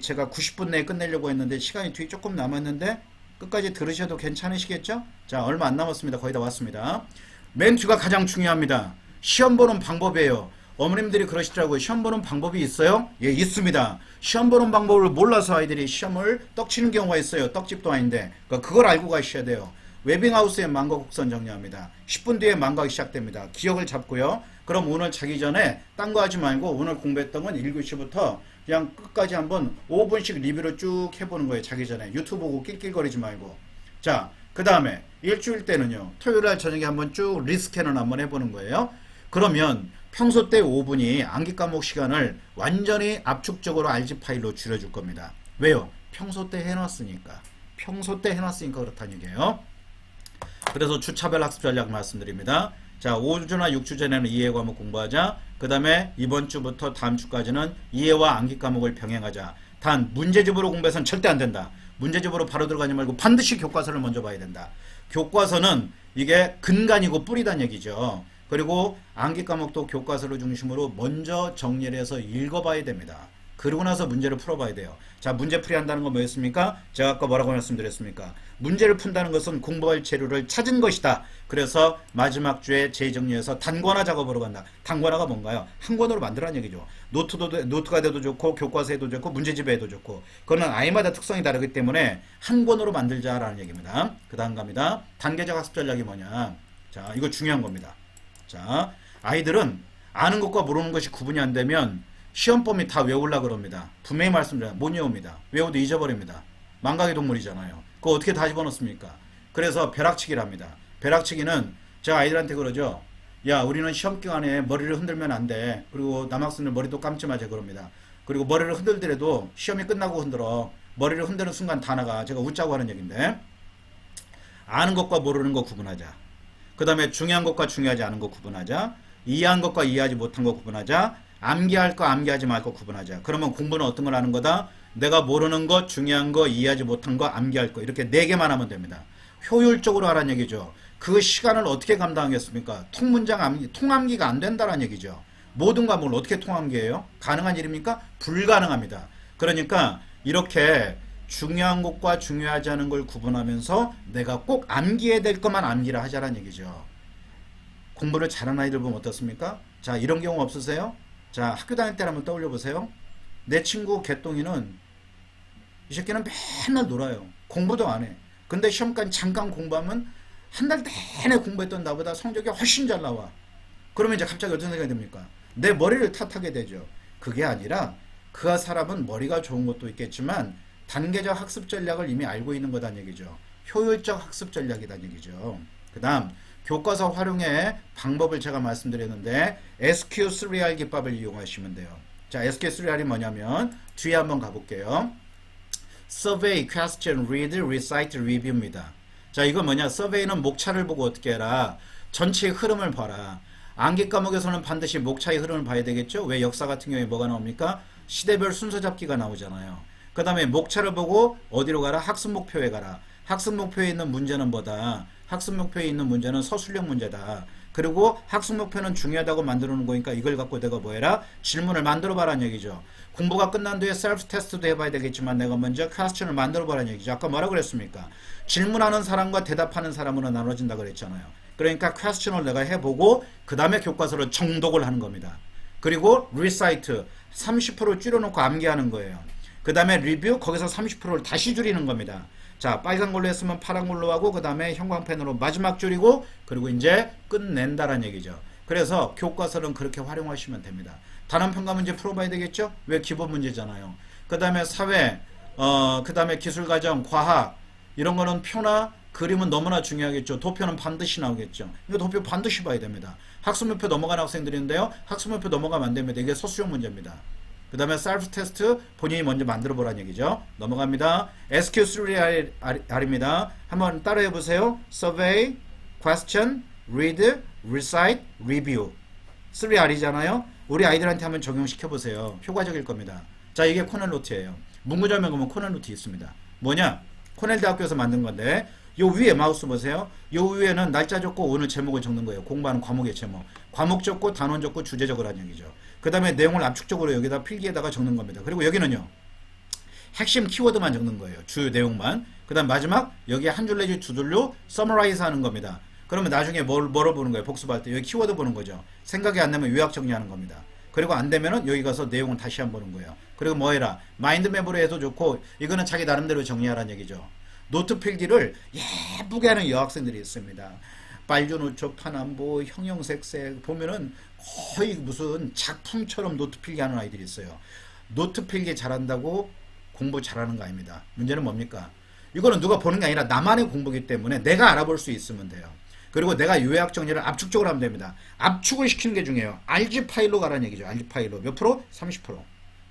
제가 90분 내에 끝내려고 했는데 시간이 뒤에 조금 남았는데 끝까지 들으셔도 괜찮으시겠죠? 자, 얼마 안 남았습니다. 거의 다 왔습니다. 맨 뒤가 가장 중요합니다. 시험 보는 방법이에요. 어머님들이 그러시더라고요. 시험 보는 방법이 있어요? 예, 있습니다. 시험 보는 방법을 몰라서 아이들이 시험을 떡치는 경우가 있어요. 떡집도 아닌데. 그걸 알고 가셔야 돼요. 웨빙하우스의 망각 곡선 정리합니다. 10분 뒤에 망각이 시작됩니다. 기억을 잡고요. 그럼 오늘 자기 전에 딴 거 하지 말고 오늘 공부했던 건 1교시부터 그냥 끝까지 한번 5분씩 리뷰를 쭉 해보는 거예요. 자기 전에. 유튜브 보고 낄낄거리지 말고. 자, 그 다음에 일주일 때는요. 토요일날 저녁에 한번 쭉 리스캔을 한번 해보는 거예요. 그러면 평소 때 5분이 암기 과목 시간을 완전히 압축적으로 RG 파일로 줄여줄 겁니다. 왜요? 평소 때 해놨으니까. 평소 때 해놨으니까 그렇다는 얘기예요. 그래서 주차별 학습 전략 말씀드립니다. 자, 5주나 6주 전에는 이해 과목 공부하자. 그 다음에 이번 주부터 다음 주까지는 이해와 암기 과목을 병행하자. 단 문제집으로 공부해서는 절대 안 된다. 문제집으로 바로 들어가지 말고 반드시 교과서를 먼저 봐야 된다. 교과서는 이게 근간이고 뿌리단 얘기죠. 그리고 암기 과목도 교과서를 중심으로 먼저 정리를 해서 읽어봐야 됩니다. 그러고 나서 문제를 풀어봐야 돼요. 자, 문제풀이 한다는 건 뭐였습니까? 제가 아까 뭐라고 말씀드렸습니까? 문제를 푼다는 것은 공부할 재료를 찾은 것이다. 그래서 마지막 주에 재정리해서 단권화 작업으로 간다. 단권화가 뭔가요? 한 권으로 만들라는 얘기죠. 노트가 돼도 좋고 교과서에 도 좋고 문제집에 해도 좋고, 그거는 아이마다 특성이 다르기 때문에 한 권으로 만들자라는 얘기입니다. 그 다음 갑니다. 단계적 학습 전략이 뭐냐? 자, 이거 중요한 겁니다. 자, 아이들은 아는 것과 모르는 것이 구분이 안 되면 시험 범위 다 외우려고 그럽니다. 분명히 말씀드려요. 못 외웁니다. 외워도 잊어버립니다. 망각의 동물이잖아요. 그거 어떻게 다 집어넣습니까? 그래서 벼락치기를 합니다. 벼락치기는 제가 아이들한테 그러죠. 야, 우리는 시험 기간에 머리를 흔들면 안 돼. 그리고 남학생들 머리도 감지 마자 그럽니다. 그리고 머리를 흔들더라도 시험이 끝나고 흔들어. 머리를 흔드는 순간 다 나가. 제가 웃자고 하는 얘기인데, 아는 것과 모르는 거 구분하자. 그 다음에 중요한 것과 중요하지 않은 거 구분하자. 이해한 것과 이해하지 못한 거 구분하자. 암기할 거 암기하지 말 거 구분하자. 그러면 공부는 어떤 걸 하는 거다? 내가 모르는 거, 중요한 거, 이해하지 못한 거, 암기할 거, 이렇게 4개만 하면 됩니다. 효율적으로 하라는 얘기죠. 그 시간을 어떻게 감당하겠습니까? 통암기가 안 된다는 얘기죠. 모든 과목을 어떻게 통암기해요? 가능한 일입니까? 불가능합니다. 그러니까 이렇게 중요한 것과 중요하지 않은 걸 구분하면서 내가 꼭 암기해야 될 것만 암기를 하자는 얘기죠. 공부를 잘하는 아이들 보면 어떻습니까? 자, 이런 경우 없으세요? 자, 학교 다닐 때 한번 떠올려 보세요. 내 친구 개똥이는, 이 새끼는 맨날 놀아요. 공부도 안 해. 근데 시험까지 잠깐 공부하면 한 달 내내 공부했던 나보다 성적이 훨씬 잘 나와. 그러면 이제 갑자기 어떤 생각이 듭니까? 내 머리를 탓하게 되죠. 그게 아니라 그 사람은 머리가 좋은 것도 있겠지만 단계적 학습 전략을 이미 알고 있는 거란 얘기죠. 효율적 학습 전략이란 얘기죠. 그 다음 교과서 활용의 방법을 제가 말씀드렸는데 SQ3R 기법을 이용하시면 돼요. 자, SQ3R이 뭐냐면 뒤에 한번 가볼게요. Survey, Question, Read, Recite, Review입니다. 자, 이건 뭐냐? Survey는 목차를 보고 어떻게 해라? 전체의 흐름을 봐라. 암기 과목에서는 반드시 목차의 흐름을 봐야 되겠죠? 왜 역사 같은 경우에 뭐가 나옵니까? 시대별 순서 잡기가 나오잖아요. 그 다음에 목차를 보고 어디로 가라? 학습 목표에 가라. 학습 목표에 있는 문제는 뭐다? 학습 목표에 있는 문제는 서술형 문제다. 그리고 학습 목표는 중요하다고 만들어 놓은 거니까 이걸 갖고 내가 뭐 해라? 질문을 만들어 봐라는 얘기죠. 공부가 끝난 뒤에 셀프 테스트도 해봐야 되겠지만 내가 먼저 퀘스천을 만들어 봐라는 얘기죠. 아까 뭐라 그랬습니까? 질문하는 사람과 대답하는 사람으로 나눠진다 그랬잖아요. 그러니까 퀘스천을 내가 해보고 그 다음에 교과서를 정독을 하는 겁니다. 그리고 리사이트 30% 줄여놓고 암기하는 거예요. 그 다음에 리뷰 거기서 30%를 다시 줄이는 겁니다. 자, 빨간 걸로 했으면 파란 걸로 하고 그 다음에 형광펜으로 마지막 줄이고 그리고 이제 끝낸다라는 얘기죠. 그래서 교과서는 그렇게 활용하시면 됩니다. 단원 평가 문제 풀어봐야 되겠죠? 왜 기본 문제잖아요. 그 다음에 사회, 그 다음에 기술과정, 과학 이런 거는 표나 그림은 너무나 중요하겠죠. 도표는 반드시 나오겠죠. 이거 도표 반드시 봐야 됩니다. 학습목표 넘어가는 학생들인데요. 학습목표 넘어가면 안 됩니다. 이게 서술형 문제입니다. 그 다음에 셀프 테스트 본인이 먼저 만들어 보라는 얘기죠. 넘어갑니다. SQ3R입니다. 한번 따라해 보세요. Survey, Question, Read, Recite, Review. 3R이잖아요. 우리 아이들한테 한번 적용시켜 보세요. 효과적일 겁니다. 자, 이게 코넬 노트예요. 문구점에 가면 코넬 노트 있습니다. 뭐냐? 코넬 대학교에서 만든 건데 요 위에 마우스 보세요. 요 위에는 날짜 적고 오늘 제목을 적는 거예요. 공부하는 과목의 제목. 과목 적고 단원 적고 주제 적으라는 얘기죠. 그 다음에 내용을 압축적으로 여기다 필기에다가 적는 겁니다. 그리고 여기는요. 핵심 키워드만 적는 거예요. 주요 내용만. 그 다음 마지막 여기에 한 줄 내지 두 줄로 서머라이즈 하는 겁니다. 그러면 나중에 뭐로 보는 거예요? 복습할 때 여기 키워드 보는 거죠. 생각이 안 나면 요약 정리하는 겁니다. 그리고 안 되면은 여기 가서 내용을 다시 한번 보는 거예요. 그리고 뭐 해라? 마인드맵으로 해도 좋고 이거는 자기 나름대로 정리하라는 얘기죠. 노트 필기를 예쁘게 하는 여학생들이 있습니다. 빨주노초 파남보 형형색색 보면은 거의 무슨 작품처럼 노트 필기하는 아이들이 있어요. 노트 필기 잘한다고 공부 잘하는 거 아닙니다. 문제는 뭡니까? 이거는 누가 보는 게 아니라 나만의 공부기 때문에 내가 알아볼 수 있으면 돼요. 그리고 내가 요약 정리를 압축적으로 하면 됩니다. 압축을 시키는 게 중요해요. RG 파일로 가라는 얘기죠. RG 파일로. 몇 프로? 30%.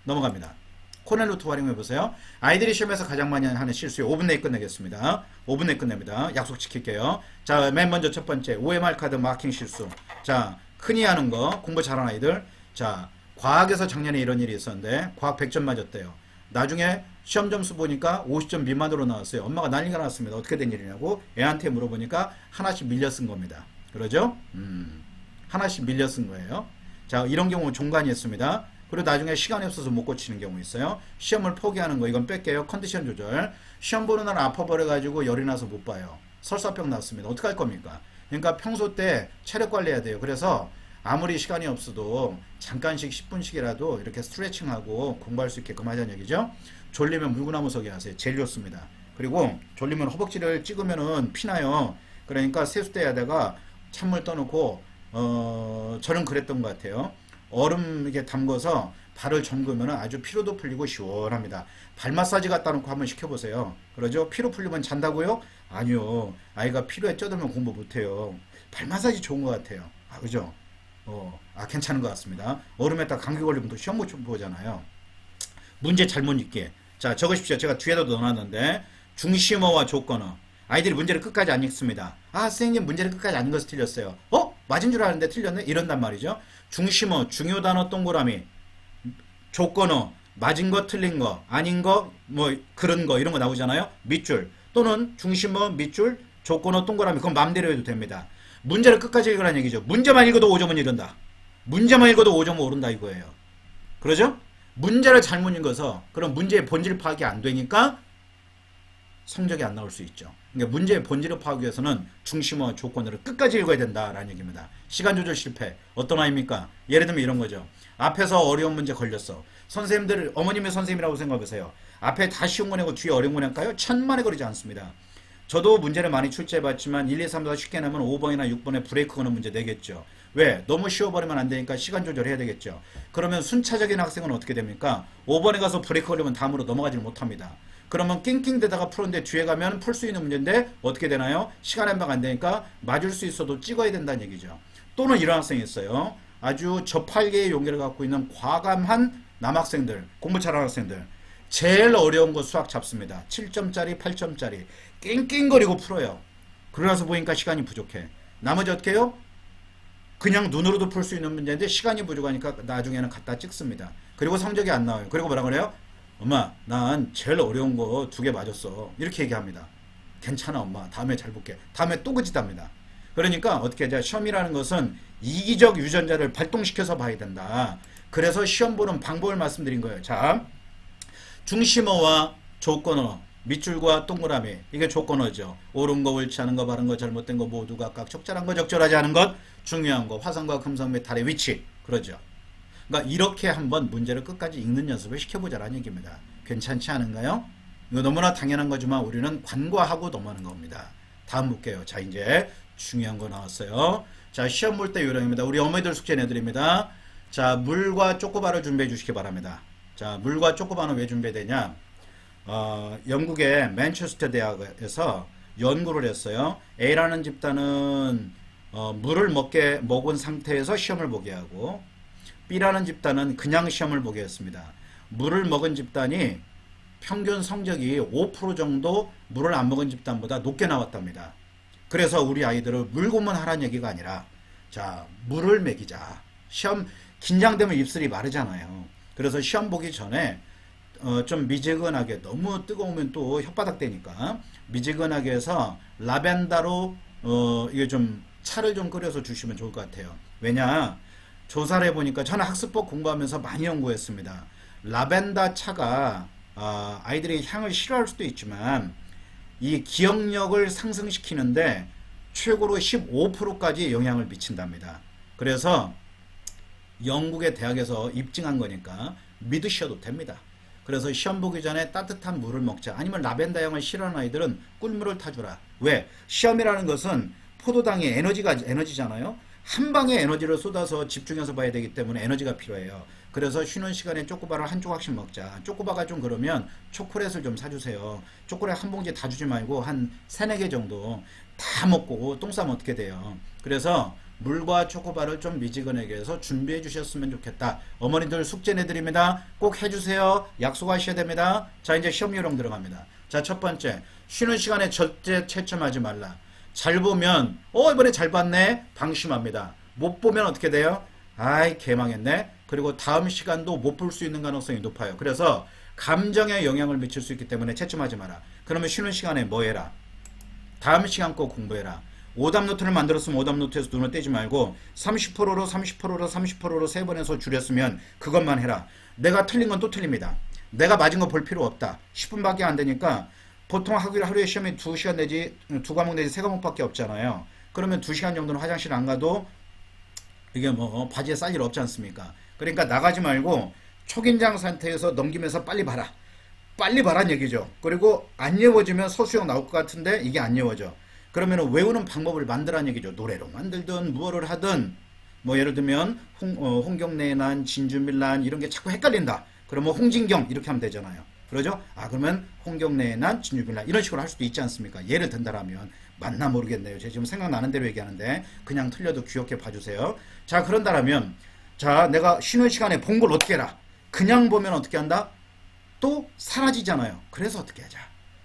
넘어갑니다. 코넬 노트 활용해 보세요. 아이들이 시험에서 가장 많이 하는 실수 5분 내에 끝내겠습니다. 5분 내에 끝냅니다. 약속 지킬게요. 자, 맨 먼저 첫 번째 OMR 카드 마킹 실수. 자, 흔히 하는 거 공부 잘하는 아이들. 자, 과학에서 작년에 이런 일이 있었는데 과학 100점 맞았대요. 나중에 시험 점수 보니까 50점 미만으로 나왔어요. 엄마가 난리가 났습니다. 어떻게 된 일이냐고 애한테 물어보니까 하나씩 밀려 쓴 겁니다. 그러죠? 하나씩 밀려 쓴 거예요. 자, 이런 경우 종간이 있습니다. 그리고 나중에 시간이 없어서 못 고치는 경우 있어요. 시험을 포기하는 거 이건 뺄게요. 컨디션 조절. 시험 보는 날 아파버려가지고 열이 나서 못 봐요. 설사병 났습니다. 어떡할 겁니까? 그러니까 평소 때 체력 관리해야 돼요. 그래서 아무리 시간이 없어도 잠깐씩 10분씩이라도 이렇게 스트레칭하고 공부할 수 있게끔 하자는 얘기죠. 졸리면 물구나무 서기 하세요. 제일 좋습니다. 그리고 졸리면 허벅지를 찍으면은 피나요. 그러니까 세수대 하다가 찬물 떠놓고 저는 그랬던 것 같아요. 얼음 이렇게 담궈서 발을 잠그면 아주 피로도 풀리고 시원합니다. 발 마사지 갖다 놓고 한번 시켜보세요. 그러죠? 피로 풀리면 잔다고요? 아니요. 아이가 피로에 쪄들면 공부 못해요. 발 마사지 좋은 것 같아요. 아, 그죠? 괜찮은 것 같습니다. 얼음에다 감기 걸리면 또 시험 못 보잖아요. 문제 잘못 읽게. 자, 적으십시오. 제가 뒤에도 넣어놨는데 중심어와 조건어. 아이들이 문제를 끝까지 안 읽습니다. 아, 선생님 문제를 끝까지 안 읽어서 틀렸어요. 맞은 줄 알았는데 틀렸네? 이런단 말이죠. 중심어, 중요 단어 동그라미, 조건어, 맞은 거, 틀린 거, 아닌 거, 뭐 그런 거 이런 거 나오잖아요. 밑줄 또는 중심어, 밑줄, 조건어, 동그라미. 그건 마음대로 해도 됩니다. 문제를 끝까지 읽으라는 얘기죠. 문제만 읽어도 5점은 이른다. 문제만 읽어도 5점은 오른다 이거예요. 그러죠? 문제를 잘못 읽어서 그럼 문제의 본질 파악이 안 되니까 성적이 안 나올 수 있죠. 그러니까 문제의 본질을 파악하기 위해서는 중심어 조건으로 끝까지 읽어야 된다라는 얘기입니다. 시간 조절 실패. 어떤 아이입니까? 예를 들면 이런 거죠. 앞에서 어려운 문제 걸렸어. 선생님들, 어머님의 선생님이라고 생각해보세요. 앞에 다 쉬운 거 내고 뒤에 어려운 거 낼까요? 천만에 거리지 않습니다. 저도 문제를 많이 출제해봤지만 1, 2, 3, 4 쉽게 내면 5번이나 6번에 브레이크 거는 문제 내겠죠. 왜? 너무 쉬워버리면 안 되니까 시간 조절해야 되겠죠. 그러면 순차적인 학생은 어떻게 됩니까? 5번에 가서 브레이크 걸리면 다음으로 넘어가지를 못합니다. 그러면 낑낑대다가 풀었는데 뒤에 가면 풀 수 있는 문제인데 어떻게 되나요? 시간 한방 안 되니까 맞을 수 있어도 찍어야 된다는 얘기죠. 또는 이런 학생이 있어요. 아주 저팔계의 용기를 갖고 있는 과감한 남학생들, 공부 잘하는 학생들. 제일 어려운 거 수학 잡습니다. 7점짜리, 8점짜리. 낑낑거리고 풀어요. 그러나서 보니까 시간이 부족해. 나머지 어떻게 해요? 그냥 눈으로도 풀 수 있는 문제인데 시간이 부족하니까 나중에는 갖다 찍습니다. 그리고 성적이 안 나와요. 그리고 뭐라 그래요? 엄마, 난 제일 어려운 거 2개 맞았어. 이렇게 얘기합니다. 괜찮아, 엄마. 다음에 잘 볼게. 다음에 또 그짓답니다. 그러니까 어떻게 하죠? 시험이라는 것은 이기적 유전자를 발동시켜서 봐야 된다. 그래서 시험 보는 방법을 말씀드린 거예요. 자, 중심어와 조건어, 밑줄과 동그라미. 이게 조건어죠. 옳은 거, 옳지 않은 거, 바른 거, 잘못된 거 모두 각각 적절한 거, 적절하지 않은 것, 중요한 거, 화성과 금성 및 달의 위치. 그러죠. 그러니까 이렇게 한번 문제를 끝까지 읽는 연습을 시켜보자라는 얘기입니다. 괜찮지 않은가요? 이거 너무나 당연한 거지만 우리는 관과하고 넘어가는 겁니다. 다음 볼게요. 자, 이제 중요한 거 나왔어요. 자, 시험 볼 때 요령입니다. 우리 어머니들 숙제 내드립니다. 자, 물과 초코바를 준비해 주시기 바랍니다. 자, 물과 초코바는 왜 준비되냐? 영국의 맨체스터 대학에서 연구를 했어요. A라는 집단은 물을 먹은 상태에서 시험을 보게 하고 B라는 집단은 그냥 시험을 보게 했습니다. 물을 먹은 집단이 평균 성적이 5% 정도 물을 안 먹은 집단보다 높게 나왔답니다. 그래서 우리 아이들을 물고만 하라는 얘기가 아니라 자, 물을 먹이자. 시험 긴장되면 입술이 마르잖아요. 그래서 시험 보기 전에 좀 미지근하게, 너무 뜨거우면 또 혓바닥 대니까 미지근하게 해서 라벤더로 이게 좀 차를 좀 끓여서 주시면 좋을 것 같아요. 왜냐? 조사를 해보니까 저는 학습법 공부하면서 많이 연구했습니다. 라벤더 차가 아이들이 향을 싫어할 수도 있지만 이 기억력을 상승시키는데 최고로 15%까지 영향을 미친답니다. 그래서 영국의 대학에서 입증한 거니까 믿으셔도 됩니다. 그래서 시험 보기 전에 따뜻한 물을 먹자. 아니면 라벤더 향을 싫어하는 아이들은 꿀물을 타주라. 왜? 시험이라는 것은 포도당이 에너지잖아요. 한 방에 에너지를 쏟아서 집중해서 봐야 되기 때문에 에너지가 필요해요. 그래서 쉬는 시간에 초코바를 한 조각씩 먹자. 초코바가 좀 그러면 초콜릿을 좀 사주세요. 초콜릿 한 봉지 다 주지 말고 한 3, 4개 정도. 다 먹고 똥 싸면 어떻게 돼요? 그래서 물과 초코바를 좀 미지근하게 해서 준비해 주셨으면 좋겠다. 어머니들 숙제 내드립니다. 꼭 해주세요. 약속하셔야 됩니다. 자, 이제 시험 요령 들어갑니다. 자, 첫 번째, 쉬는 시간에 절대 채점하지 말라. 잘 보면 이번에 잘 봤네, 방심합니다. 못 보면 어떻게 돼요? 아이, 개망했네. 그리고 다음 시간도 못 볼 수 있는 가능성이 높아요. 그래서 감정에 영향을 미칠 수 있기 때문에 채점하지 마라. 그러면 쉬는 시간에 뭐 해라? 다음 시간 거 공부해라. 오답 노트를 만들었으면 오답 노트에서 눈을 떼지 말고 30%로 30%로 30%로 세 번에서 줄였으면 그것만 해라. 내가 틀린 건 또 틀립니다. 내가 맞은 거 볼 필요 없다. 10분밖에 안 되니까 보통 하루에 시험이 2시간 내지 2과목 내지 3과목밖에 없잖아요. 그러면 2시간 정도는 화장실 안 가도 이게 뭐 바지에 쌀 일 없지 않습니까? 그러니까 나가지 말고 초긴장 상태에서 넘기면서 빨리 봐라. 빨리 봐란 얘기죠. 그리고 안 외워지면 서수형 나올 것 같은데 이게 안 외워져. 그러면 외우는 방법을 만들라는 얘기죠. 노래로 만들든 무엇을 하든 뭐 예를 들면 홍경래난 진주밀란 이런 게 자꾸 헷갈린다. 그러면 홍진경 이렇게 하면 되잖아요. 그러죠? 그러면 홍경래난 진주밀란 이런 식으로 할 수도 있지 않습니까? 예를 든다라면 맞나 모르겠네요. 제가 지금 생각나는 대로 얘기하는데 그냥 틀려도 귀엽게 봐주세요. 자, 그런다라면 자, 내가 쉬는 시간에 본 걸 어떻게 해라? 그냥 보면 어떻게 한다? 또 사라지잖아요. 그래서 어떻게 하자?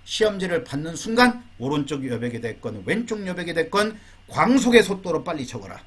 시험지를 받는 순간 오른쪽 여백이 됐건 왼쪽 여백이 됐건 광속의 속도로 빨리 적어라.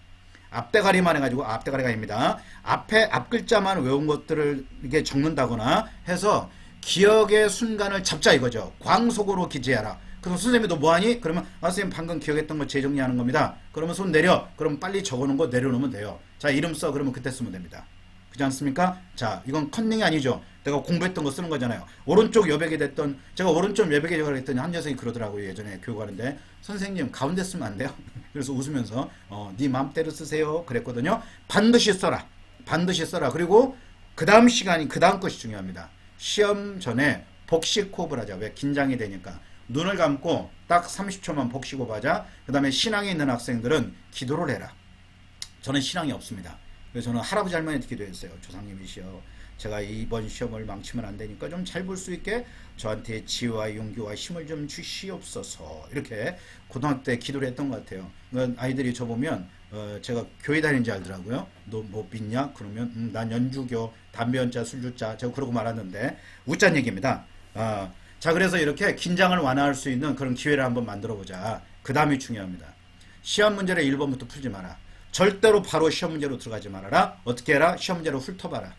앞대가리만 해가지고 앞대가리가 아닙니다. 앞에 앞글자만 외운 것들을 이게 적는다거나 해서 기억의 순간을 잡자 이거죠. 광속으로 기재하라. 그럼 선생님이 너 뭐하니? 그러면 선생님 방금 기억했던 거 재정리하는 겁니다. 그러면 손 내려. 그럼 빨리 적어놓은 거 내려놓으면 돼요. 자, 이름 써. 그러면 그때 쓰면 됩니다. 그렇지 않습니까? 자, 이건 컨닝이 아니죠. 내가 공부했던 거 쓰는 거잖아요. 오른쪽 여백이 됐던 제가 오른쪽 여백에 적으라 했더니 한 녀석이 그러더라고요. 예전에 교육하는데 선생님 가운데 쓰면 안 돼요? 그래서 웃으면서 네 맘대로 쓰세요 그랬거든요. 반드시 써라. 반드시 써라. 그리고 그 다음 시간이 그 다음 것이 중요합니다. 시험 전에 복식 호흡을 하자. 왜? 긴장이 되니까. 눈을 감고 딱 30초만 복식 호흡하자. 그 다음에 신앙이 있는 학생들은 기도를 해라. 저는 신앙이 없습니다. 그래서 저는 할아버지 할머니한테 기도했어요. 조상님이시여, 제가 이번 시험을 망치면 안 되니까 좀 잘 볼 수 있게 저한테 지혜와 용기와 힘을 좀 주시옵소서. 이렇게 고등학교 때 기도를 했던 것 같아요. 아이들이 저 보면 제가 교회 다니는지 알더라고요. 너 뭐 믿냐? 그러면 난 연주교, 담배 연자, 술주자, 제가 그러고 말았는데 웃잔 얘기입니다. 자, 그래서 이렇게 긴장을 완화할 수 있는 그런 기회를 한번 만들어 보자. 그 다음이 중요합니다. 시험 문제를 1번부터 풀지 마라. 절대로 바로 시험 문제로 들어가지 말아라. 어떻게 해라? 시험 문제로 훑어봐라.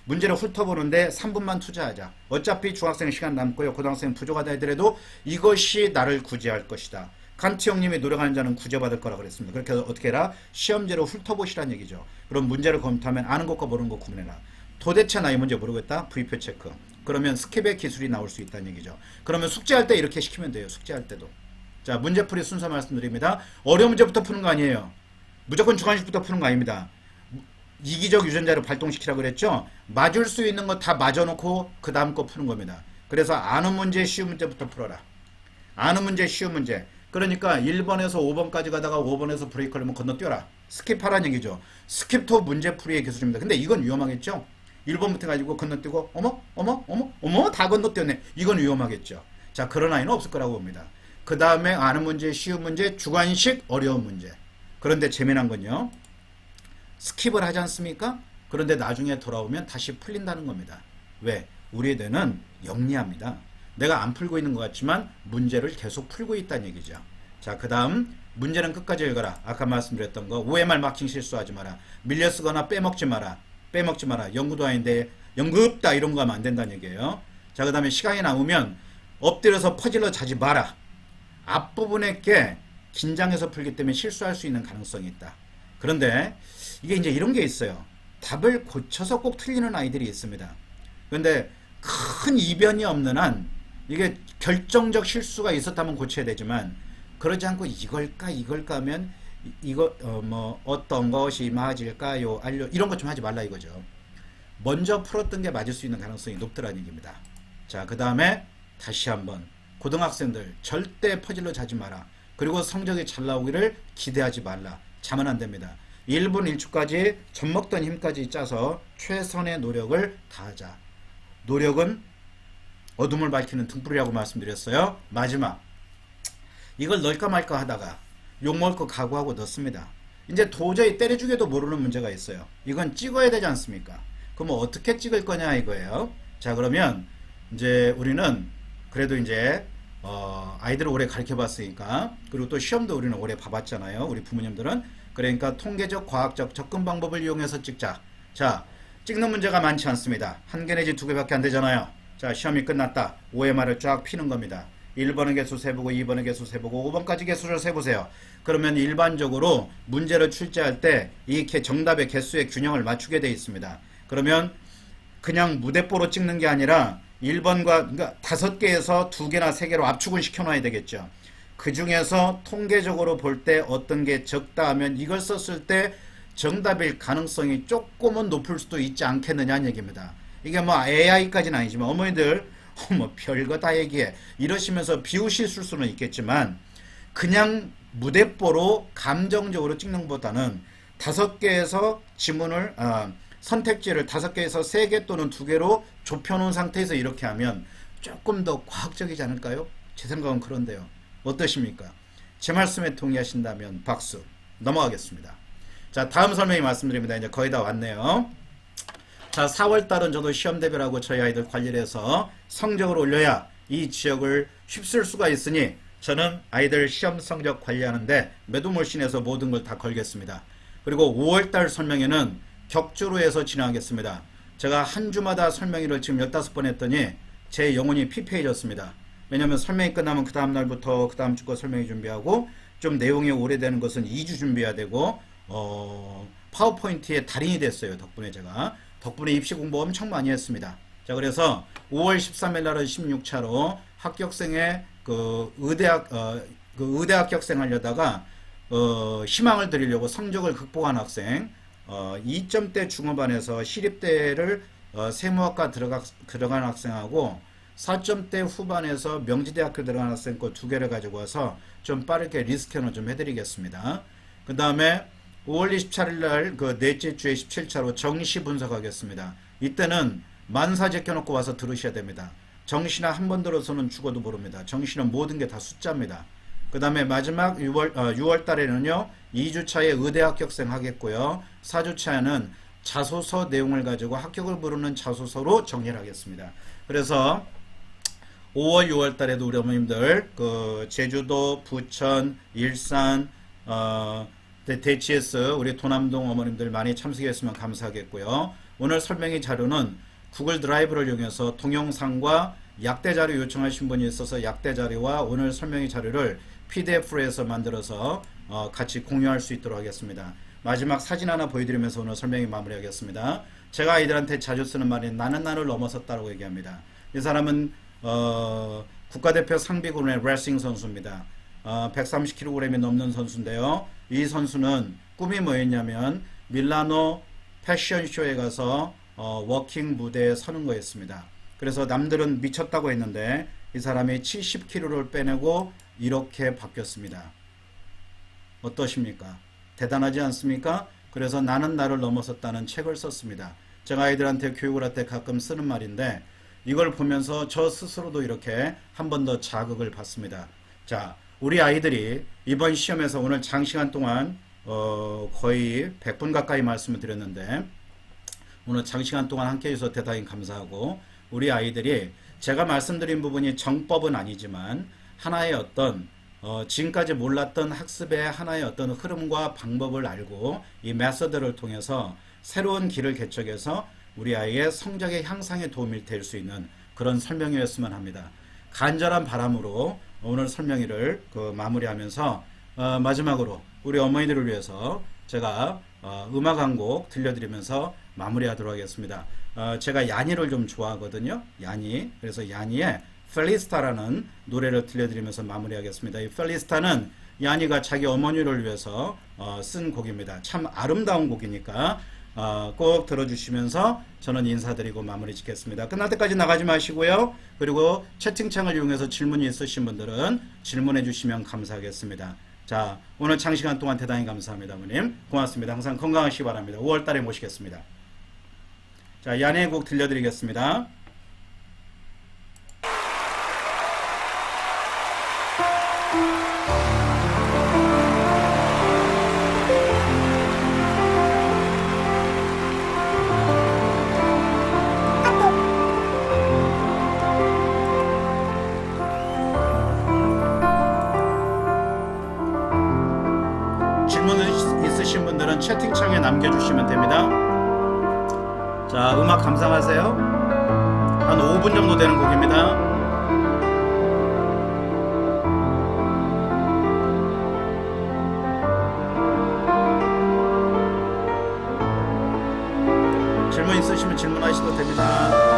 문제를 훑어보는데 3분만 투자하자. 어차피 중학생 시간 남고요. 고등학생 부족하다 하더라도 이것이 나를 구제할 것이다. 칸트 형님이 노력하는 자는 구제받을 거라 그랬습니다. 그렇게 해서 어떻게 해라? 시험제로 훑어보시라는 얘기죠. 그럼 문제를 검토하면 아는 것과 모르는 것 구분해라. 도대체 나 이 문제 모르겠다? V표 체크. 그러면 스킵의 기술이 나올 수 있다는 얘기죠. 그러면 숙제할 때 이렇게 시키면 돼요. 숙제할 때도. 자, 문제풀이 순서 말씀드립니다. 어려운 문제부터 푸는 거 아니에요. 무조건 주관식부터 푸는 거 아닙니다. 이기적 유전자를 발동시키라고 그랬죠. 맞을 수 있는 거 다 맞아놓고 그 다음 거 푸는 겁니다. 그래서 아는 문제 쉬운 문제부터 풀어라. 아는 문제 쉬운 문제. 그러니까 1번에서 5번까지 가다가 5번에서 브레이크를 하면 건너뛰어라. 스킵하라는 얘기죠. 스킵도 문제풀이의 기술입니다. 근데 이건 위험하겠죠. 1번부터 가지고 건너뛰고 어머 다 건너뛰었네. 이건 위험하겠죠. 자, 그런 아이는 없을 거라고 봅니다. 그 다음에 아는 문제 쉬운 문제 주관식 어려운 문제. 그런데 재미난 건요, 스킵을 하지 않습니까? 그런데 나중에 돌아오면 다시 풀린다는 겁니다. 왜? 우리 뇌는 영리합니다. 내가 안 풀고 있는 것 같지만 문제를 계속 풀고 있다는 얘기죠. 자, 그 다음 문제는 끝까지 읽어라. 아까 말씀드렸던 거 OMR 마킹 실수하지 마라. 밀려 쓰거나 빼먹지 마라. 빼먹지 마라. 연구도 아닌데 연구없다 이런 거 하면 안 된다는 얘기예요. 자, 그 다음에 시간이 남으면 엎드려서 퍼즐러 자지 마라. 앞부분에 게 긴장해서 풀기 때문에 실수할 수 있는 가능성이 있다. 그런데 이게 이제 이런 게 있어요. 답을 고쳐서 꼭 틀리는 아이들이 있습니다. 그런데 큰 이변이 없는 한 이게 결정적 실수가 있었다면 고쳐야 되지만 그러지 않고 이걸까 하면 이거 뭐 어떤 것이 맞을까요? 이런 것 좀 하지 말라 이거죠. 먼저 풀었던 게 맞을 수 있는 가능성이 높더라는 얘기입니다. 자, 그 다음에 다시 한번 고등학생들 절대 퍼즐러 자지 마라. 그리고 성적이 잘 나오기를 기대하지 말라. 자면 안 됩니다. 1분 1초까지 젖먹던 힘까지 짜서 최선의 노력을 다하자. 노력은 어둠을 밝히는 등불이라고 말씀드렸어요. 마지막, 이걸 넣을까 말까 하다가 욕먹을 거 각오하고 넣습니다. 이제 도저히 때려주게도 모르는 문제가 있어요. 이건 찍어야 되지 않습니까? 그럼 어떻게 찍을 거냐 이거예요. 자, 그러면 이제 우리는 그래도 이제 아이들을 오래 가르쳐 봤으니까, 그리고 또 시험도 우리는 오래 봐봤잖아요. 우리 부모님들은. 그러니까 통계적 과학적 접근 방법을 이용해서 찍자. 자, 찍는 문제가 많지 않습니다. 한 개 내지 두 개밖에 안 되잖아요. 자, 시험이 끝났다. OMR을 쫙 피는 겁니다. 1번의 개수 세보고 2번의 개수 세보고 5번까지 개수를 세보세요. 그러면 일반적으로 문제를 출제할 때 이 정답의 개수의 균형을 맞추게 되어 있습니다. 그러면 그냥 무대뽀로 찍는 게 아니라 1번과 그러니까 5개에서 2개나 3개로 압축을 시켜놔야 되겠죠. 그 중에서 통계적으로 볼 때 어떤 게 적다 하면 이걸 썼을 때 정답일 가능성이 조금은 높을 수도 있지 않겠느냐는 얘기입니다. 이게 뭐 AI까지는 아니지만 어머니들 뭐 별거 다 얘기해 이러시면서 비우실 수는 있겠지만 그냥 무대뽀로 감정적으로 찍는 것보다는 5개에서 지문을 선택지를 5개에서 3개 또는 2개로 좁혀놓은 상태에서 이렇게 하면 조금 더 과학적이지 않을까요? 제 생각은 그런데요. 어떠십니까? 제 말씀에 동의하신다면 박수. 넘어가겠습니다. 자, 다음 설명이 말씀드립니다. 이제 거의 다 왔네요. 자, 4월달은 저도 시험 대비하고 저희 아이들 관리를 해서 성적을 올려야 이 지역을 휩쓸 수가 있으니 저는 아이들 시험 성적 관리하는데 매두몰신해서 모든 걸 다 걸겠습니다. 그리고 5월달 설명회는 격주로 해서 진행하겠습니다. 제가 한 주마다 설명회를 지금 15번 했더니 제 영혼이 피폐해졌습니다. 왜냐하면 설명이 끝나면 그 다음 날부터 그 다음 주 거 설명회 준비하고 좀 내용이 오래되는 것은 2주 준비해야 되고 파워포인트의 달인이 됐어요. 덕분에 입시 공부 엄청 많이 했습니다. 자, 그래서 5월 13일 날은 16차로 합격생의 의대학 합격생 하려다가 희망을 드리려고 성적을 극복한 학생 2점대 중후반에서 시립대를 세무학과 들어간 학생하고 4점대 후반에서 명지대학교 들어간 학생 거 2개를 가지고 와서 좀 빠르게 리스캔을 좀 해드리겠습니다. 그 다음에 5월 24일 날 그 넷째 주에 17차로 정시 분석하겠습니다. 이때는 만사 제껴놓고 와서 들으셔야 됩니다. 정시나 한 번 들어서는 죽어도 모릅니다. 정시는 모든 게 다 숫자입니다. 그 다음에 마지막 6월 달에는요 2주차에 의대 합격생 하겠고요 4주차에는 자소서 내용을 가지고 합격을 부르는 자소서로 정리를 하겠습니다. 그래서 5월 6월 달에도 우리 어머님들 제주도, 부천, 일산, 대치에스 우리 도남동 어머님들 많이 참석했으면 감사하겠고요. 오늘 설명의 자료는 구글 드라이브를 이용해서 동영상과 약대 자료 요청하신 분이 있어서 약대 자료와 오늘 설명의 자료를 PDF로 해서 만들어서 같이 공유할 수 있도록 하겠습니다. 마지막 사진 하나 보여드리면서 오늘 설명이 마무리하겠습니다. 제가 아이들한테 자주 쓰는 말이 나는 나를 넘어섰다고 얘기합니다. 이 사람은 국가대표 상비군의 레슬링 선수입니다. 130kg이 넘는 선수인데요. 이 선수는 꿈이 뭐였냐면 밀라노 패션쇼에 가서 워킹 무대에 서는 거였습니다. 그래서 남들은 미쳤다고 했는데 이 사람이 70kg를 빼내고 이렇게 바뀌었습니다. 어떠십니까? 대단하지 않습니까? 그래서 나는 나를 넘어섰다는 책을 썼습니다. 제가 아이들한테 교육을 할 때 가끔 쓰는 말인데 이걸 보면서 저 스스로도 이렇게 한 번 더 자극을 받습니다. 자, 우리 아이들이 이번 시험에서 오늘 장시간 동안 거의 100분 가까이 말씀을 드렸는데 오늘 장시간 동안 함께 해주셔서 대단히 감사하고 우리 아이들이 제가 말씀드린 부분이 정법은 아니지만 하나의 어떤 지금까지 몰랐던 학습의 하나의 어떤 흐름과 방법을 알고 이 메서드를 통해서 새로운 길을 개척해서 우리 아이의 성적의 향상에 도움이 될 수 있는 그런 설명회였으면 합니다. 간절한 바람으로 오늘 설명회를 마무리하면서 마지막으로 우리 어머니들을 위해서 제가 음악 한 곡 들려드리면서 마무리하도록 하겠습니다. 제가 야니를 좀 좋아하거든요. 야니. 그래서 야니의 펠리스타라는 노래를 들려드리면서 마무리하겠습니다. 이 펠리스타는 야니가 자기 어머니를 위해서 쓴 곡입니다. 참 아름다운 곡이니까 꼭 들어주시면서 저는 인사드리고 마무리 짓겠습니다. 끝날 때까지 나가지 마시고요. 그리고 채팅창을 이용해서 질문이 있으신 분들은 질문해 주시면 감사하겠습니다. 자, 오늘 장시간 동안 대단히 감사합니다. 어머님 고맙습니다. 항상 건강하시기 바랍니다. 5월달에 모시겠습니다. 자, 야니의 곡 들려드리겠습니다. 분들은 채팅창에 남겨주시면 됩니다. 자, 음악 감상하세요. 한 5분 정도 되는 곡입니다. 질문 있으시면 질문하셔도 됩니다.